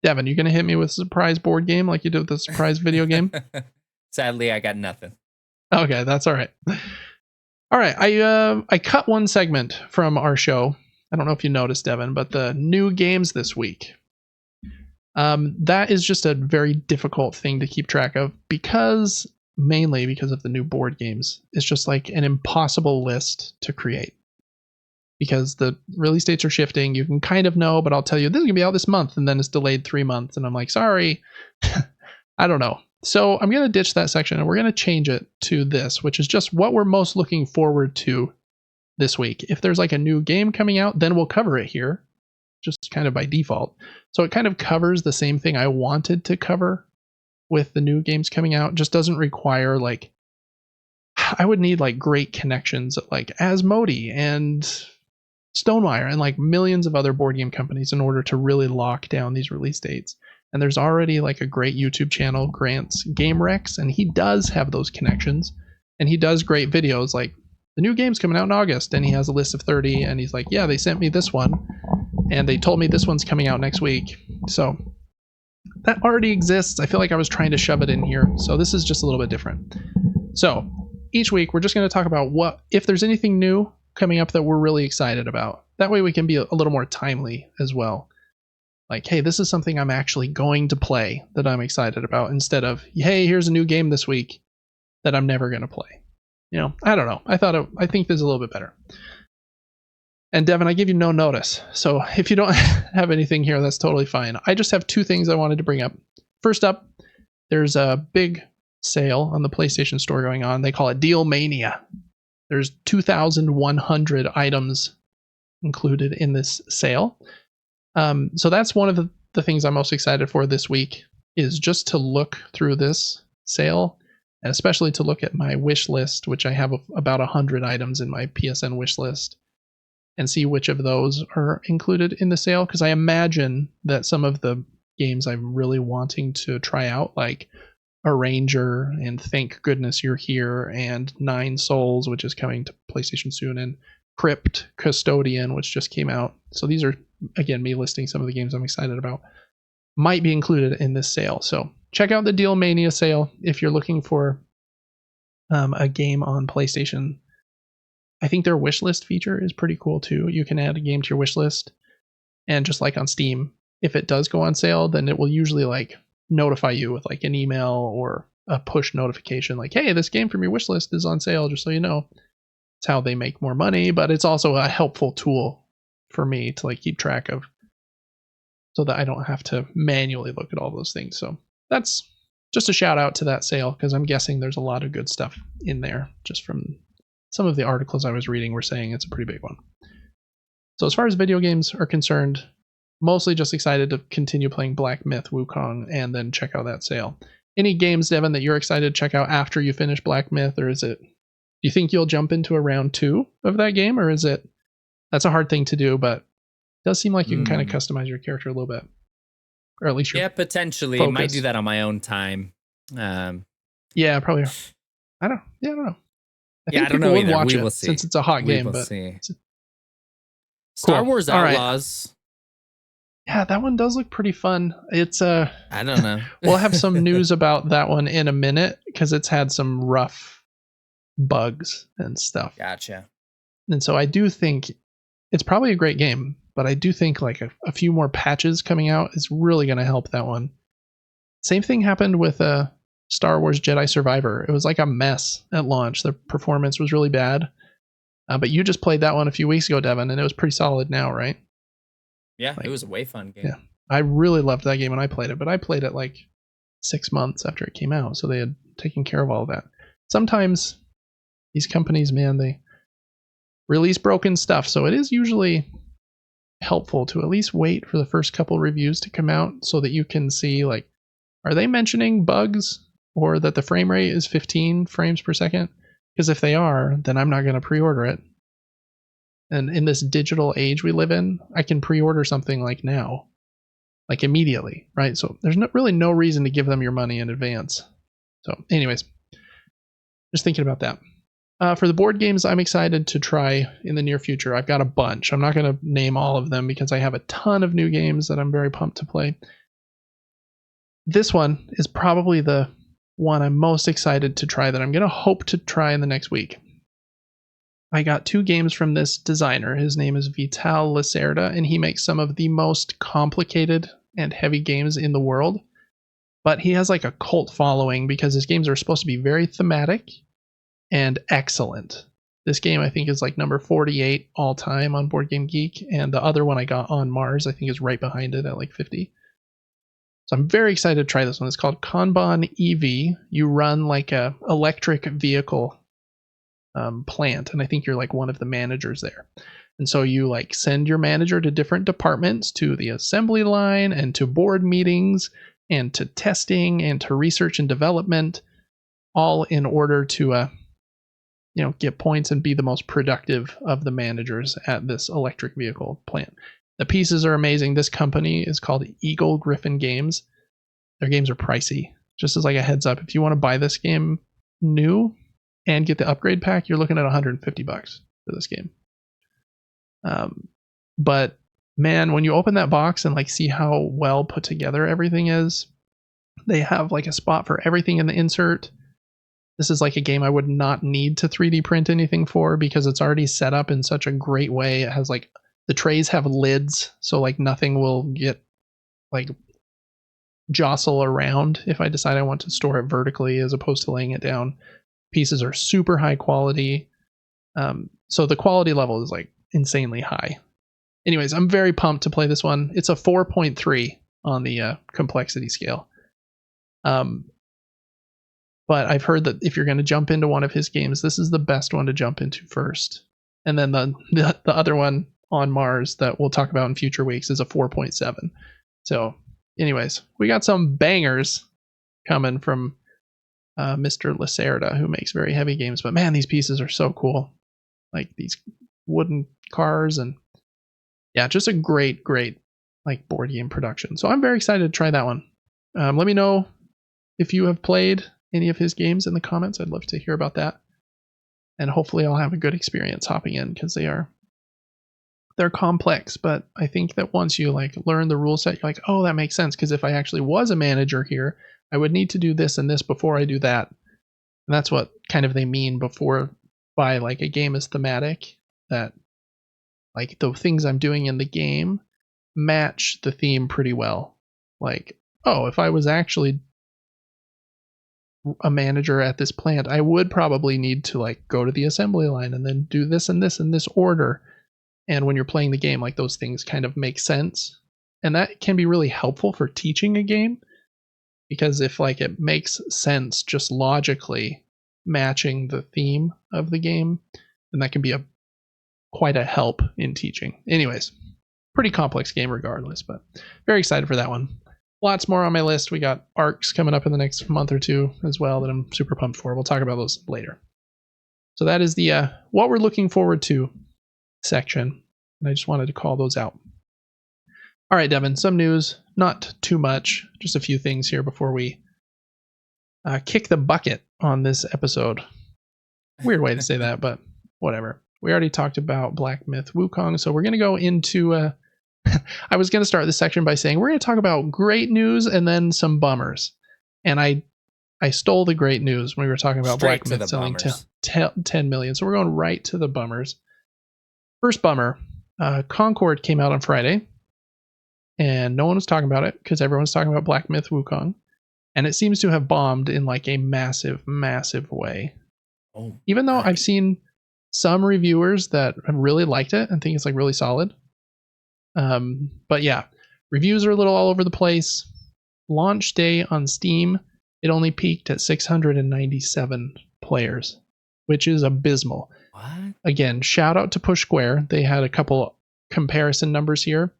Devin, you going to hit me with a surprise board game like you did with the surprise video game? Sadly, I got nothing. Okay, that's all right. All right, I cut one segment from our show. I don't know if you noticed, Devin, but the new games this week. That is just a very difficult thing to keep track of mainly because of the new board games. It's just like an impossible list to create. Because the release dates are shifting. You can kind of know, but I'll tell you, this is going to be out this month, and then it's delayed 3 months, and I'm like, sorry. I don't know. So I'm going to ditch that section, and we're going to change it to this, which is just what we're most looking forward to this week. If there's like a new game coming out, then we'll cover it here, just kind of by default. So it kind of covers the same thing I wanted to cover with the new games coming out. Just doesn't require like, I would need like great connections like Asmodee and Stonemaier and like millions of other board game companies in order to really lock down these release dates. And there's already like a great YouTube channel, Grant's Game Rex, and he does have those connections. And he does great videos like the new game's coming out in August, and he has a list of 30, and he's like, yeah, they sent me this one, and they told me this one's coming out next week. So that already exists. I feel like I was trying to shove it in here. So this is just a little bit different. So each week we're just going to talk about what, if there's anything new coming up that we're really excited about. That way we can be a little more timely as well. Like, hey, this is something I'm actually going to play that I'm excited about, instead of, hey, here's a new game this week that I'm never going to play. I don't know. I think this is a little bit better. And Devin, I give you no notice. So if you don't have anything here, that's totally fine. I just have two things I wanted to bring up. First up, there's a big sale on the PlayStation Store going on. They call it Deal Mania. There's 2,100 items included in this sale. So that's one of the things I'm most excited for this week, is just to look through this sale, and especially to look at my wish list, which I have about 100 items in my PSN wish list, and see which of those are included in the sale. Because I imagine that some of the games I'm really wanting to try out, like Arranger and Thank Goodness You're Here and Nine Souls, which is coming to PlayStation soon, and Crypt Custodian, which just came out. So these are, again, me listing some of the games I'm excited about, might be included in this sale. So check out the Deal Mania sale if you're looking for a game on PlayStation. I think their wish list feature is pretty cool too. You can add a game to your wish list, and just like on Steam, if it does go on sale, then it will usually like notify you with like an email or a push notification like, hey, this game from your wish list is on sale, just so you know. It's how they make more money, but it's also a helpful tool for me to like keep track of, so that I don't have to manually look at all those things. So that's just a shout out to that sale, because I'm guessing there's a lot of good stuff in there. Just from some of the articles I was reading were saying it's a pretty big one. So as far as video games are concerned, mostly just excited to continue playing Black Myth Wukong and then check out that sale. Any games, Devin, that you're excited to check out after you finish Black Myth, or is it, do you think you'll jump into a round 2 of that game, or is it, that's a hard thing to do, but it does seem like you can kind of customize your character a little bit, or at least your potentially focus. Might do that on my own time. Yeah, probably. I don't know. I think I don't people know would either. watch We it will see. since it's a hot game. But see. Cool. Star Wars All right. Outlaws. Yeah, that one does look pretty fun. It's I don't know. We'll have some news about that one in a minute, because it's had some rough bugs and stuff. Gotcha. And so I do think it's probably a great game, but I do think like a few more patches coming out is really going to help that one. Same thing happened with Star Wars Jedi Survivor. It was like a mess at launch. The performance was really bad. But you just played that one a few weeks ago, Devin, and it was pretty solid now, right? Yeah, it was a way fun game. Yeah, I really loved that game when I played it, but I played it like 6 months after it came out, so they had taken care of all of that. Sometimes these companies, man, they release broken stuff, so it is usually helpful to at least wait for the first couple reviews to come out so that you can see, like, are they mentioning bugs or that the frame rate is 15 frames per second? Because if they are, then I'm not going to pre-order it. And in this digital age we live in, I can pre-order something like now, like immediately, right? So there's really no reason to give them your money in advance. So anyways, just thinking about that. For the board games I'm excited to try in the near future, I've got a bunch. I'm not going to name all of them because I have a ton of new games that I'm very pumped to play. This one is probably the one I'm most excited to try, that I'm going to hope to try in the next week. I got 2 games from this designer. His name is Vital Lacerda, and he makes some of the most complicated and heavy games in the world. But he has like a cult following because his games are supposed to be very thematic and excellent. This game, I think, is like number 48 all time on Board Game Geek, and the other one I got, On Mars, I think is right behind it at like 50. So I'm very excited to try this one. It's called Kanban EV. You run like a electric vehicle plant, and I think you're like one of the managers there. And so you like send your manager to different departments, to the assembly line and to board meetings and to testing and to research and development, all in order to get points and be the most productive of the managers at this electric vehicle plant. The pieces are amazing. This company is called Eagle Griffin Games. Their games are pricey. Just as like a heads up, if you want to buy this game new and get the upgrade pack, you're looking at $150 for this game. But man, when you open that box and like see how well put together everything is, they have like a spot for everything in the insert. This is like a game I would not need to 3D print anything for, because it's already set up in such a great way. It has like, the trays have lids, so like nothing will get like jostle around if I decide I want to store it vertically as opposed to laying it down. Pieces are super high quality. So the quality level is like insanely high. Anyways, I'm very pumped to play this one. It's a 4.3 on the complexity scale. But I've heard that if you're going to jump into one of his games, this is the best one to jump into first. And then the other one, On Mars, that we'll talk about in future weeks, is a 4.7. So anyways, we got some bangers coming from Mr. Lacerda, who makes very heavy games. But man, these pieces are so cool. Like these wooden cars, and yeah, just a great like board game production. So I'm very excited to try that one. Let me know if you have played any of his games in the comments. I'd love to hear about that. And hopefully I'll have a good experience hopping in, because they're complex, but I think that once you like learn the rule set, you're like, oh, that makes sense, because if I actually was a manager here, I would need to do this and this before I do that. And that's what kind of they mean by like a game is thematic, that like the things I'm doing in the game match the theme pretty well. Like, oh, if I was actually a manager at this plant, I would probably need to like go to the assembly line and then do this and this in this order. And when you're playing the game, like those things kind of make sense. And that can be really helpful for teaching a game, because if like it makes sense just logically matching the theme of the game, then that can be quite a help in teaching. Anyways, pretty complex game regardless, but very excited for that one. Lots more on my list. We got arcs coming up in the next month or two as well that I'm super pumped for. We'll talk about those later. So that is the what we're looking forward to section, and I just wanted to call those out. All right, Devin, some news, not too much, just a few things here before we kick the bucket on this episode. Weird way to say that, but whatever. We already talked about Black Myth Wukong, so we're going to go into... I was going to start this section by saying we're going to talk about great news and then some bummers. And I stole the great news when we were talking about Straight Black Myth selling 10 million. So we're going right to the bummers. First bummer, Concord came out on Friday, and no one was talking about it because everyone's talking about Black Myth Wukong. And it seems to have bombed in like a massive, massive way. Oh, even though I've seen some reviewers that have really liked it and think it's like really solid. But yeah, reviews are a little all over the place. Launch day on Steam, it only peaked at 697 players, which is abysmal. What? Again, shout out to Push Square. They had a couple comparison numbers here.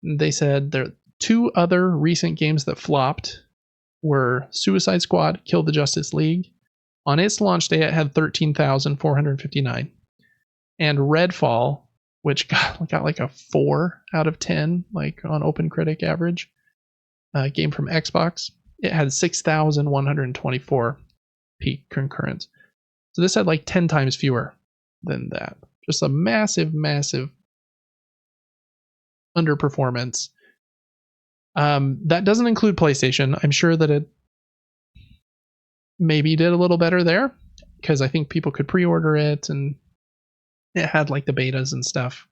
They said there two other recent games that flopped were Suicide Squad, Kill the Justice League. On its launch day, it had 13,459. And Redfall, which got like a 4 out of 10, like on OpenCritic average, game from Xbox, it had 6,124 peak concurrents. So this had like 10 times fewer than that. Just a massive, massive underperformance. That doesn't include PlayStation. I'm sure that it maybe did a little better there, because I think people could pre-order it and it had like the betas and stuff.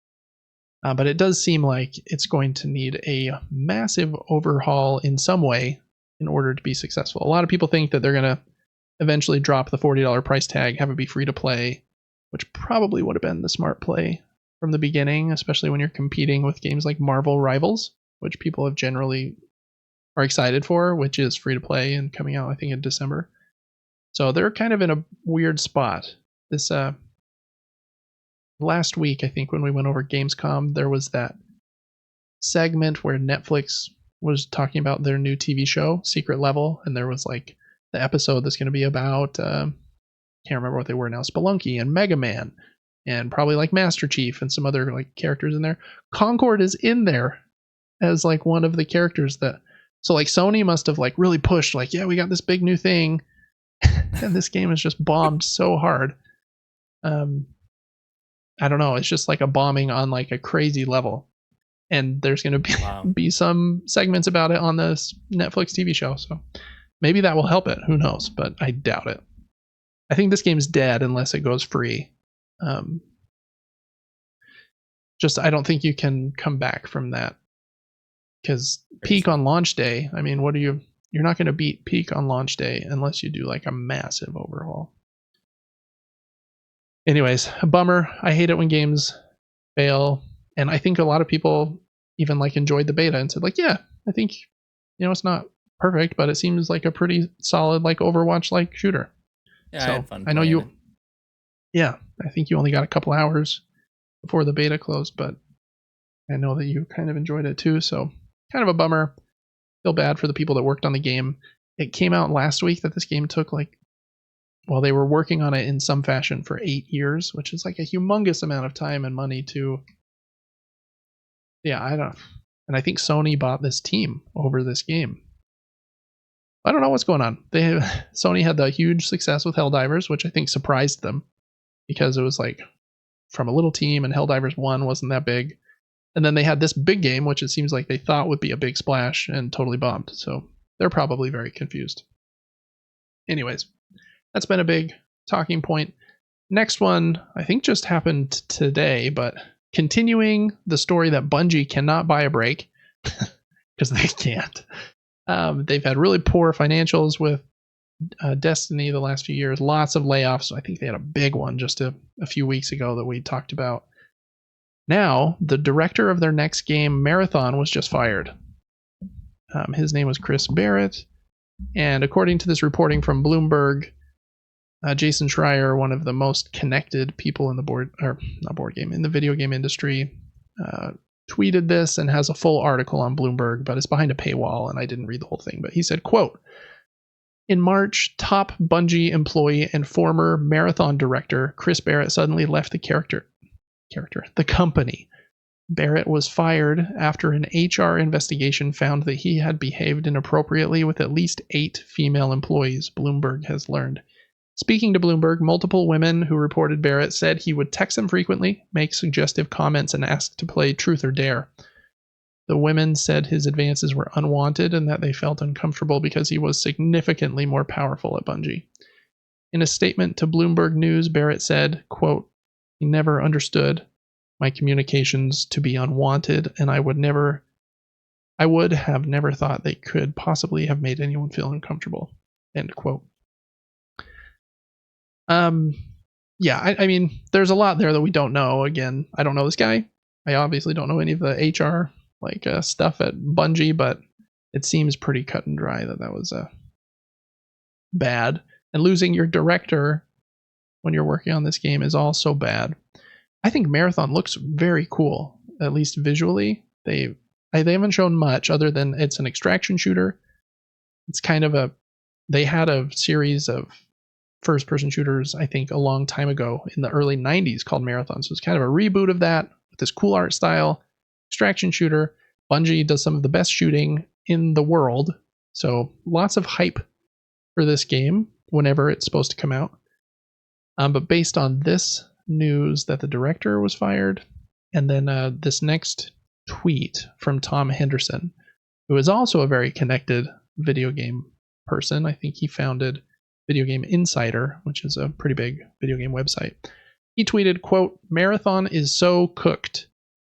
But it does seem like it's going to need a massive overhaul in some way in order to be successful. A lot of people think that they're going to eventually drop the $40 price tag, have it be free to play, which probably would have been the smart play from the beginning, especially when you're competing with games like Marvel Rivals, which people have generally are excited for, which is free to play and coming out, I think, in December. So they're kind of in a weird spot. This last week, I think, when we went over Gamescom, there was that segment where Netflix was talking about their new TV show, Secret Level, and there was like the episode that's going to be about, can't remember what they were now, Spelunky and Mega Man, and probably like Master Chief and some other like characters in there. Concord is in there as like one of the characters that, so like Sony must have like really pushed, like, yeah, we got this big new thing, and this game is just bombed so hard. I don't know. It's just like a bombing on like a crazy level. And there's going to be some segments about it on this Netflix TV show. So maybe that will help it. Who knows? But I doubt it. I think this game's dead unless it goes free. I don't think you can come back from that. Because peak on launch day, I mean, you're not going to beat peak on launch day unless you do like a massive overhaul. Anyways, a bummer. I hate it when games fail. And I think a lot of people even like enjoyed the beta and said like, yeah, I think, it's not perfect, but it seems like a pretty solid, like Overwatch like shooter. Yeah, so I had fun. I know you, yeah, I think you only got a couple hours before the beta closed, but I know that you kind of enjoyed it too. So kind of a bummer. Feel bad for the people that worked on the game. It came out last week that this game took they were working on it in some fashion for 8 years, which is like a humongous amount of time and money to. Yeah, I don't. And I think Sony bought this team over this game. I don't know what's going on. Sony had the huge success with Helldivers, which I think surprised them because it was like from a little team, and Helldivers 1 wasn't that big. And then they had this big game, which it seems like they thought would be a big splash and totally bombed. So they're probably very confused. Anyways, that's been a big talking point. Next one, I think just happened today, but continuing the story that Bungie cannot buy a break because they can't. They've had really poor financials with Destiny the last few years. Lots of layoffs. I think they had a big one just a few weeks ago that we talked about. Now, the director of their next game, Marathon, was just fired. His name was Chris Barrett. And according to this reporting from Bloomberg, Jason Schreier, one of the most connected people in the video game industry, tweeted this and has a full article on Bloomberg, but it's behind a paywall, and I didn't read the whole thing. But he said, quote, "In March, top Bungie employee and former Marathon director Chris Barrett suddenly left the company. Barrett was fired after an HR investigation found that he had behaved inappropriately with at least 8 female employees," Bloomberg has learned. Speaking to Bloomberg, multiple women who reported Barrett said he would text them frequently, make suggestive comments, and ask to play Truth or Dare. The women said his advances were unwanted and that they felt uncomfortable because he was significantly more powerful at Bungie. In a statement to Bloomberg News, Barrett said, quote, "He never understood my communications to be unwanted, and I would have never thought they could possibly have made anyone feel uncomfortable," end quote. Yeah, I mean, there's a lot there that we don't know. Again, I don't know this guy. I obviously don't know any of the HR stuff at Bungie, but it seems pretty cut and dry that was bad. And losing your director when you're working on this game is also bad. I think Marathon looks very cool, at least visually. They haven't shown much other than it's an extraction shooter. It's kind of they had a series of first-person shooters, I think, a long time ago in the early 90s called Marathon. So it's kind of a reboot of that with this cool art style, extraction shooter. Bungie does some of the best shooting in the world. So lots of hype for this game whenever it's supposed to come out. But based on this news that the director was fired, and then this next tweet from Tom Henderson, who is also a very connected video game person. I think he founded Video Game Insider, which is a pretty big video game website. He tweeted, quote, "Marathon is so cooked.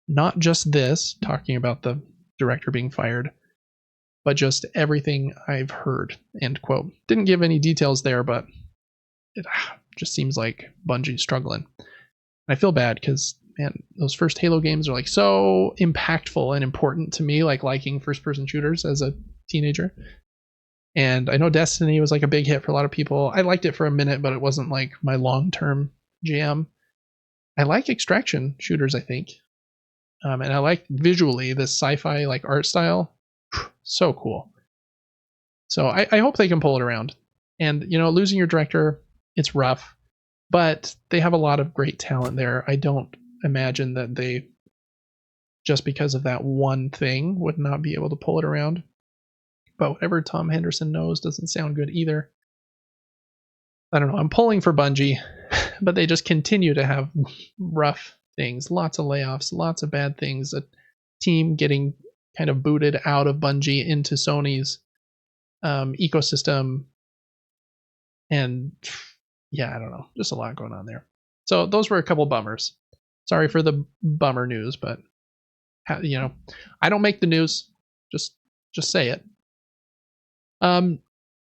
Not just this," talking about the director being fired, "but just everything I've heard," end quote. Didn't give any details there, but it just seems like Bungie's struggling. I feel bad because, man, those first Halo games are so impactful and important to me, liking first-person shooters as a teenager. And I know Destiny was a big hit for a lot of people. I liked it for a minute, but it wasn't my long-term jam. I like extraction shooters, I think. And I like visually this sci-fi art style. So cool. So I hope they can pull it around. And, losing your director, it's rough. But they have a lot of great talent there. I don't imagine that they, just because of that one thing, would not be able to pull it around. But whatever Tom Henderson knows doesn't sound good either. I don't know. I'm pulling for Bungie, but they just continue to have rough things. Lots of layoffs, lots of bad things. A team getting kind of booted out of Bungie into Sony's ecosystem. And yeah, I don't know. Just a lot going on there. So those were a couple bummers. Sorry for the bummer news, but I don't make the news. Just say it.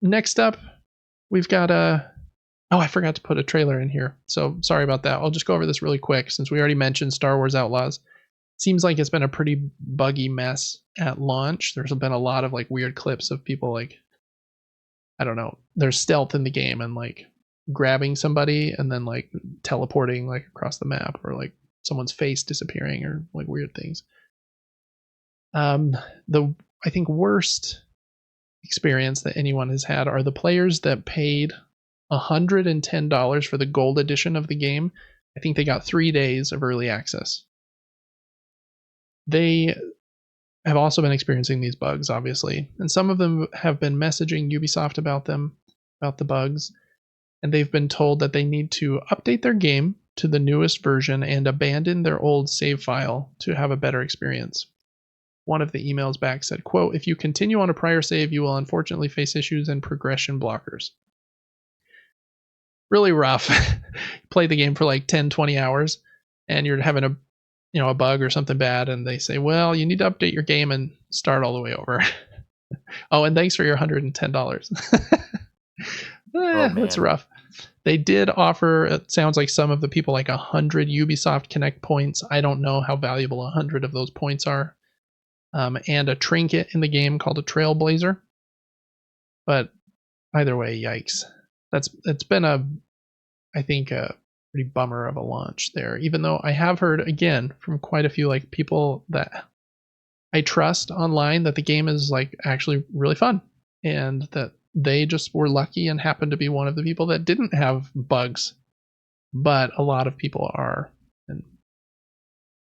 Next up, we've got I forgot to put a trailer in here, so sorry about that. I'll just go over this really quick since we already mentioned Star Wars Outlaws. Seems like it's been a pretty buggy mess at launch. There's been a lot of weird clips of people I don't know, there's stealth in the game and grabbing somebody and then teleporting across the map, or someone's face disappearing, or weird things. The I think worst experience that anyone has had are the players that paid $110 for the gold edition of the game. I think they got 3 days of early access. They have also been experiencing these bugs, obviously, and some of them have been messaging Ubisoft about the bugs, and they've been told that they need to update their game to the newest version and abandon their old save file to have a better experience. One of the emails back said, quote, "If you continue on a prior save, you will unfortunately face issues and progression blockers." Really rough. Play the game for 10, 20 hours, and you're having a bug or something bad, and they say, well, you need to update your game and start all the way over. Oh, and thanks for your $110. That's rough. They did offer, it sounds like some of the people, like 100 Ubisoft Connect points. I don't know how valuable 100 of those points are. And a trinket in the game called a Trailblazer. But either way, yikes. It's been I think a pretty bummer of a launch there. Even though I have heard again from quite a few like people that I trust online that the game is like actually really fun, and that they just were lucky and happened to be one of the people that didn't have bugs, but a lot of people are. And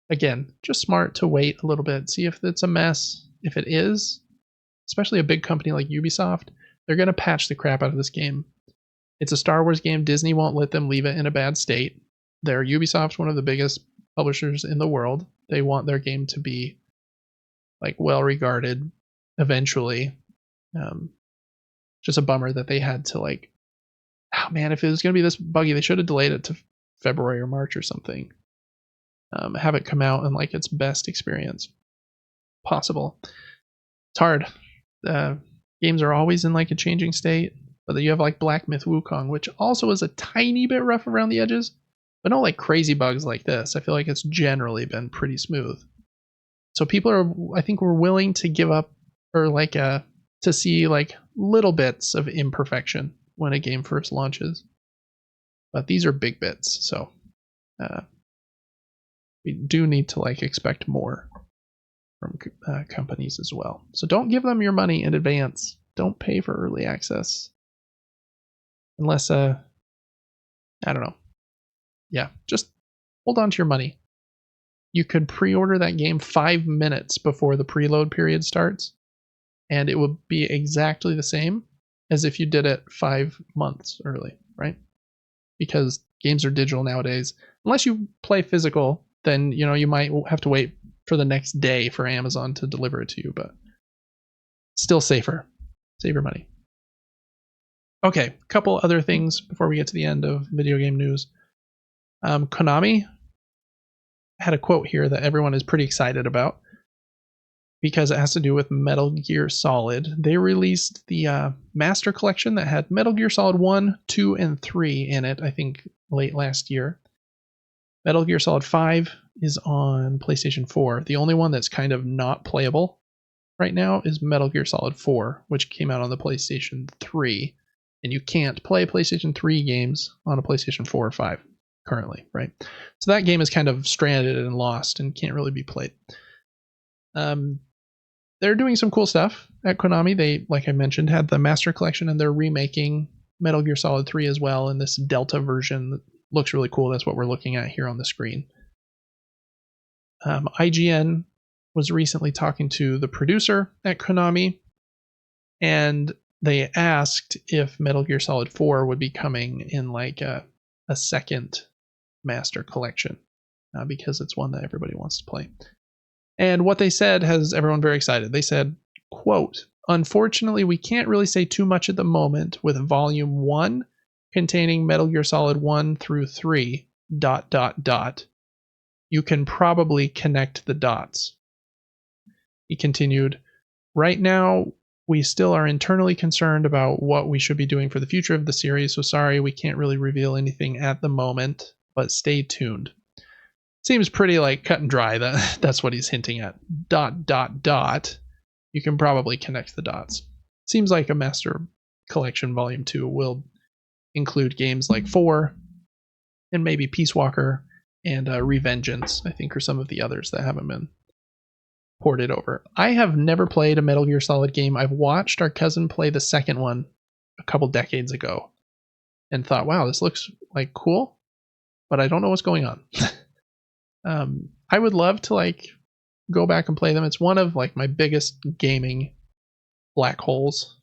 again, just smart to wait a little bit, see if it's a mess. If it is, especially a big company like Ubisoft, they're going to patch the crap out of this game. It's a Star Wars game. Disney won't let them leave it in a bad state. They're Ubisoft, one of the biggest publishers in the world. They want their game to be like well regarded eventually. Just a bummer that they had to like, oh man, if it was going to be this buggy, they should have delayed it to February or March or something. Have it come out in like its best experience possible. It's hard. Games are always in like a changing state, but you have like Black Myth Wukong, which also is a tiny bit rough around the edges, but no like crazy bugs like this. I feel like it's generally been pretty smooth. So people are, I think, we're willing to give up or like to see like little bits of imperfection when a game first launches, but these are big bits, so we do need to like expect more from companies as well. So don't give them your money in advance. Don't pay for early access unless I don't know. Yeah, just hold on to your money. You could pre-order that game 5 minutes before the preload period starts, and it would be exactly the same as if you did it 5 months early, right? Because games are digital nowadays. Unless you play physical, then you might have to wait for the next day for Amazon to deliver it to you, but still safer. Save your money. Okay, a couple other things before we get to the end of video game news. Konami had a quote here that everyone is pretty excited about because it has to do with Metal Gear Solid. They released the Master Collection that had Metal Gear Solid 1, 2, and 3 in it, I think late last year. Metal Gear Solid 5 is on PlayStation 4. The only one that's kind of not playable right now is Metal Gear Solid 4, which came out on the PlayStation 3. And you can't play PlayStation 3 games on a PlayStation 4 or 5 currently, right? So that game is kind of stranded and lost and can't really be played. They're doing some cool stuff at Konami. They, like I mentioned, had the Master Collection, and they're remaking Metal Gear Solid 3 as well in this Delta version that looks really cool. That's what we're looking at here on the screen. IGN was recently talking to the producer at Konami, and they asked if Metal Gear Solid 4 would be coming in like a second Master Collection, because it's one that everybody wants to play. And what they said has everyone very excited. They said, quote, "Unfortunately, we can't really say too much at the moment with Volume 1 containing Metal Gear Solid 1 through 3, ... You can probably connect the dots." He continued, "Right now, we still are internally concerned about what we should be doing for the future of the series, so sorry we can't really reveal anything at the moment, but stay tuned." Seems pretty like cut and dry. That's what he's hinting at. ... You can probably connect the dots. Seems like a Master Collection Volume 2 will include games like 4 and maybe Peace Walker and Revengeance, I think, are some of the others that haven't been ported over. I have never played a Metal Gear Solid game. I've watched our cousin play the second one a couple decades ago and thought, wow, this looks like cool, but I don't know what's going on. I would love to like go back and play them. It's one of like my biggest gaming black holes.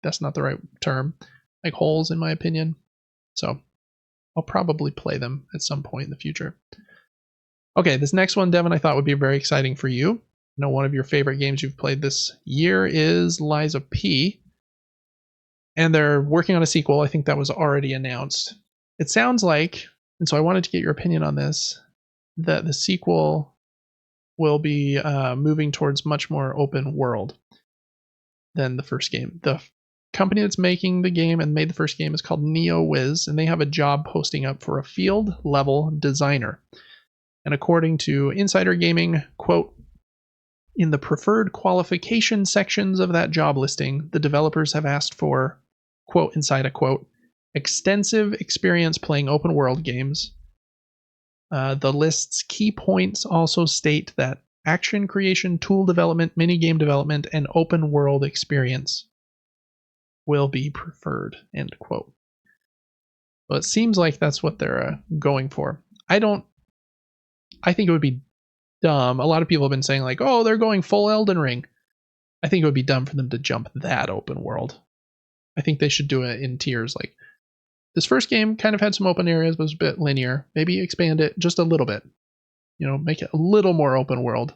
That's not the right term. Like holes, in my opinion. So I'll probably play them at some point in the future. Okay, this next one, Devin, I thought would be very exciting for you. I know one of your favorite games you've played this year is Lies of P. And they're working on a sequel. I think that was already announced. It sounds like, and so I wanted to get your opinion on this, that the sequel will be moving towards much more open world than the first game. The company that's making the game and made the first game is called NeoWiz, and they have a job posting up for a field level designer. And according to Insider Gaming, quote, in the preferred qualification sections of that job listing, the developers have asked for, quote, inside a quote, extensive experience playing open world games. The list's key points also state that action creation, tool development, minigame development, and open world experience will be preferred, end quote. Well, it seems like that's what they're going for. I think it would be dumb. A lot of people have been saying like, oh, they're going full Elden Ring. I think it would be dumb for them to jump that open world. I think they should do it in tiers. Like, this first game kind of had some open areas, but was a bit linear. Maybe expand it just a little bit. Make it a little more open world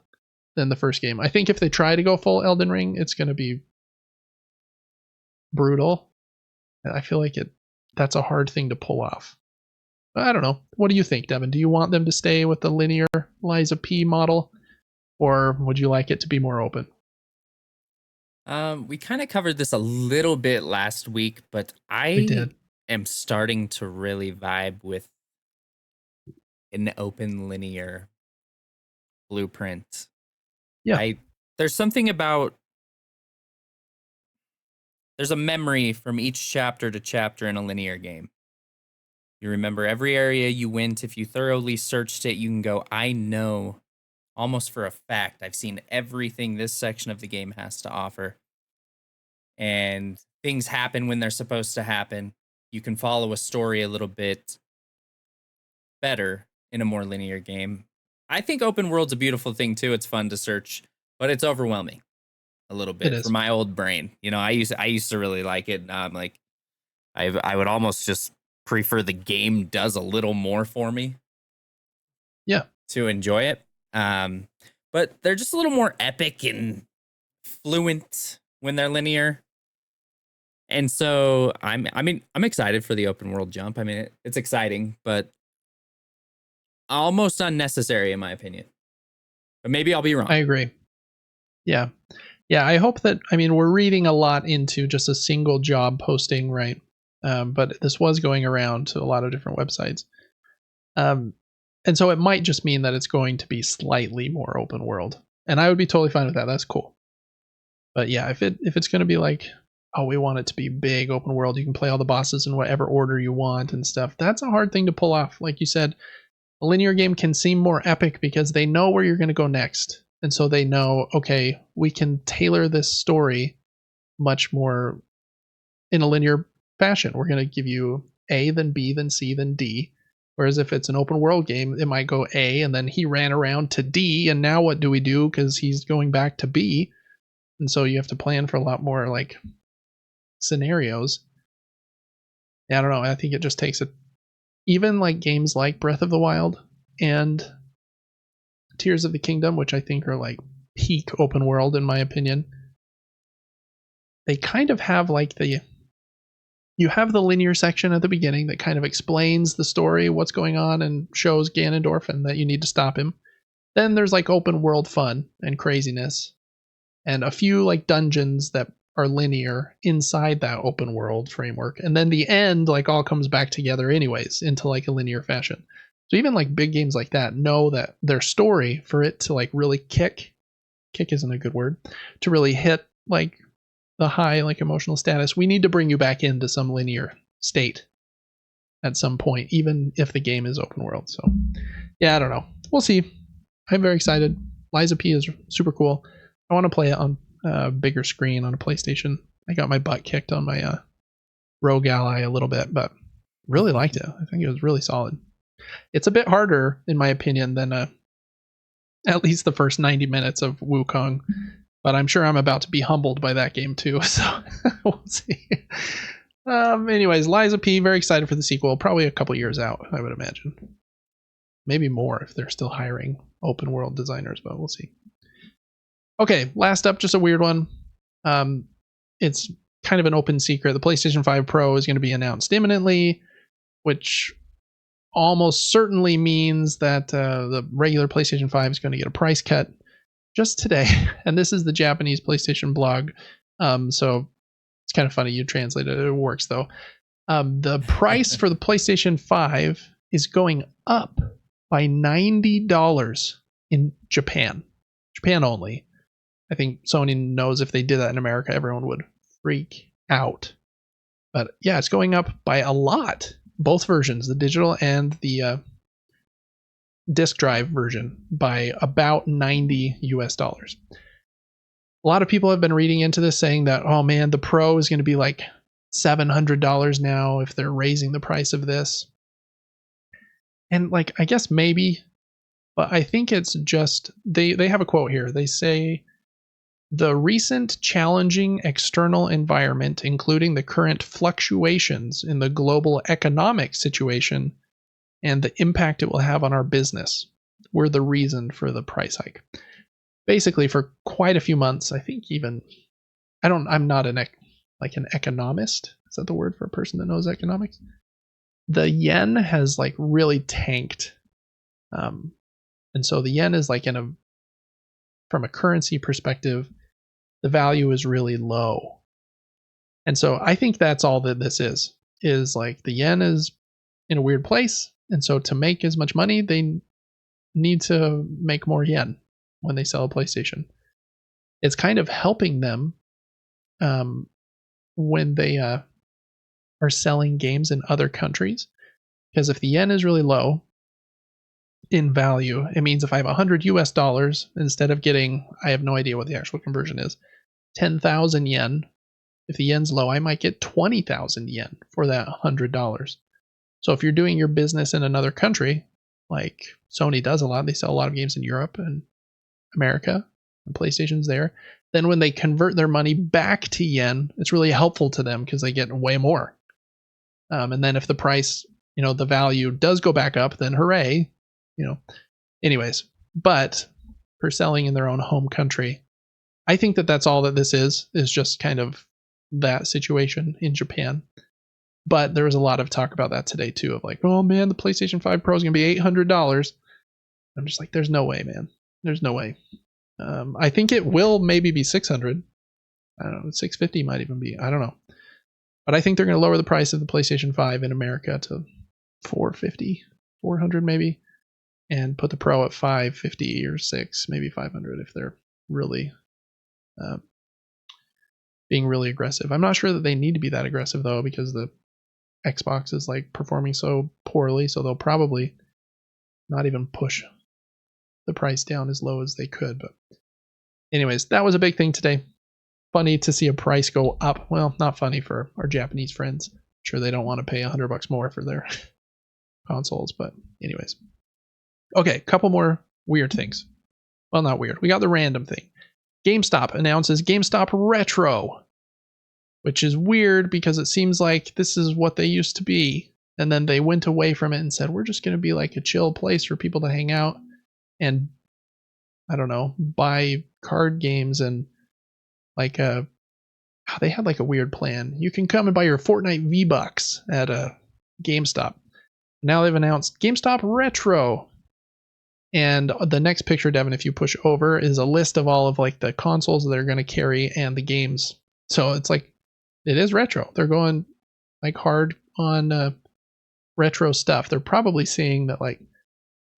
than the first game. I think if they try to go full Elden Ring, it's going to be brutal. I feel like that's a hard thing to pull off. I don't know. What do you think, Devin? Do you want them to stay with the linear Liza P model, or would you like it to be more open? We kind of covered this a little bit last week, but I am starting to really vibe with an open linear blueprint. Yeah. There's something about, there's a memory from each chapter to chapter in a linear game. You remember every area you went. If you thoroughly searched it, you can go, I know almost for a fact I've seen everything this section of the game has to offer. And things happen when they're supposed to happen. You can follow a story a little bit better in a more linear game. I think open world's a beautiful thing too. It's fun to search, but it's overwhelming a little bit for my old brain. I used to really like it. Now I'm like, I would almost just prefer the game does a little more for me. Yeah. To enjoy it. But they're just a little more epic and fluent when they're linear. And so I'm excited for the open world jump. I mean, it's exciting, but almost unnecessary in my opinion. But maybe I'll be wrong. I agree. Yeah. Yeah, I hope that, we're reading a lot into just a single job posting, right? But this was going around to a lot of different websites. And so it might just mean that it's going to be slightly more open world. And I would be totally fine with that. That's cool. But yeah, if it's going to be like, oh, we want it to be big open world, you can play all the bosses in whatever order you want and stuff, that's a hard thing to pull off. Like you said, a linear game can seem more epic because they know where you're going to go next. And so they know, okay, we can tailor this story much more in a linear fashion. We're going to give you A, then B, then C, then D. Whereas if it's an open world game, it might go A, and then he ran around to D, and now what do we do? Because he's going back to B. And so you have to plan for a lot more like scenarios. Yeah, I don't know. I think it just takes it. Even like games like Breath of the Wild and Tears of the Kingdom, which I think are like peak open world in my opinion, they kind of have like you have the linear section at the beginning that kind of explains the story, what's going on, and shows Ganondorf and that you need to stop him. Then there's like open world fun and craziness, and a few like dungeons that are linear inside that open world framework. And then the end like all comes back together anyways into like a linear fashion. So even like big games like that know that their story, for it to like really kick isn't a good word, to really hit like the high like emotional status, we need to bring you back into some linear state at some point, even if the game is open world. So yeah, I don't know. We'll see. I'm very excited. Liza P is super cool. I want to play it on a bigger screen on a PlayStation. I got my butt kicked on my Rogue Ally a little bit, but really liked it. I think it was really solid. It's a bit harder, in my opinion, than at least the first 90 minutes of Wukong, but I'm sure I'm about to be humbled by that game too, so we'll see. Anyways, Liza P, very excited for the sequel. Probably a couple years out, I would imagine. Maybe more if they're still hiring open world designers, but we'll see. Okay, last up, just a weird one. It's kind of an open secret. The PlayStation 5 Pro is going to be announced imminently, which almost certainly means that the regular PlayStation 5 is going to get a price cut just today. And this is the Japanese PlayStation blog. So It's kind of funny you translated it. It works though. The price for the PlayStation 5 is going up by $90 in Japan. Japan only. I think Sony knows if they did that in America, everyone would freak out. But yeah, it's going up by a lot. Both versions, the digital and the disk drive version, by about $90 US. A lot of people have been reading into this saying that, oh man, the Pro is going to be like $700 now if they're raising the price of this. And like, I guess maybe, but I think it's just, they have a quote here. They say, the recent challenging external environment, including the current fluctuations in the global economic situation and the impact it will have on our business, were the reason for the price hike. Basically, for quite a few months, I think even, I'm not an economist. Is that the word for a person that knows economics? The yen has like really tanked. And so the yen is like from a currency perspective, the value is really low. And so I think that's all that this is like the yen is in a weird place. And so to make as much money, they need to make more yen when they sell a PlayStation. It's kind of helping them when they are selling games in other countries. Because if the yen is really low in value, it means if I have $100 instead of getting, I have no idea what the actual conversion is, 10,000 yen. If the yen's low, I might get 20,000 yen for that $100. So if you're doing your business in another country, like Sony does a lot, they sell a lot of games in Europe and America, and PlayStation's there, then when they convert their money back to yen, it's really helpful to them because they get way more. And then if the price, the value does go back up, then hooray, anyways. But for selling in their own home country, I think that that's all that this is just kind of that situation in Japan. But there was a lot of talk about that today too, of like, oh man, the PlayStation 5 Pro is going to be $800. I'm just like, there's no way, man. There's no way. I think it will maybe be 600. I don't know, 650 might even be. I don't know. But I think they're going to lower the price of the PlayStation 5 in America to 450, 400 maybe, and put the Pro at 550 or 6, maybe 500 if they're really being really aggressive. I'm not sure that they need to be that aggressive though, because the Xbox is like performing so poorly, so they'll probably not even push the price down as low as they could. But anyways, that was a big thing today. Funny to see a price go up. Well, not funny for our Japanese friends. I'm sure they don't want to pay $100 more for their consoles, but anyways. Okay, couple more weird things. Well, not weird. We got the random thing. GameStop announces GameStop Retro, which is weird because it seems like this is what they used to be. And then they went away from it and said, we're just going to be like a chill place for people to hang out and, I don't know, buy card games and like they had like a weird plan. You can come and buy your Fortnite V-Bucks at a GameStop. Now they've announced GameStop Retro. And the next picture, Devin, if you push over, is a list of all of like the consoles that they're going to carry and the games. So it's like, it is retro. They're going like hard on retro stuff. They're probably seeing that like,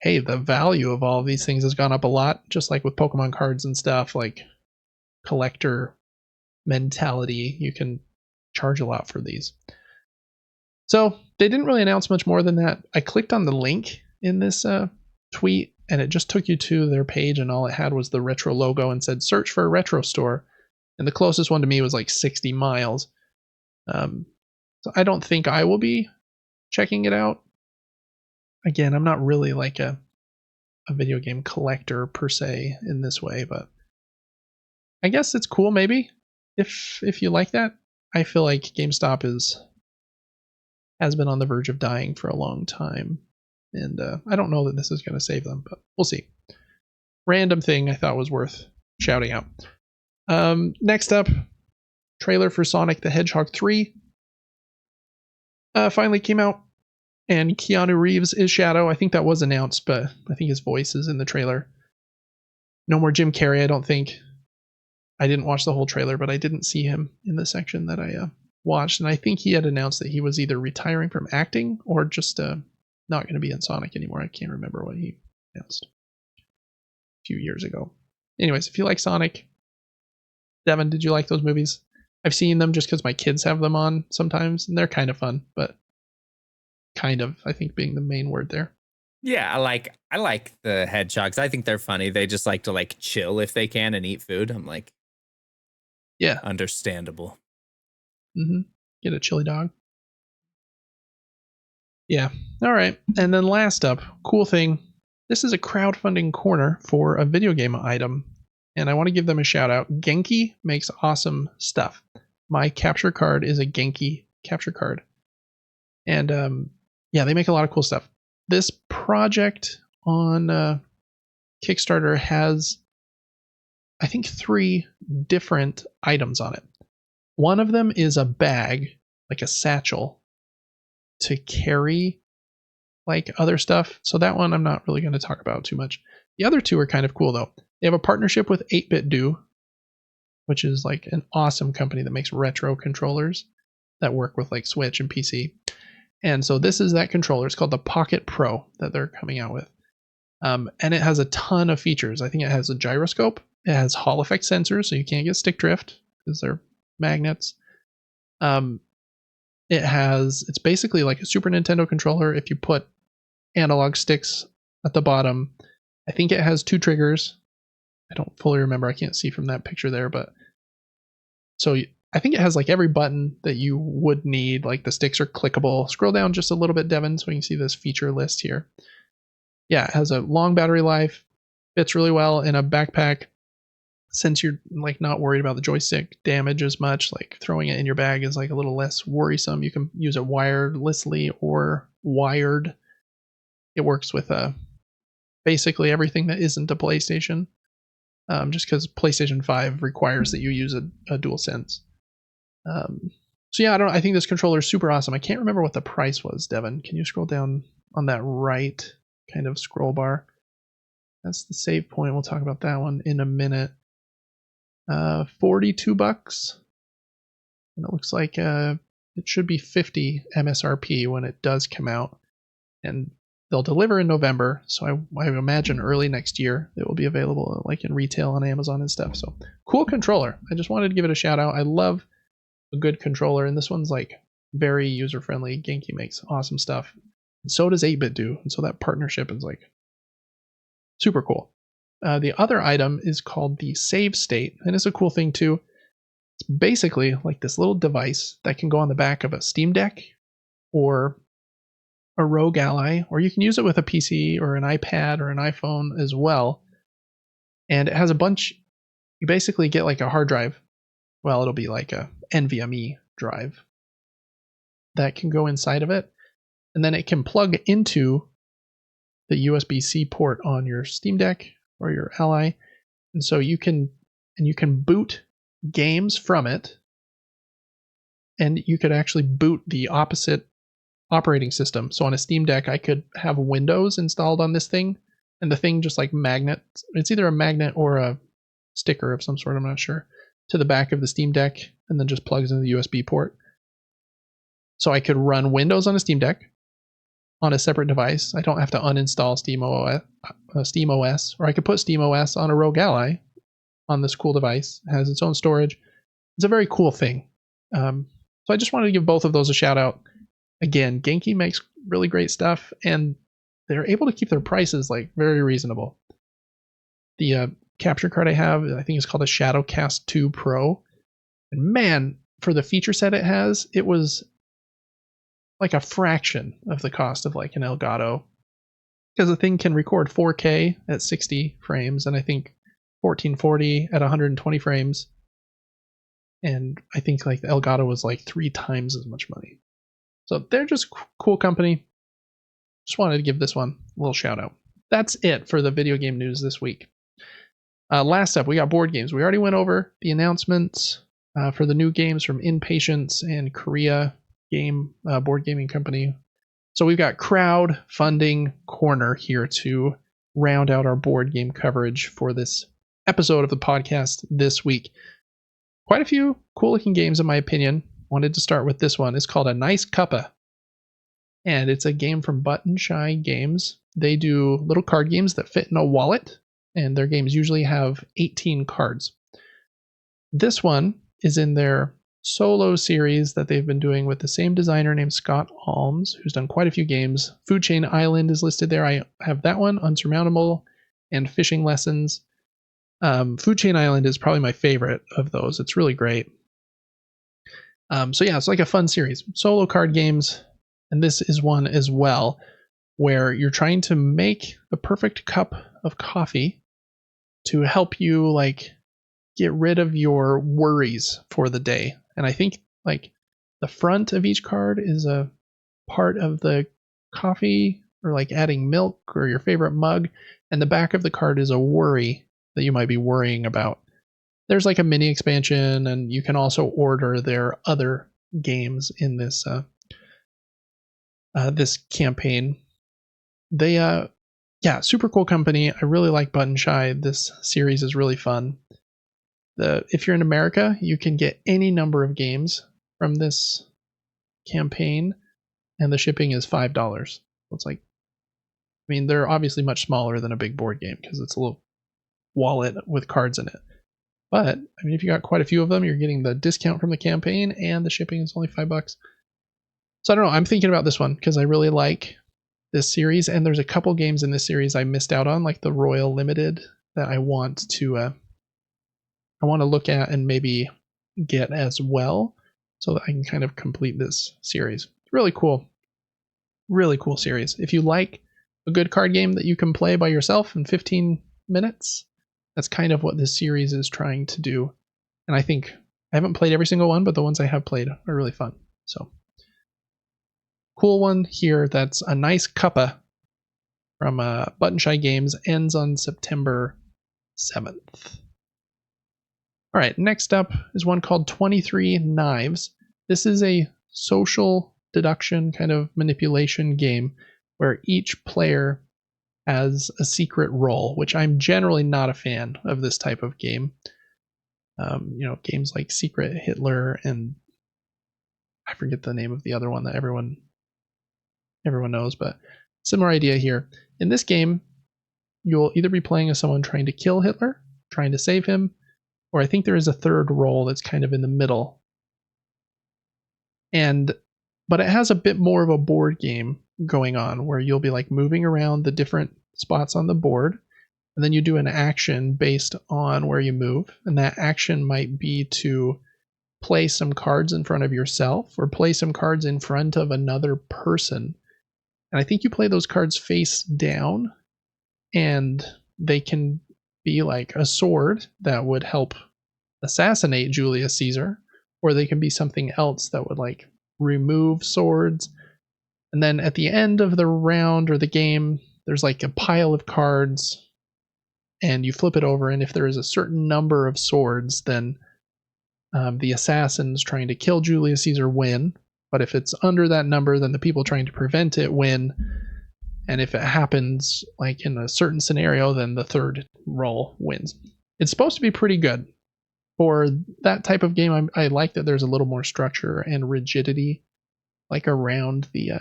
hey, the value of all of these things has gone up a lot, just like with Pokemon cards and stuff, like collector mentality. You can charge a lot for these. So they didn't really announce much more than that. I clicked on the link in this tweet and it just took you to their page and all it had was the retro logo and said search for a retro store. And the closest one to me was like 60 miles. So I don't think I will be checking it out. Again, I'm not really like a video game collector per se in this way, but I guess it's cool maybe if you like that. I feel like GameStop has been on the verge of dying for a long time, and I don't know that this is going to save them, but we'll see. Random thing I thought was worth shouting out. Next up, trailer for Sonic the Hedgehog 3 finally came out, and Keanu Reeves is Shadow. I think that was announced, but I think his voice is in the trailer. No more Jim Carrey, I don't think. I didn't watch the whole trailer, but I didn't see him in the section that I watched. And I think he had announced that he was either retiring from acting or just not going to be in Sonic anymore. I can't remember what he announced a few years ago. Anyways, if you like Sonic, Devin, did you like those movies? I've seen them just because my kids have them on sometimes, and they're kind of fun, but kind of, I think, being the main word there. Yeah, I like the hedgehogs. I think they're funny. They just like to like chill if they can and eat food. I'm like, yeah, understandable. Get a chili dog. Yeah. All right. And then last up, cool thing. This is a crowdfunding corner for a video game item, and I want to give them a shout out. Genki makes awesome stuff. My capture card is a Genki capture card, and yeah, they make a lot of cool stuff. This project on Kickstarter has, I think, 3 different items on it. One of them is a bag, like a satchel, to carry like other stuff. So that one I'm not really going to talk about too much. The other 2 are kind of cool though. They have a partnership with 8-Bit Do, which is like an awesome company that makes retro controllers that work with like Switch and PC. And so this is that controller. It's called the Pocket Pro that they're coming out with. And it has a ton of features. I think it has a gyroscope. It has Hall effect sensors, so you can't get stick drift because they're magnets. It's basically like a Super Nintendo controller if you put analog sticks at the bottom. I think it has 2 triggers. I don't fully remember. I can't see from that picture there, but so I think it has like every button that you would need. Like the sticks are clickable. Scroll down just a little bit, Devin, so you can see this feature list here. Yeah, it has a long battery life, fits really well in a backpack. Since you're like not worried about the joystick damage as much, like throwing it in your bag is like a little less worrisome. You can use it wirelessly or wired. It works with basically everything that isn't a PlayStation, just because PlayStation 5 requires that you use a DualSense. So yeah, I think this controller is super awesome. I can't remember what the price was, Devin. Can you scroll down on that right kind of scroll bar? That's the save point. We'll talk about that one in a minute. $42, and it looks like it should be $50 MSRP when it does come out, and they'll deliver in November. So I imagine early next year it will be available like in retail on Amazon and stuff. So cool controller. I just wanted to give it a shout out. I love a good controller, and this one's like very user friendly. Genki makes awesome stuff, and so does 8-Bit Do, and so that partnership is like super cool. The other item is called the Save State, and it's a cool thing too. It's basically like this little device that can go on the back of a Steam Deck or a Rogue Ally, or you can use it with a PC or an iPad or an iPhone as well. And it has a bunch. You basically get like a hard drive. Well, it'll be like a NVMe drive that can go inside of it, and then it can plug into the USB-C port on your Steam Deck or your Ally, and so you can boot games from it, and you could actually boot the opposite operating system. So on a Steam Deck, I could have Windows installed on this thing, and the thing just like magnet. It's either a magnet or a sticker of some sort. I'm not sure. To the back of the Steam Deck, and then just plugs into the USB port. So I could run Windows on a Steam Deck on a separate device. I don't have to uninstall SteamOS, or I could put SteamOS on a Rogue Ally on this cool device. It has its own storage. It's a very cool thing. So I just wanted to give both of those a shout out. Again, Genki makes really great stuff, and they're able to keep their prices like very reasonable. The capture card I have, I think it's called a Shadowcast 2 Pro. And man, for the feature set it has, it was like a fraction of the cost of like an Elgato, because the thing can record 4K at 60 frames, and I think 1440 at 120 frames. And I think like the Elgato was like 3 times as much money. So they're just cool company. Just wanted to give this one a little shout out. That's it for the video game news this week. Last up, we got board games. We already went over the announcements for the new games from Impatience and Korea board gaming company. So we've got crowdfunding corner here to round out our board game coverage for this episode of the podcast this week. Quite a few cool looking games in my opinion. Wanted to start with this one. It's called A Nice Cuppa. And it's a game from Button Shy Games. They do little card games that fit in a wallet, and their games usually have 18 cards. This one is in their solo series that they've been doing with the same designer named Scott Alms, who's done quite a few games. Food Chain Island is listed there. I have that one, Unsurmountable, and Fishing Lessons. Food Chain Island is probably my favorite of those. It's really great. So yeah, it's like a fun series. Solo card games. And this is one as well where you're trying to make the perfect cup of coffee to help you like get rid of your worries for the day. And I think like the front of each card is a part of the coffee or like adding milk or your favorite mug. And the back of the card is a worry that you might be worrying about. There's like a mini expansion, and you can also order their other games in this this campaign. They super cool company. I really like Button Shy. This series is really fun. If you're in America, you can get any number of games from this campaign, and the shipping is $5. It's like, I mean, they're obviously much smaller than a big board game because it's a little wallet with cards in it. But I mean, if you got quite a few of them, you're getting the discount from the campaign, and the shipping is only $5. So I don't know. I'm thinking about this one because I really like this series, and there's a couple games in this series I missed out on, like the Royal Limited, that I want to look at and maybe get as well, so that I can kind of complete this series. Really cool series. If you like a good card game that you can play by yourself in 15 minutes, that's kind of what this series is trying to do. And I think I haven't played every single one, but the ones I have played are really fun. So cool one here. That's A Nice Cuppa from Button Shy Games. Ends on September 7th. All right, next up is one called 23 Knives. This is a social deduction kind of manipulation game where each player has a secret role, which I'm generally not a fan of this type of game. Games like Secret Hitler, and I forget the name of the other one that everyone knows, but similar idea here. In this game, you'll either be playing as someone trying to kill Hitler, trying to save him, or I think there is a third role that's kind of in the middle. But it has a bit more of a board game going on where you'll be like moving around the different spots on the board, and then you do an action based on where you move, and that action might be to play some cards in front of yourself or play some cards in front of another person. And I think you play those cards face down, and they can be like a sword that would help assassinate Julius Caesar, or they can be something else that would like remove swords. And then at the end of the round or the game, there's like a pile of cards, and you flip it over, and if there is a certain number of swords, then the assassins trying to kill Julius Caesar win. But if it's under that number, then the people trying to prevent it win. And if it happens like in a certain scenario, then the third role wins. It's supposed to be pretty good. For that type of game, I like that there's a little more structure and rigidity like around the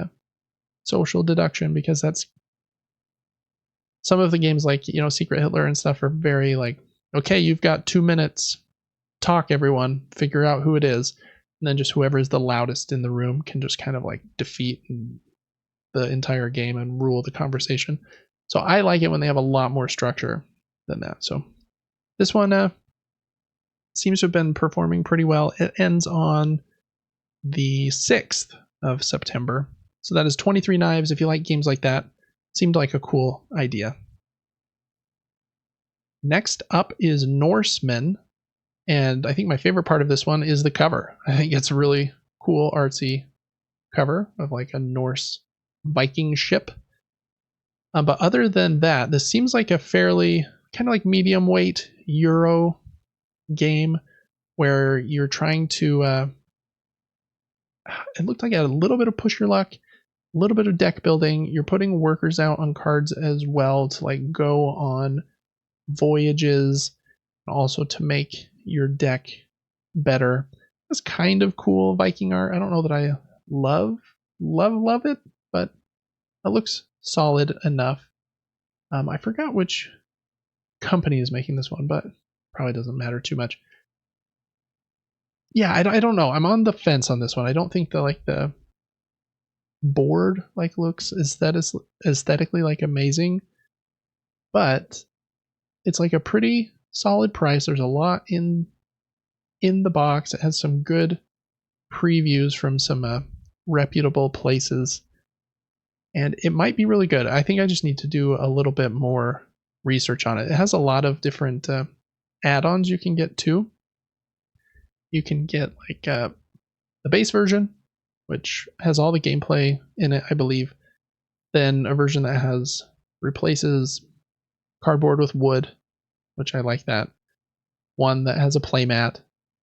social deduction, because that's some of the games like, Secret Hitler and stuff are very like, okay, you've got 2 minutes, talk everyone, figure out who it is. And then just whoever is the loudest in the room can just kind of like defeat the entire game and rule the conversation. So I like it when they have a lot more structure than that. So this one seems to have been performing pretty well. It ends on the 6th of September. So that is 23 Knives. If you like games like that, seemed like a cool idea. Next up is Norsemen. And I think my favorite part of this one is the cover. I think it's a really cool, artsy cover of like a Norse Viking ship. But other than that, this seems like a fairly kind of like medium weight Euro game where you're trying to it looked like it had a little bit of push your luck, a little bit of deck building. You're putting workers out on cards as well to like go on voyages. also to make your deck better. It's kind of cool Viking art. I don't know that I love it, but it looks solid enough. I forgot which company is making this one, but probably doesn't matter too much. Yeah, I don't know. I'm on the fence on this one. I don't think the board looks aesthetically amazing, but it's a pretty solid price. There's a lot in the box. It has some good previews from some reputable places, and it might be really good. I think I just need to do a little bit more research on it. It has a lot of different add-ons you can get too. You can get the base version, which has all the gameplay in it, I believe. Then a version that replaces cardboard with wood, which I like that. One that has a playmat.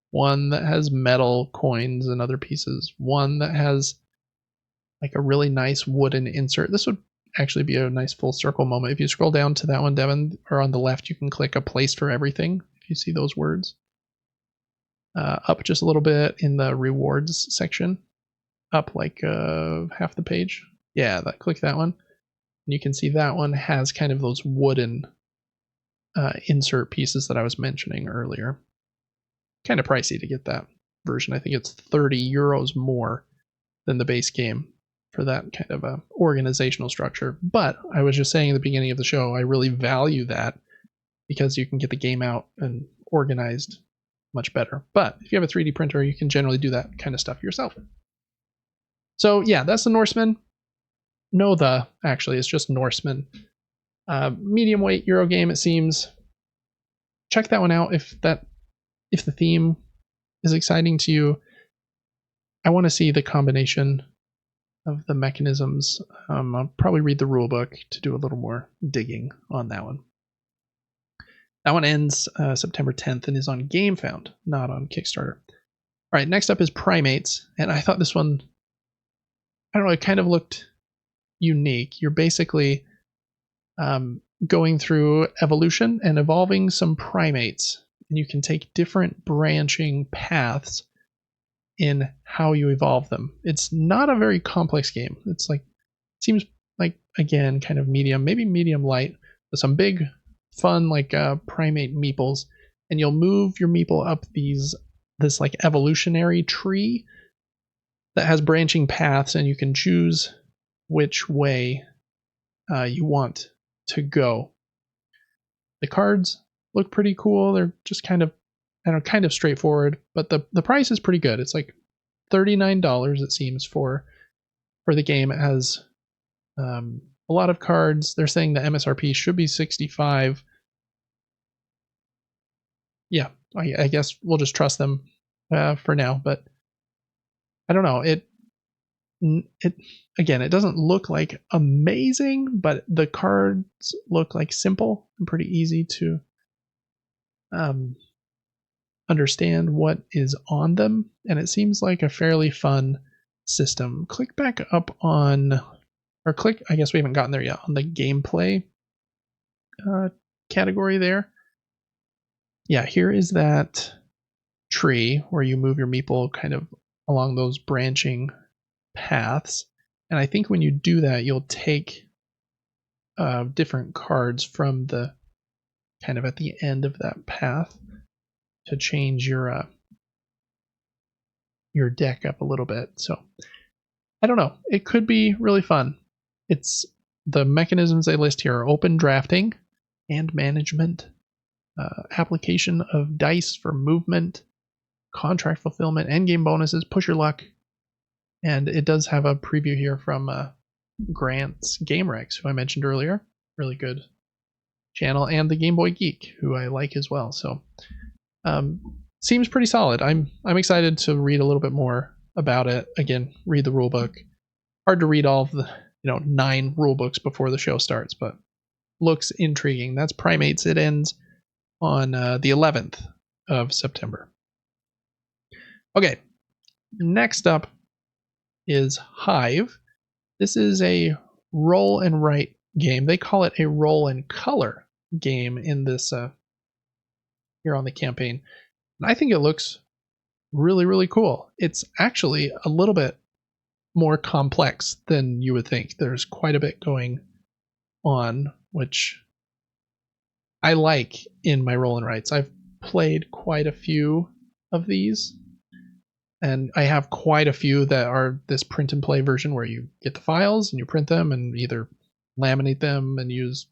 One that has metal coins and other pieces. One that has a really nice wooden insert. This would actually be a nice full circle moment. If you scroll down to that one, Devin, or on the left, you can click a place for everything, if you see those words. Up just a little bit in the rewards section. Up half the page. Yeah, click that one. And you can see that one has kind of those wooden insert pieces that I was mentioning earlier. Kind of pricey to get that version. I think it's 30 euros more than the base game for that kind of a organizational structure. But I was just saying at the beginning of the show, I really value that because you can get the game out and organized much better. But if you have a 3D printer, you can generally do that kind of stuff yourself. So yeah, that's the Norseman. Actually, it's just Norseman. Medium weight Euro game, it seems. Check that one out if the theme is exciting to you. I want to see the combination of the mechanisms. I'll probably read the rule book to do a little more digging on that one. That one ends September 10th and is on GameFound, not on Kickstarter. All right, next up is Primates, and I thought this one, I don't know, it kind of looked unique. You're basically going through evolution and evolving some primates, and you can take different branching paths in how you evolve them. It's not a very complex game. It's seems like, again, kind of medium, maybe medium light, with some big fun primate meeples, and you'll move your meeple up this evolutionary tree that has branching paths, and you can choose which way you want to go. The cards look pretty cool. They're just kind of straightforward, but the price is pretty good. It's $39, it seems, for the game. It has a lot of cards. They're saying the MSRP should be $65. Yeah, I guess we'll just trust them for now, but I don't know. It again, it doesn't look amazing, but the cards look simple and pretty easy to understand what is on them, and it seems like a fairly fun system. Click back up on, or click, I guess we haven't gotten there yet, on the gameplay category there. Yeah, here is that tree where you move your meeple kind of along those branching paths, and I think when you do that, you'll take different cards from the kind of at the end of that path to change your deck up a little bit. So I don't know. It could be really fun. It's the mechanisms they list here are open drafting and management, application of dice for movement, contract fulfillment, endgame bonuses, push your luck, and it does have a preview here from Grant's Game Rex, who I mentioned earlier. Really good channel, and the Game Boy Geek, who I like as well. So seems pretty solid. I'm excited to read a little bit more about it. Again, read the rule book. Hard to read all of the 9 rule books before the show starts, but looks intriguing. That's Primates. It ends on the 11th of September. Okay, next up is Hive. This is a roll and write game. They call it a roll and color game in this here on the campaign. And I think it looks really, really cool. It's actually a little bit more complex than you would think. There's quite a bit going on, which I like in my roll and writes. I've played quite a few of these, and I have quite a few that are this print and play version where you get the files and you print them and either laminate them and use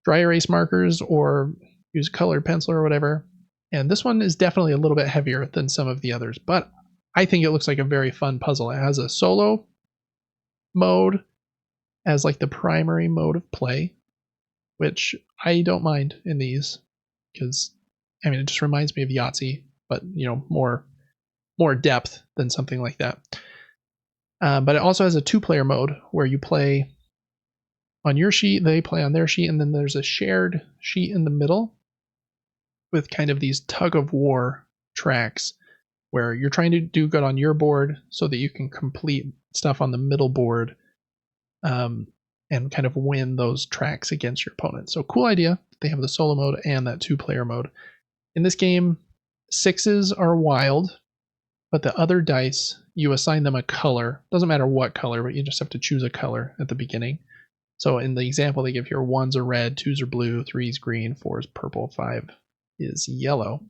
dry erase markers or use colored pencil or whatever. And this one is definitely a little bit heavier than some of the others, but I think it looks like a very fun puzzle. It has a solo mode as like the primary mode of play, which I don't mind in these because I mean it just reminds me of Yahtzee, but more depth than something like that. But it also has a 2-player mode where you play on your sheet, they play on their sheet, and then there's a shared sheet in the middle with kind of these tug of war tracks where you're trying to do good on your board so that you can complete stuff on the middle board, and kind of win those tracks against your opponent. So cool idea. They have the solo mode and that 2-player mode. In this game, 6s are wild, but the other dice, you assign them a color. Doesn't matter what color, but you just have to choose a color at the beginning. So in the example they give here, 1s are red, 2s are blue, 3's green, 4's purple, 5 is yellow.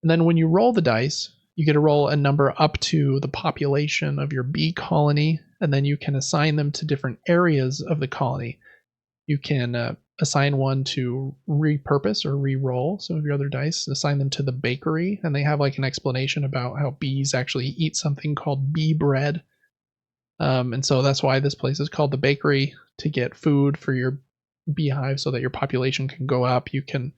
And then when you roll the dice, you get to roll a number up to the population of your bee colony, and then you can assign them to different areas of the colony. You can assign one to repurpose or re-roll some of your other dice, assign them to the bakery, and they have like an explanation about how bees actually eat something called bee bread. And so that's why this place is called the bakery, to get food for your beehive so that your population can go up. You can,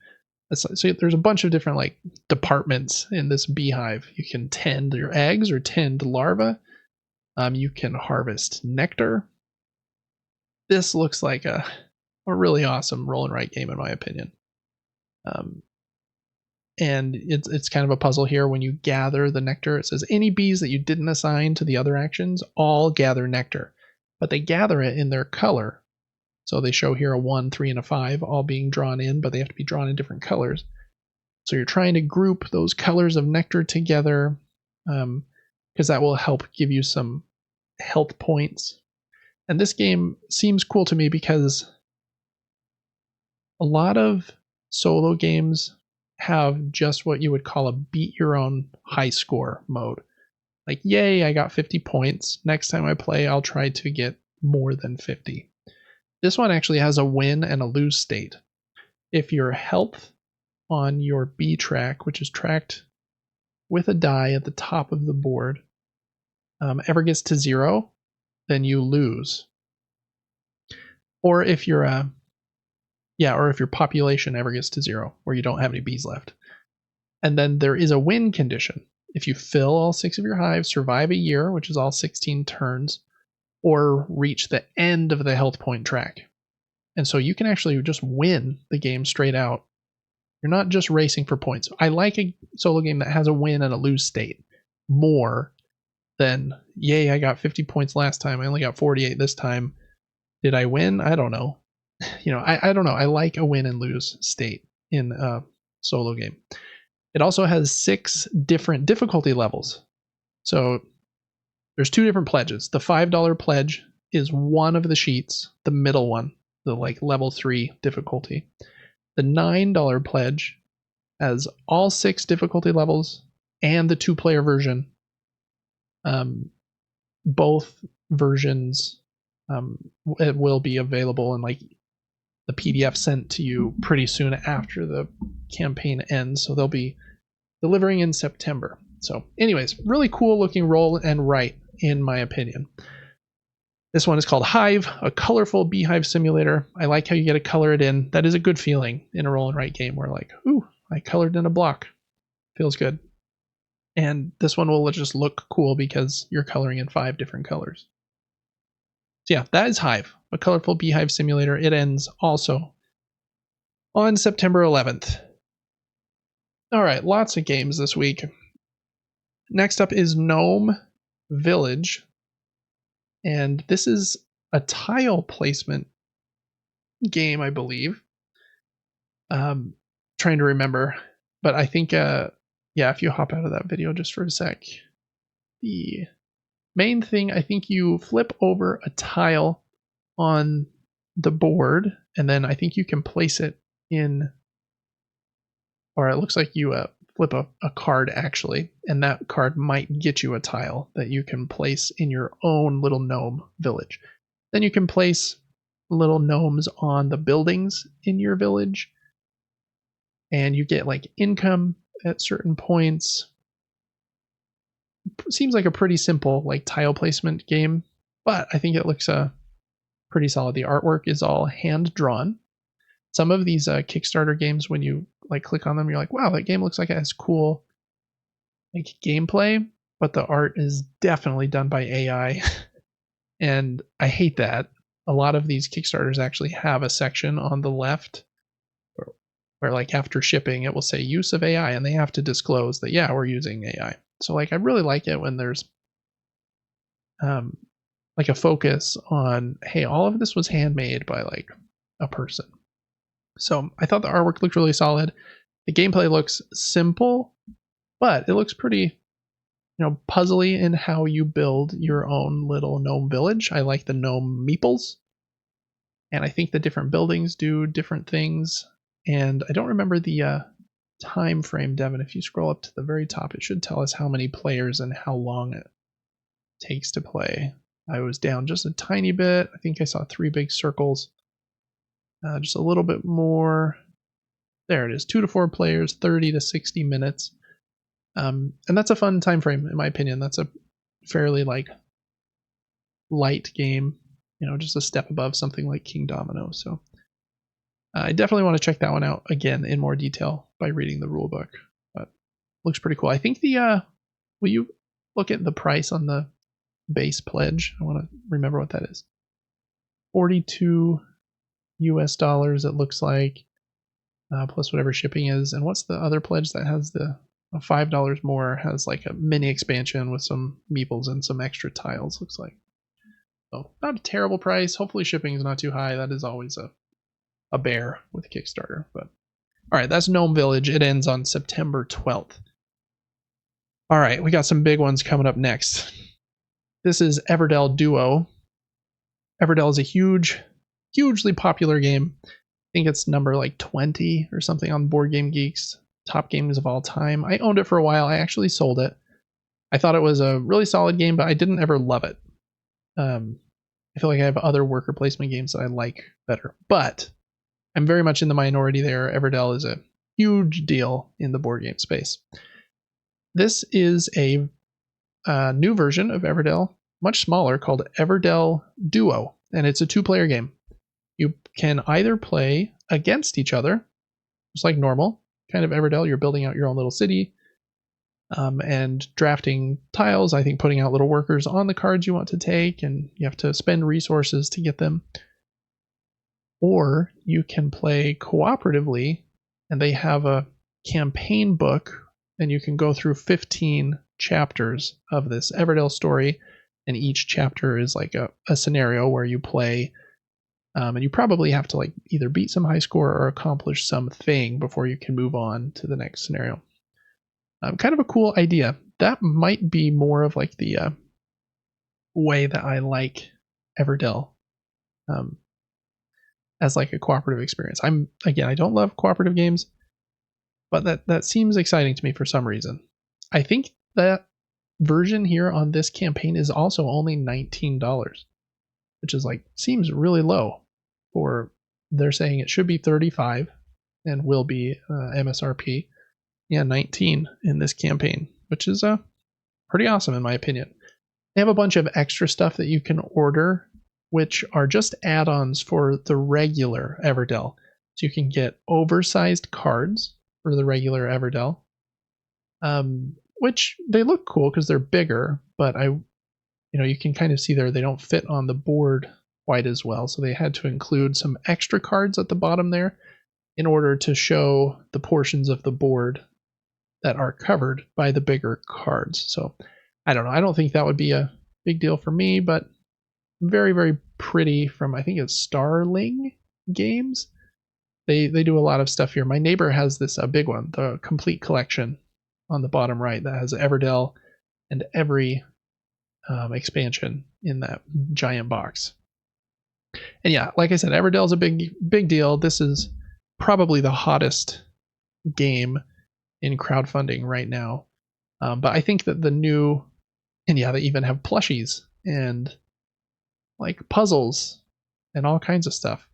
so there's a bunch of different like departments in this beehive. You can tend your eggs or tend larvae. You can harvest nectar. This looks like a really awesome roll and write game in my opinion. And it's kind of a puzzle here. When you gather the nectar, it says any bees that you didn't assign to the other actions all gather nectar, but they gather it in their color. So they show here a 1, 3, and a 5 all being drawn in, but they have to be drawn in different colors. So you're trying to group those colors of nectar together, because that will help give you some health points. And this game seems cool to me because a lot of solo games have just what you would call a beat your own high score mode. Like, yay, I got 50 points. Next time I play, I'll try to get more than 50. This one actually has a win and a lose state. If your health on your B track, which is tracked with a die at the top of the board, ever gets to 0, then you lose. Or if your or if your population ever gets to 0, where you don't have any bees left. And then there is a win condition. If you fill all 6 of your hives, survive a year, which is all 16 turns, or reach the end of the health point track. And so you can actually just win the game straight out. You're not just racing for points. I like a solo game that has a win and a lose state more than, yay, I got 50 points last time. I only got 48 this time. Did I win? I don't know. I don't know. I like a win and lose state in a solo game. It also has 6 different difficulty levels. So there's 2 different pledges. The $5 pledge is one of the sheets, the middle one, the like level 3 difficulty. The $9 pledge has all 6 difficulty levels and the 2-player version. Both versions it will be available in like the PDF sent to you pretty soon after the campaign ends. So they'll be delivering in September. So anyways, really cool looking roll and write in my opinion. This one is called Hive, a colorful beehive simulator. I like how you get to color it in. That is a good feeling in a roll and write game where like, ooh, I colored in a block. Feels good. And this one will just look cool because you're coloring in 5 different colors. So yeah, that is Hive, a colorful beehive simulator. It ends also on September 11th. All right, lots of games this week. Next up is Gnome Village. And this is a tile placement game, I believe. Trying to remember. But I think, yeah, if you hop out of that video just for a sec, the main thing, I think you flip over a tile on the board, and then I think you can place it in, or it looks like you flip a card actually, and that card might get you a tile that you can place in your own little gnome village. Then you can place little gnomes on the buildings in your village, and you get like income at certain points. Seems like a pretty simple like tile placement game, but I think it looks pretty solid. The artwork is all hand drawn. Some of these Kickstarter games, when you like click on them, you're like, wow, that game looks like it has cool like gameplay, but the art is definitely done by AI. And I hate that. A lot of these Kickstarters actually have a section on the left where like after shipping it will say use of AI, and they have to disclose that, yeah, we're using AI. So like I really like it when there's like a focus on, hey, all of this was handmade by like a person. So I thought the artwork looked really solid. The gameplay looks simple, but it looks pretty, puzzly in how you build your own little gnome village. I like the gnome meeples, and I think the different buildings do different things. And I don't remember the time frame, Devin. If you scroll up to the very top, it should tell us how many players and how long it takes to play. I was down just a tiny bit. I think I saw 3 big circles. Just a little bit more. There it is, 2 to 4 players, 30 to 60 minutes. And that's a fun time frame, in my opinion. That's a fairly like light game, just a step above something like King Domino. So I definitely want to check that one out again in more detail by reading the rule book. But looks pretty cool. I think will you look at the price on the base pledge? I want to remember what that is. 42 US dollars, it looks like, plus whatever shipping is. And what's the other pledge that has the $5 more, has like a mini expansion with some meeples and some extra tiles, looks like. So not a terrible price. Hopefully shipping is not too high. That is always a bear with Kickstarter. But all right, that's Gnome Village. It ends on September 12th. All right, we got some big ones coming up next. This is Everdell Duo. Everdell is a hugely popular game. I think it's number like 20 or something on Board Game Geek's top games of all time. I owned it for a while. I actually sold it. I thought it was a really solid game, but I didn't ever love it. I feel like I have other worker placement games that I like better, but I'm very much in the minority there. Everdell is a huge deal in the board game space. This is a new version of Everdell, much smaller, called Everdell Duo, and it's a 2-player game. You can either play against each other, just like normal, kind of Everdell. You're building out your own little city and drafting tiles, I think putting out little workers on the cards you want to take, and you have to spend resources to get them. Or you can play cooperatively, and they have a campaign book, and you can go through 15 chapters of this Everdell story, and each chapter is like a scenario where you play, and you probably have to like either beat some high score or accomplish something before you can move on to the next scenario. Kind of a cool idea. That might be more of like the way that I like Everdell as like a cooperative experience. I don't love cooperative games, but that seems exciting to me for some reason. I think that version here on this campaign is also only $19, which is like seems really low for, they're saying it should be 35 and will be MSRP. Yeah, 19 in this campaign, which is pretty awesome in my opinion. They have a bunch of extra stuff that you can order, which are just add-ons for the regular Everdell. So you can get oversized cards for the regular Everdell, which they look cool because they're bigger, but you can kind of see there they don't fit on the board quite as well. So they had to include some extra cards at the bottom there in order to show the portions of the board that are covered by the bigger cards. So I don't know. I don't think that would be a big deal for me, but very, very pretty from, I think it's Starling Games. They do a lot of stuff here. My neighbor has this big one, the complete collection on the bottom right that has Everdell and every expansion in that giant box. And yeah, like I said, Everdell's a big deal. This is probably the hottest game in crowdfunding right now. But I think that the new, and yeah, they even have plushies and like puzzles and all kinds of stuff.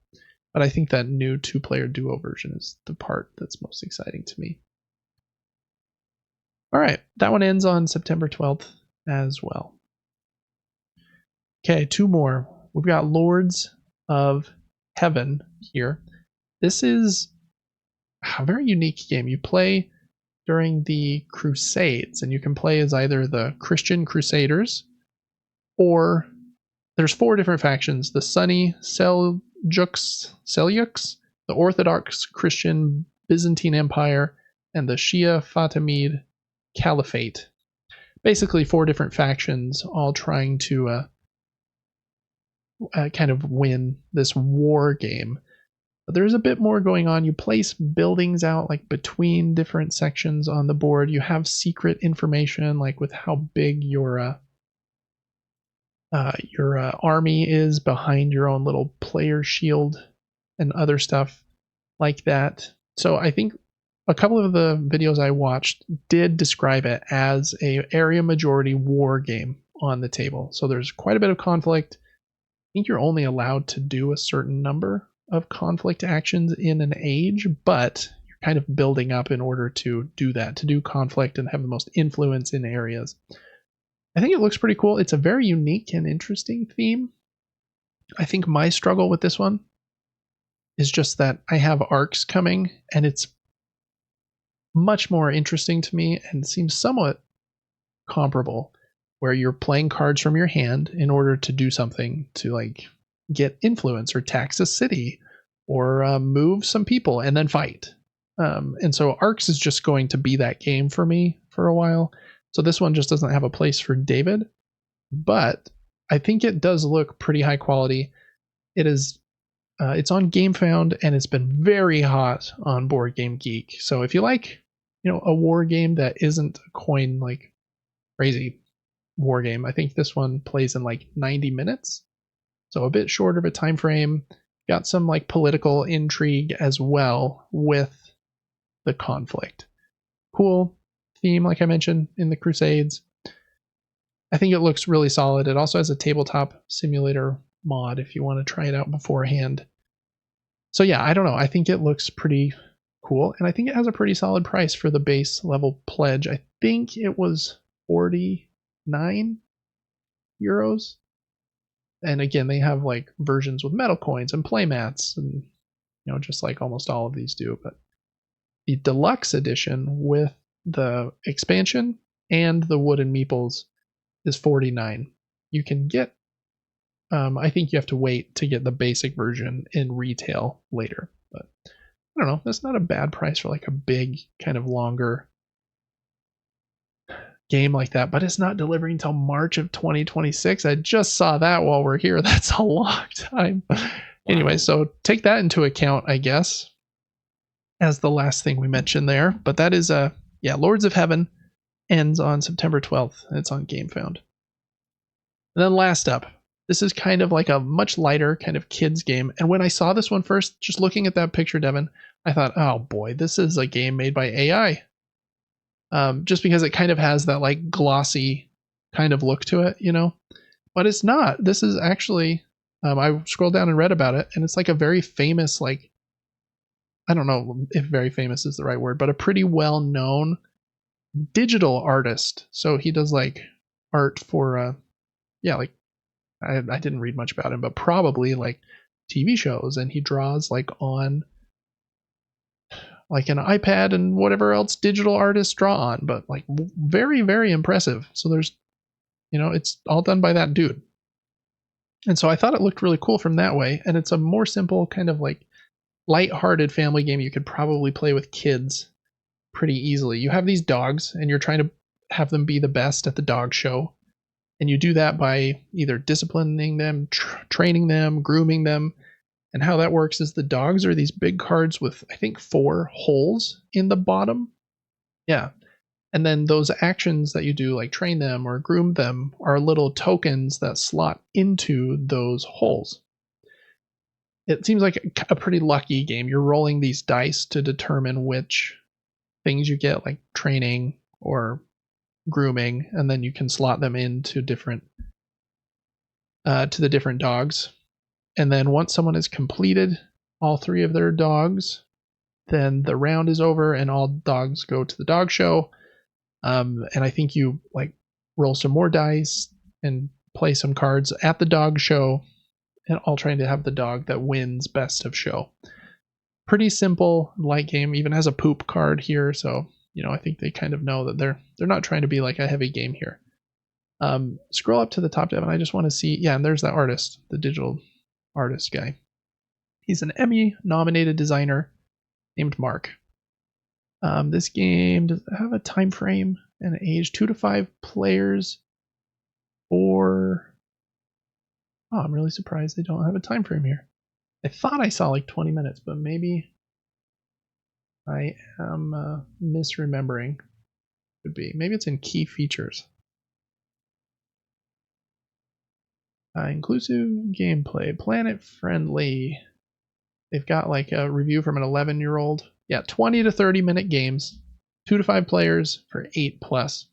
But I think that new 2-player duo version is the part that's most exciting to me. All right, that one ends on September 12th as well. Okay, 2 more. We've got Lords of Heaven here. This is a very unique game. You play during the Crusades, and you can play as either the Christian Crusaders, or there's 4 different factions: the Sunni Seljuks, the Orthodox Christian Byzantine Empire, and the Shia Fatimid Caliphate. Basically 4 different factions all trying to kind of win this war game. But there's a bit more going on. You place buildings out like between different sections on the board. You have secret information like with how big your army is behind your own little player shield and other stuff like that. So I think a couple of the videos I watched did describe it as a area majority war game on the table. So there's quite a bit of conflict. I think you're only allowed to do a certain number of conflict actions in an age, but you're kind of building up in order to do that, to do conflict and have the most influence in areas. I think it looks pretty cool. It's a very unique and interesting theme. I think my struggle with this one is just that I have arcs coming, and it's much more interesting to me and seems somewhat comparable, where you're playing cards from your hand in order to do something, to like get influence or tax a city or move some people and then fight. And so arcs is just going to be that game for me for a while. So this one just doesn't have a place for David, but I think it does look pretty high quality. It is it's on GameFound, and it's been very hot on Board Game Geek. So if you like, a war game that isn't a coin like crazy war game, I think this one plays in like 90 minutes. So a bit shorter of a time frame. Got some like political intrigue as well with the conflict. Cool theme, like I mentioned, in the Crusades. I think it looks really solid. It also has a tabletop simulator mod if you want to try it out beforehand. So yeah, I don't know. I think it looks pretty cool, and I think it has a pretty solid price for the base level pledge. I think it was 49 euros. And again, they have like versions with metal coins and playmats, and just like almost all of these do. But the deluxe edition with the expansion and the wooden meeples is 49. You can get I think you have to wait to get the basic version in retail later, but I don't know, that's not a bad price for like a big kind of longer game like that. But it's not delivering until March of 2026. I just saw that while we're here. That's a long time. Wow. Anyway, so take that into account, I guess, as the last thing we mentioned there. But that is Lords of Heaven ends on September 12th. It's on GameFound. And then last up, this is kind of like a much lighter kind of kids game. And when I saw this one first, just looking at that picture, Devin, I thought, oh boy, this is a game made by AI. Just because it kind of has that like glossy kind of look to it, but it's not. This is actually, I scrolled down and read about it, and it's like a very famous, like, I don't know if very famous is the right word, but a pretty well-known digital artist. So he does like art for, like, I didn't read much about him, but probably like TV shows, and he draws like on like an iPad and whatever else digital artists draw on, but like very, very impressive. So there's, it's all done by that dude. And so I thought it looked really cool from that way. And it's a more simple kind of like light-hearted family game you could probably play with kids pretty easily. You have these dogs, and you're trying to have them be the best at the dog show. And you do that by either disciplining them, training them, grooming them, And how that works is the dogs are these big cards with, I think, 4 holes in the bottom. Yeah. And then those actions that you do, like train them or groom them, are little tokens that slot into those holes. It seems like a pretty lucky game. You're rolling these dice to determine which things you get, like training or grooming, and then you can slot them into different to the different dogs. And then once someone has completed all 3 of their dogs, then the round is over and all dogs go to the dog show. And I think you like roll some more dice and play some cards at the dog show, and all trying to have the dog that wins best of show. Pretty simple, light game. Even has a poop card here, so I think they kind of know that they're not trying to be like a heavy game here. Scroll up to the top, Devin. I just want to see. Yeah, and there's that artist, the digital artist guy. He's an Emmy-nominated designer named Mark. This game does it have a time frame and an age? 2 to 5 players. Or I'm really surprised they don't have a time frame here. I thought I saw like 20 minutes, but maybe I am misremembering. Could be. Maybe it's in key features. Inclusive gameplay, planet friendly. They've got like a review from an 11-year-old. Yeah, 20 to 30 minute games, 2 to 5 players for 8 plus.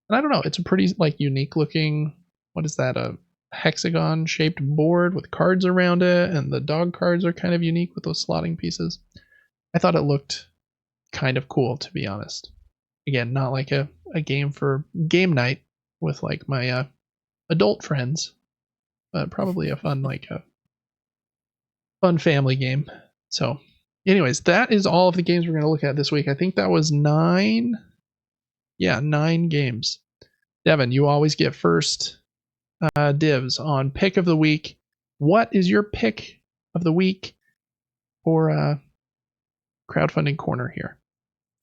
And I don't know, it's a pretty like unique looking. What is that? A hexagon shaped board with cards around it, and the dog cards are kind of unique with those slotting pieces. I thought it looked kind of cool, to be honest. Again, not like a game for game night with like my adult friends, but probably a fun like a fun family game. So anyways, that is all of the games we're going to look at this week. I think that was 9. Yeah, 9 games. Devin, you always get first dibs on pick of the week. What is your pick of the week for crowdfunding corner here?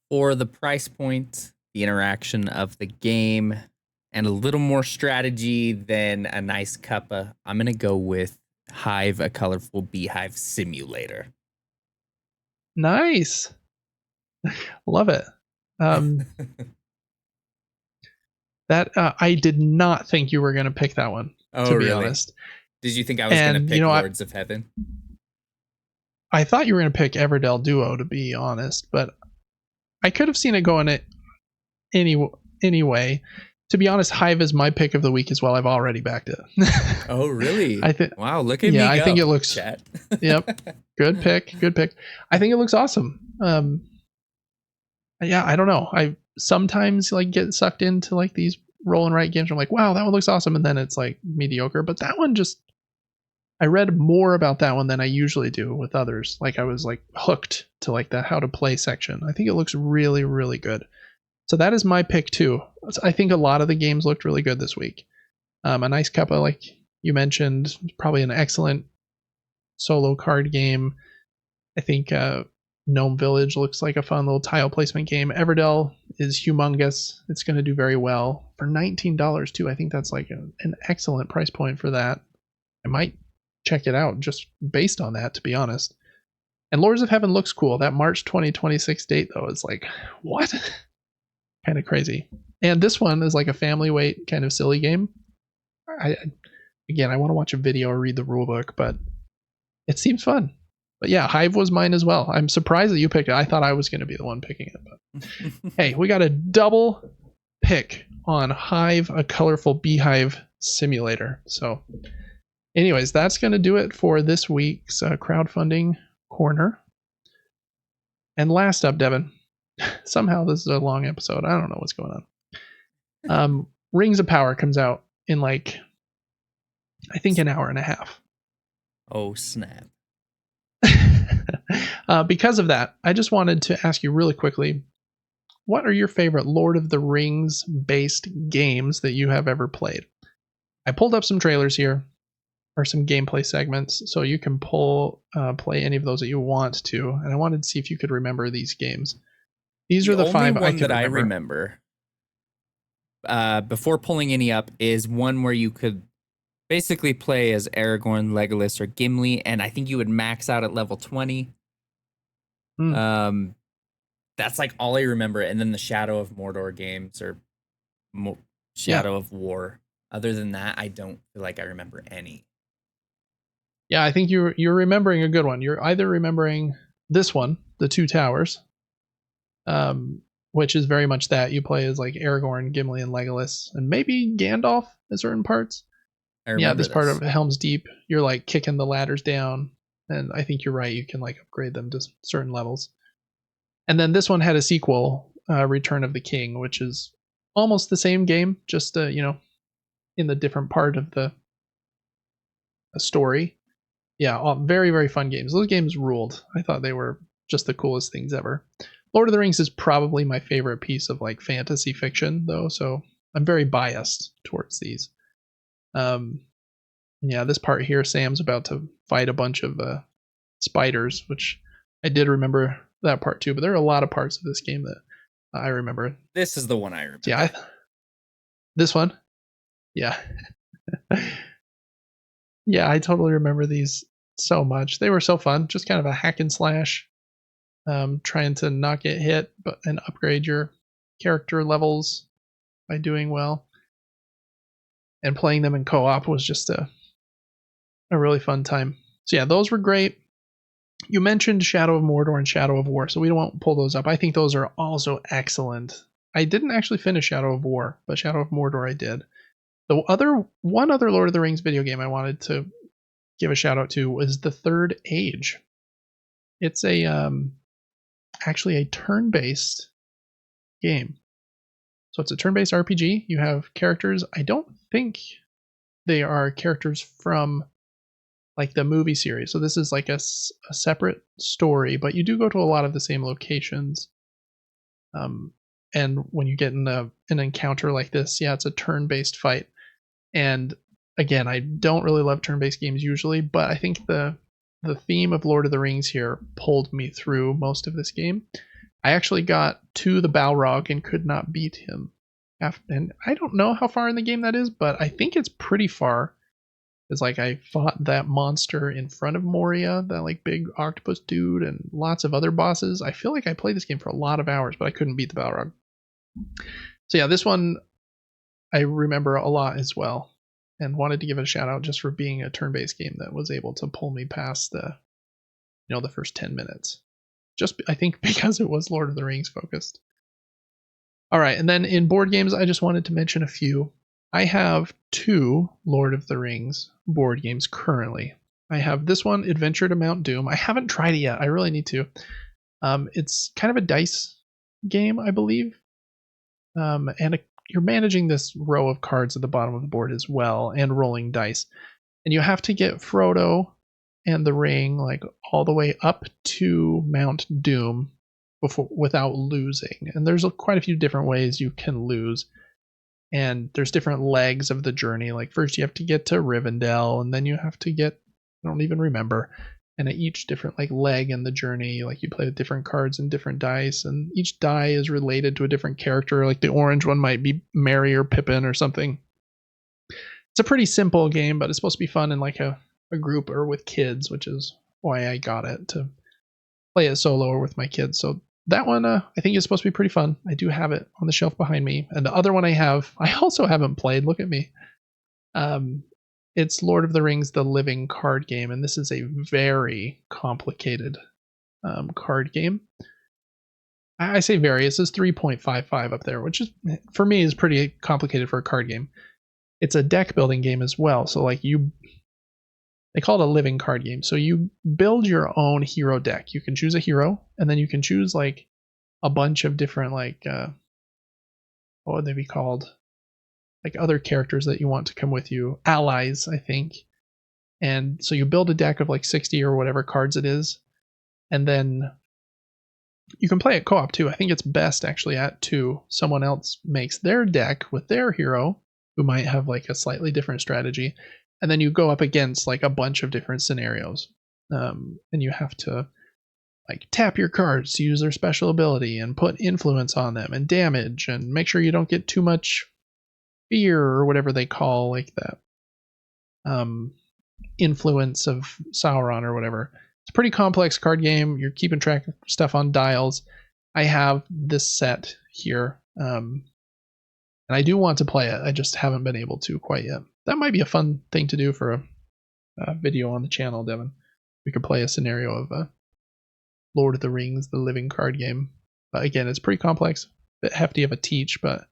For the price point, the interaction of the game, and a little more strategy than a nice cuppa, I'm going to go with Hive, a colorful beehive simulator. Nice. Love it. That I did not think you were going to pick that one, to be honest. Did you think I was going to pick Lords of Heaven? I thought you were going to pick Everdell Duo, to be honest, but I could have seen it going anyway. To be honest, Hive is my pick of the week as well. I've already backed it. Oh, really? Wow, look at me go. I think it looks... Chat. Yep. Good pick. I think it looks awesome. Yeah, I don't know. I sometimes like get sucked into like these roll and write games. I'm like, wow, that one looks awesome. And then it's like mediocre. But that one I read more about that one than I usually do with others. Like I was like hooked to like the how to play section. I think it looks really, really good. So that is my pick too. I think a lot of the games looked really good this week. A nice cuppa, like you mentioned, probably an excellent solo card game. I think Gnome Village looks like a fun little tile placement game. Everdell is humongous. It's going to do very well for $19 too. I think that's like an excellent price point for that. I might check it out just based on that, to be honest. And Lords of Heaven looks cool. That March 2026 date though is like, what? Kind of crazy. And this one is like a family weight kind of silly game. I want to watch a video or read the rule book, but it seems fun. But yeah, Hive was mine as well. I'm surprised that you picked it. I thought I was going to be the one picking it, but hey, we got a double pick on Hive, a colorful beehive simulator. So anyways, that's going to do it for this week's crowdfunding corner. And last up, Devin, somehow this is a long episode. I don't know what's going on. Rings of Power comes out in like, I think, an hour and a half. Oh, snap. Because of that, I just wanted to ask you really quickly, what are your favorite Lord of the Rings based games that you have ever played? I pulled up some trailers here, or some gameplay segments, so you can play any of those that you want to, and I wanted to see if you could remember these games. These are the 5 I can remember. Before pulling any up is one where you could basically play as Aragorn, Legolas, or Gimli, and I think you would max out at level 20. That's like all I remember. And then the Shadow of Mordor games or Shadow of War. Other than that, I don't feel like I remember any. Yeah, I think you're remembering a good one. You're either remembering this one, the Two Towers, which is very much that. You play as like Aragorn, Gimli, and Legolas, and maybe Gandalf in certain parts. Yeah, this part of Helm's Deep, you're like kicking the ladders down, and I think you're right. You can like upgrade them to certain levels. And then this one had a sequel, Return of the King, which is almost the same game, just in the different part of the story. Yeah, all very, very fun games. Those games ruled. I thought they were just the coolest things ever. Lord of the Rings is probably my favorite piece of like fantasy fiction, though, so I'm very biased towards these. Yeah, this part here, Sam's about to fight a bunch of spiders, which I did remember that part too. But there are a lot of parts of this game that I remember. This is the one I remember. Yeah, this one. Yeah. Yeah, I totally remember these so much. They were so fun. Just kind of a hack and slash, trying to not get hit, and upgrade your character levels by doing well. And playing them in co-op was just a really fun time. So yeah, those were great. You mentioned Shadow of Mordor and Shadow of War, so we won't pull those up. I think those are also excellent. I didn't actually finish Shadow of War, but Shadow of Mordor I did. The one other Lord of the Rings video game I wanted to give a shout out to was The Third Age. It's actually a turn-based game. So it's a turn-based RPG. You have characters. I don't think they are characters from like the movie series. So this is like a separate story, but you do go to a lot of the same locations. And when you get in an encounter like this, yeah, it's a turn-based fight. And again, I don't really love turn-based games usually, but I think the theme of Lord of the Rings here pulled me through most of this game. I actually got to the Balrog and could not beat him. And I don't know how far in the game that is, but I think it's pretty far. It's like I fought that monster in front of Moria, that like big octopus dude, and lots of other bosses. I feel like I played this game for a lot of hours, but I couldn't beat the Balrog. So yeah, this one I remember a lot as well, and wanted to give it a shout out just for being a turn-based game that was able to pull me past the first 10 minutes. Just I think because it was Lord of the Rings focused. All right, and then in board games, I just wanted to mention a few. I have 2 Lord of the Rings board games currently. I have this one, Adventure to Mount Doom. I haven't tried it yet. I really need to. It's kind of a dice game, I believe. You're managing this row of cards at the bottom of the board as well, and rolling dice. And you have to get Frodo and the ring like all the way up to Mount Doom without losing. And there's quite a few different ways you can lose. And there's different legs of the journey. Like first you have to get to Rivendell, and then you have to get, I don't even remember. And at each different like leg in the journey, like you play with different cards and different dice, and each die is related to a different character. Like the orange one might be Merry or Pippin or something. It's a pretty simple game, but it's supposed to be fun in like a group or with kids, which is why I got it, to play it solo or with my kids. So that one, I think is supposed to be pretty fun. I do have it on the shelf behind me. And the other one I also haven't played. Look at me. It's Lord of the Rings, the Living card game. And this is a very complicated card game. I say very. It says 3.55 up there, which is, for me, is pretty complicated for a card game. It's a deck building game as well. So like they call it a living card game. So you build your own hero deck. You can choose a hero, and then you can choose like a bunch of different like what would they be called? Like other characters that you want to come with you, allies, I think. And so you build a deck of like 60 or whatever cards it is, and then you can play it co-op too. I think it's best actually at 2. Someone else makes their deck with their hero, who might have like a slightly different strategy. And then you go up against like a bunch of different scenarios. And you have to like tap your cards to use their special ability and put influence on them and damage and make sure you don't get too much fear or whatever they call like that. influence of Sauron or whatever. It's a pretty complex card game. You're keeping track of stuff on dials. I have this set here, and I do want to play it. I just haven't been able to quite yet. That might be a fun thing to do for a video on the channel, Devin. We could play a scenario of Lord of the Rings, the living card game. But again, it's pretty complex, a bit hefty of a teach, but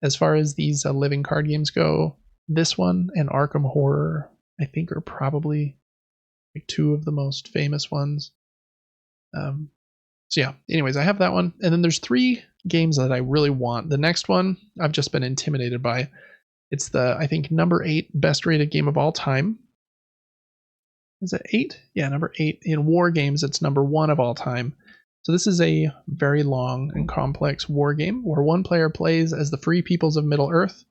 as far as these living card games go, this one and Arkham Horror, I think, are probably like two of the most famous ones. So yeah, anyways, I have that one. And then there's 3 games that I really want. The next one, I've just been intimidated by. It's the, I think, number 8 best rated game of all time. Is it 8? Yeah, number 8. In war games, it's number 1 of all time. So this is a very long and complex war game where one player plays as the free peoples of Middle-earth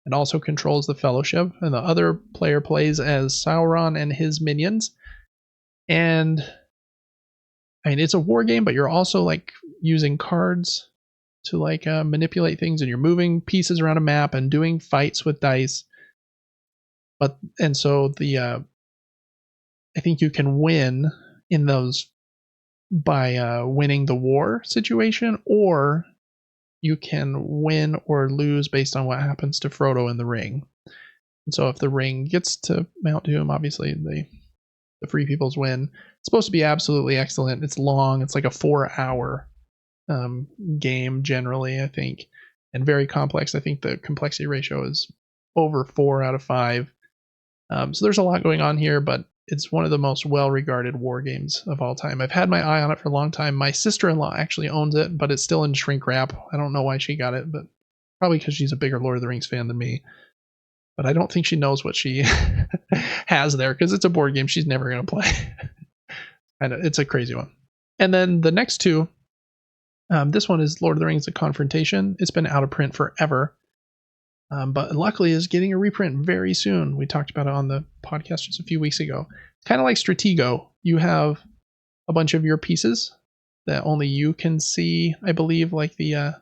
and also controls the Fellowship, and the other player plays as Sauron and his minions. And I mean, it's a war game, but you're also like using cards to like manipulate things, and you're moving pieces around a map and doing fights with dice. And so I think you can win in those by winning the war situation, or you can win or lose based on what happens to Frodo in the ring. And so if the ring gets to Mount Doom, obviously the free peoples win. It's supposed to be absolutely excellent. It's long. It's like a 4-hour game generally, I think, and very complex. I think the complexity ratio is over 4 out of 5. So there's a lot going on here, but it's one of the most well-regarded war games of all time. I've had my eye on it for a long time. My sister-in-law actually owns it, but it's still in shrink wrap. I don't know why she got it, but probably because she's a bigger Lord of the Rings fan than me. But I don't think she knows what she has there, because it's a board game she's never going to play. I know, it's a crazy one. And then the next 2, this one is Lord of the Rings: The Confrontation. It's been out of print forever, but luckily is getting a reprint very soon. We talked about it on the podcast just a few weeks ago. Kind of like Stratego. You have a bunch of your pieces that only you can see, I believe, like I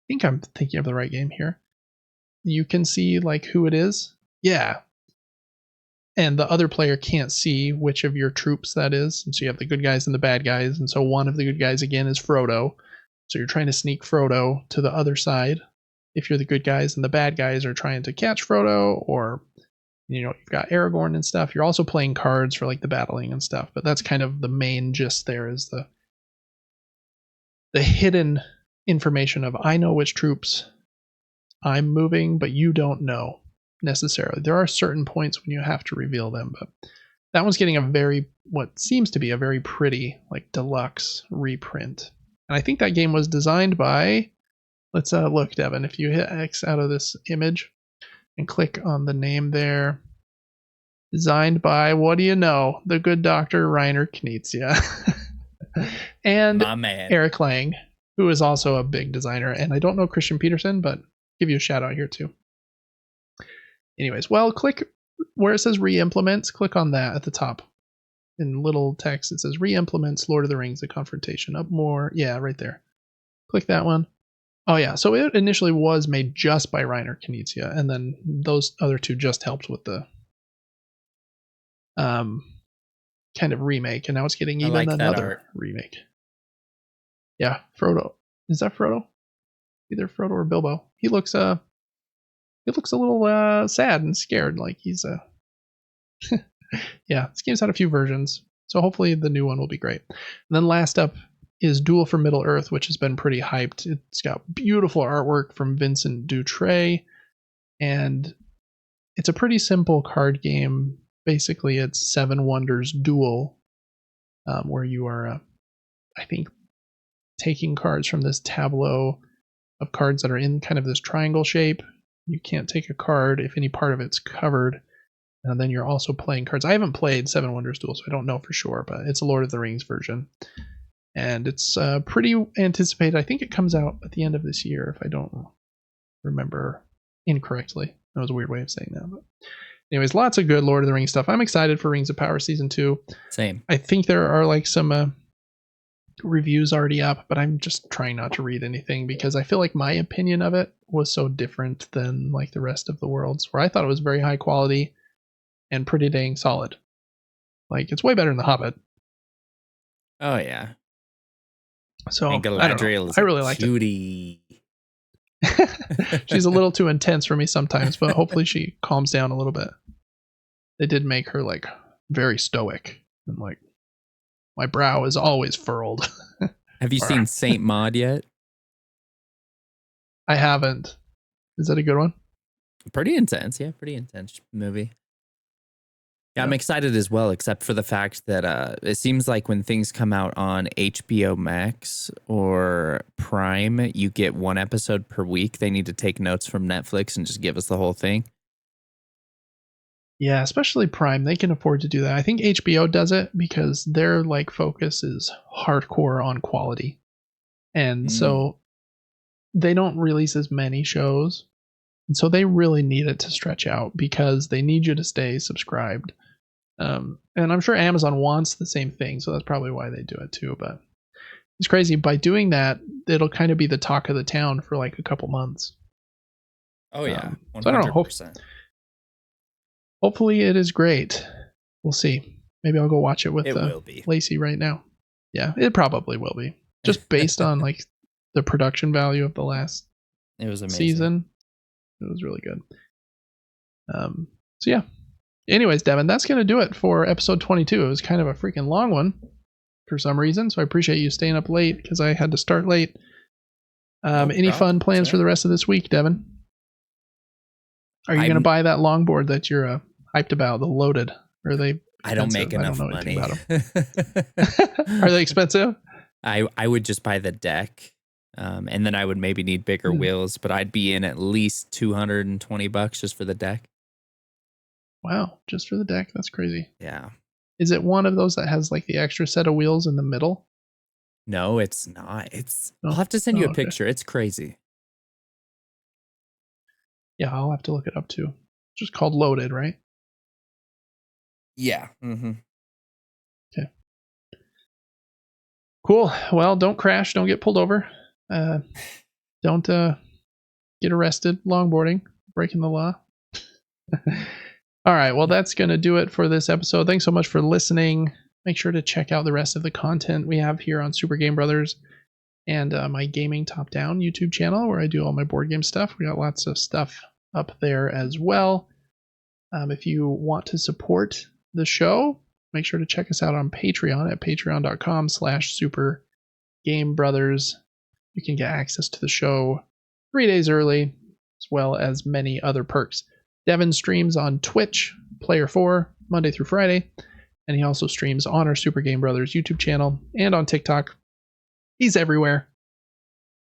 think I'm thinking of the right game here. You can see like who it is. Yeah. And the other player can't see which of your troops that is. And so you have the good guys and the bad guys. And so one of the good guys, again, is Frodo. So you're trying to sneak Frodo to the other side if you're the good guys, and the bad guys are trying to catch Frodo, or, you've got Aragorn and stuff. You're also playing cards for like the battling and stuff. But that's kind of the main gist there, is the hidden information of, I know which troops I'm moving, but you don't know necessarily. There are certain points when you have to reveal them, but that one's getting what seems to be a very pretty, like, deluxe reprint. And I think that game was designed by, let's look, Devin, if you hit X out of this image and click on the name there, designed by, what do you know, the good Dr. Reiner Knizia. And my man Eric Lang, who is also a big designer. And I don't know Christian Peterson, but give you a shout out here too. Anyways, well, click where it says re-implements, click on that at the top. In little text, it says re-implements Lord of the Rings: The Confrontation. Up more, yeah, right there. Click that one. Oh yeah, so it initially was made just by Reiner Knizia, and then those other 2 just helped with the kind of remake, and now it's getting even another remake. Yeah, Frodo. Is that Frodo? Either Frodo or Bilbo. He looks a little sad and scared, like he's yeah, this game's had a few versions, so hopefully the new one will be great. And then last up is Duel for Middle-earth, which has been pretty hyped. It's got beautiful artwork from Vincent Dutray, and it's a pretty simple card game. Basically, it's 7 Wonders Duel, where you are, I think, taking cards from this tableau of cards that are in kind of this triangle shape. You can't take a card if any part of it's covered. And then you're also playing cards. I haven't played 7 Wonders Duel, so I don't know for sure, but it's a Lord of the Rings version. And it's pretty anticipated. I think it comes out at the end of this year, if I don't remember incorrectly. That was a weird way of saying that. But anyways, lots of good Lord of the Rings stuff. I'm excited for Rings of Power Season 2. Same. I think there are like some reviews already up, but I'm just trying not to read anything because I feel like my opinion of it was so different than like the rest of the world's, where I thought it was very high quality. and pretty dang solid. Like, it's way better than The Hobbit. Oh yeah. So And I don't know. Galadriel is I really liked cutie. it. She's a little too intense for me sometimes, but hopefully she calms down a little bit. They did make her like very stoic, and like my brow is always furrowed. Have you seen Saint Maud yet? I haven't. Is that a good one? Pretty intense, yeah, pretty intense movie. Yeah, I'm excited as well, except for the fact that it seems like when things come out on HBO Max or Prime, you get one episode per week. They need to take notes from Netflix and just give us the whole thing. Yeah, especially Prime. They can afford to do that. I think HBO does it because their like focus is hardcore on quality. And so they don't release as many shows. And so they really need it to stretch out because they need you to stay subscribed. And I'm sure Amazon wants the same thing, so that's probably why they do it too. But it's crazy. By doing that, it'll kind of be the talk of the town for like a couple months. Oh yeah, 100%. So I don't know. Hopefully it is great. We'll see. Maybe I'll go watch it with Lacey right now. Yeah, it probably will be. Just based on like the production value of the last season. It was really good. So yeah. Anyways, Devin, that's going to do it for episode 22. It was kind of a freaking long one for some reason, so I appreciate you staying up late because I had to start late. Any fun plans for the rest of this week, Devin? Are you going to buy that longboard that you're hyped about, the loaded? Or are they expensive? I don't make enough money. Are they expensive? I would just buy the deck, and then I would maybe need bigger wheels, but I'd be in at least $220 just for the deck. Wow, just for the deck? That's crazy. Yeah. Is it one of those that has like the extra set of wheels in the middle? No, it's not. I'll have to send you a picture. It's crazy. Yeah, I'll have to look it up too. It's just called Loaded, right? Yeah. Mm-hmm. Okay. Cool. Well, don't crash. Don't get pulled over. Don't get arrested. Longboarding. Breaking the law. All right. Well, that's going to do it for this episode. Thanks so much for listening. Make sure to check out the rest of the content we have here on Super Game Brothers and my Gaming Top Down YouTube channel where I do all my board game stuff. We got lots of stuff up there as well. If you want to support the show, make sure to check us out on Patreon at patreon.com/Super Game Brothers. You can get access to the show 3 days early, as well as many other perks. Devin streams on Twitch, Player4, Monday through Friday, and he also streams on our Super Game Brothers YouTube channel and on TikTok. He's everywhere.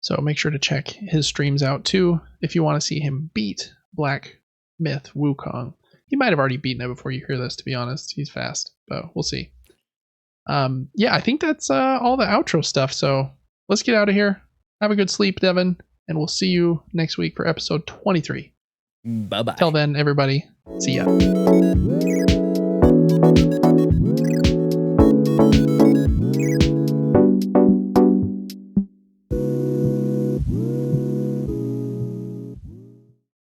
So make sure to check his streams out too if you want to see him beat Black Myth Wukong. He might have already beaten it before you hear this, to be honest. He's fast, but we'll see. Yeah, I think that's all the outro stuff. So let's get out of here. Have a good sleep, Devin, and we'll see you next week for episode 23. Bye-bye. Till then, everybody, see ya.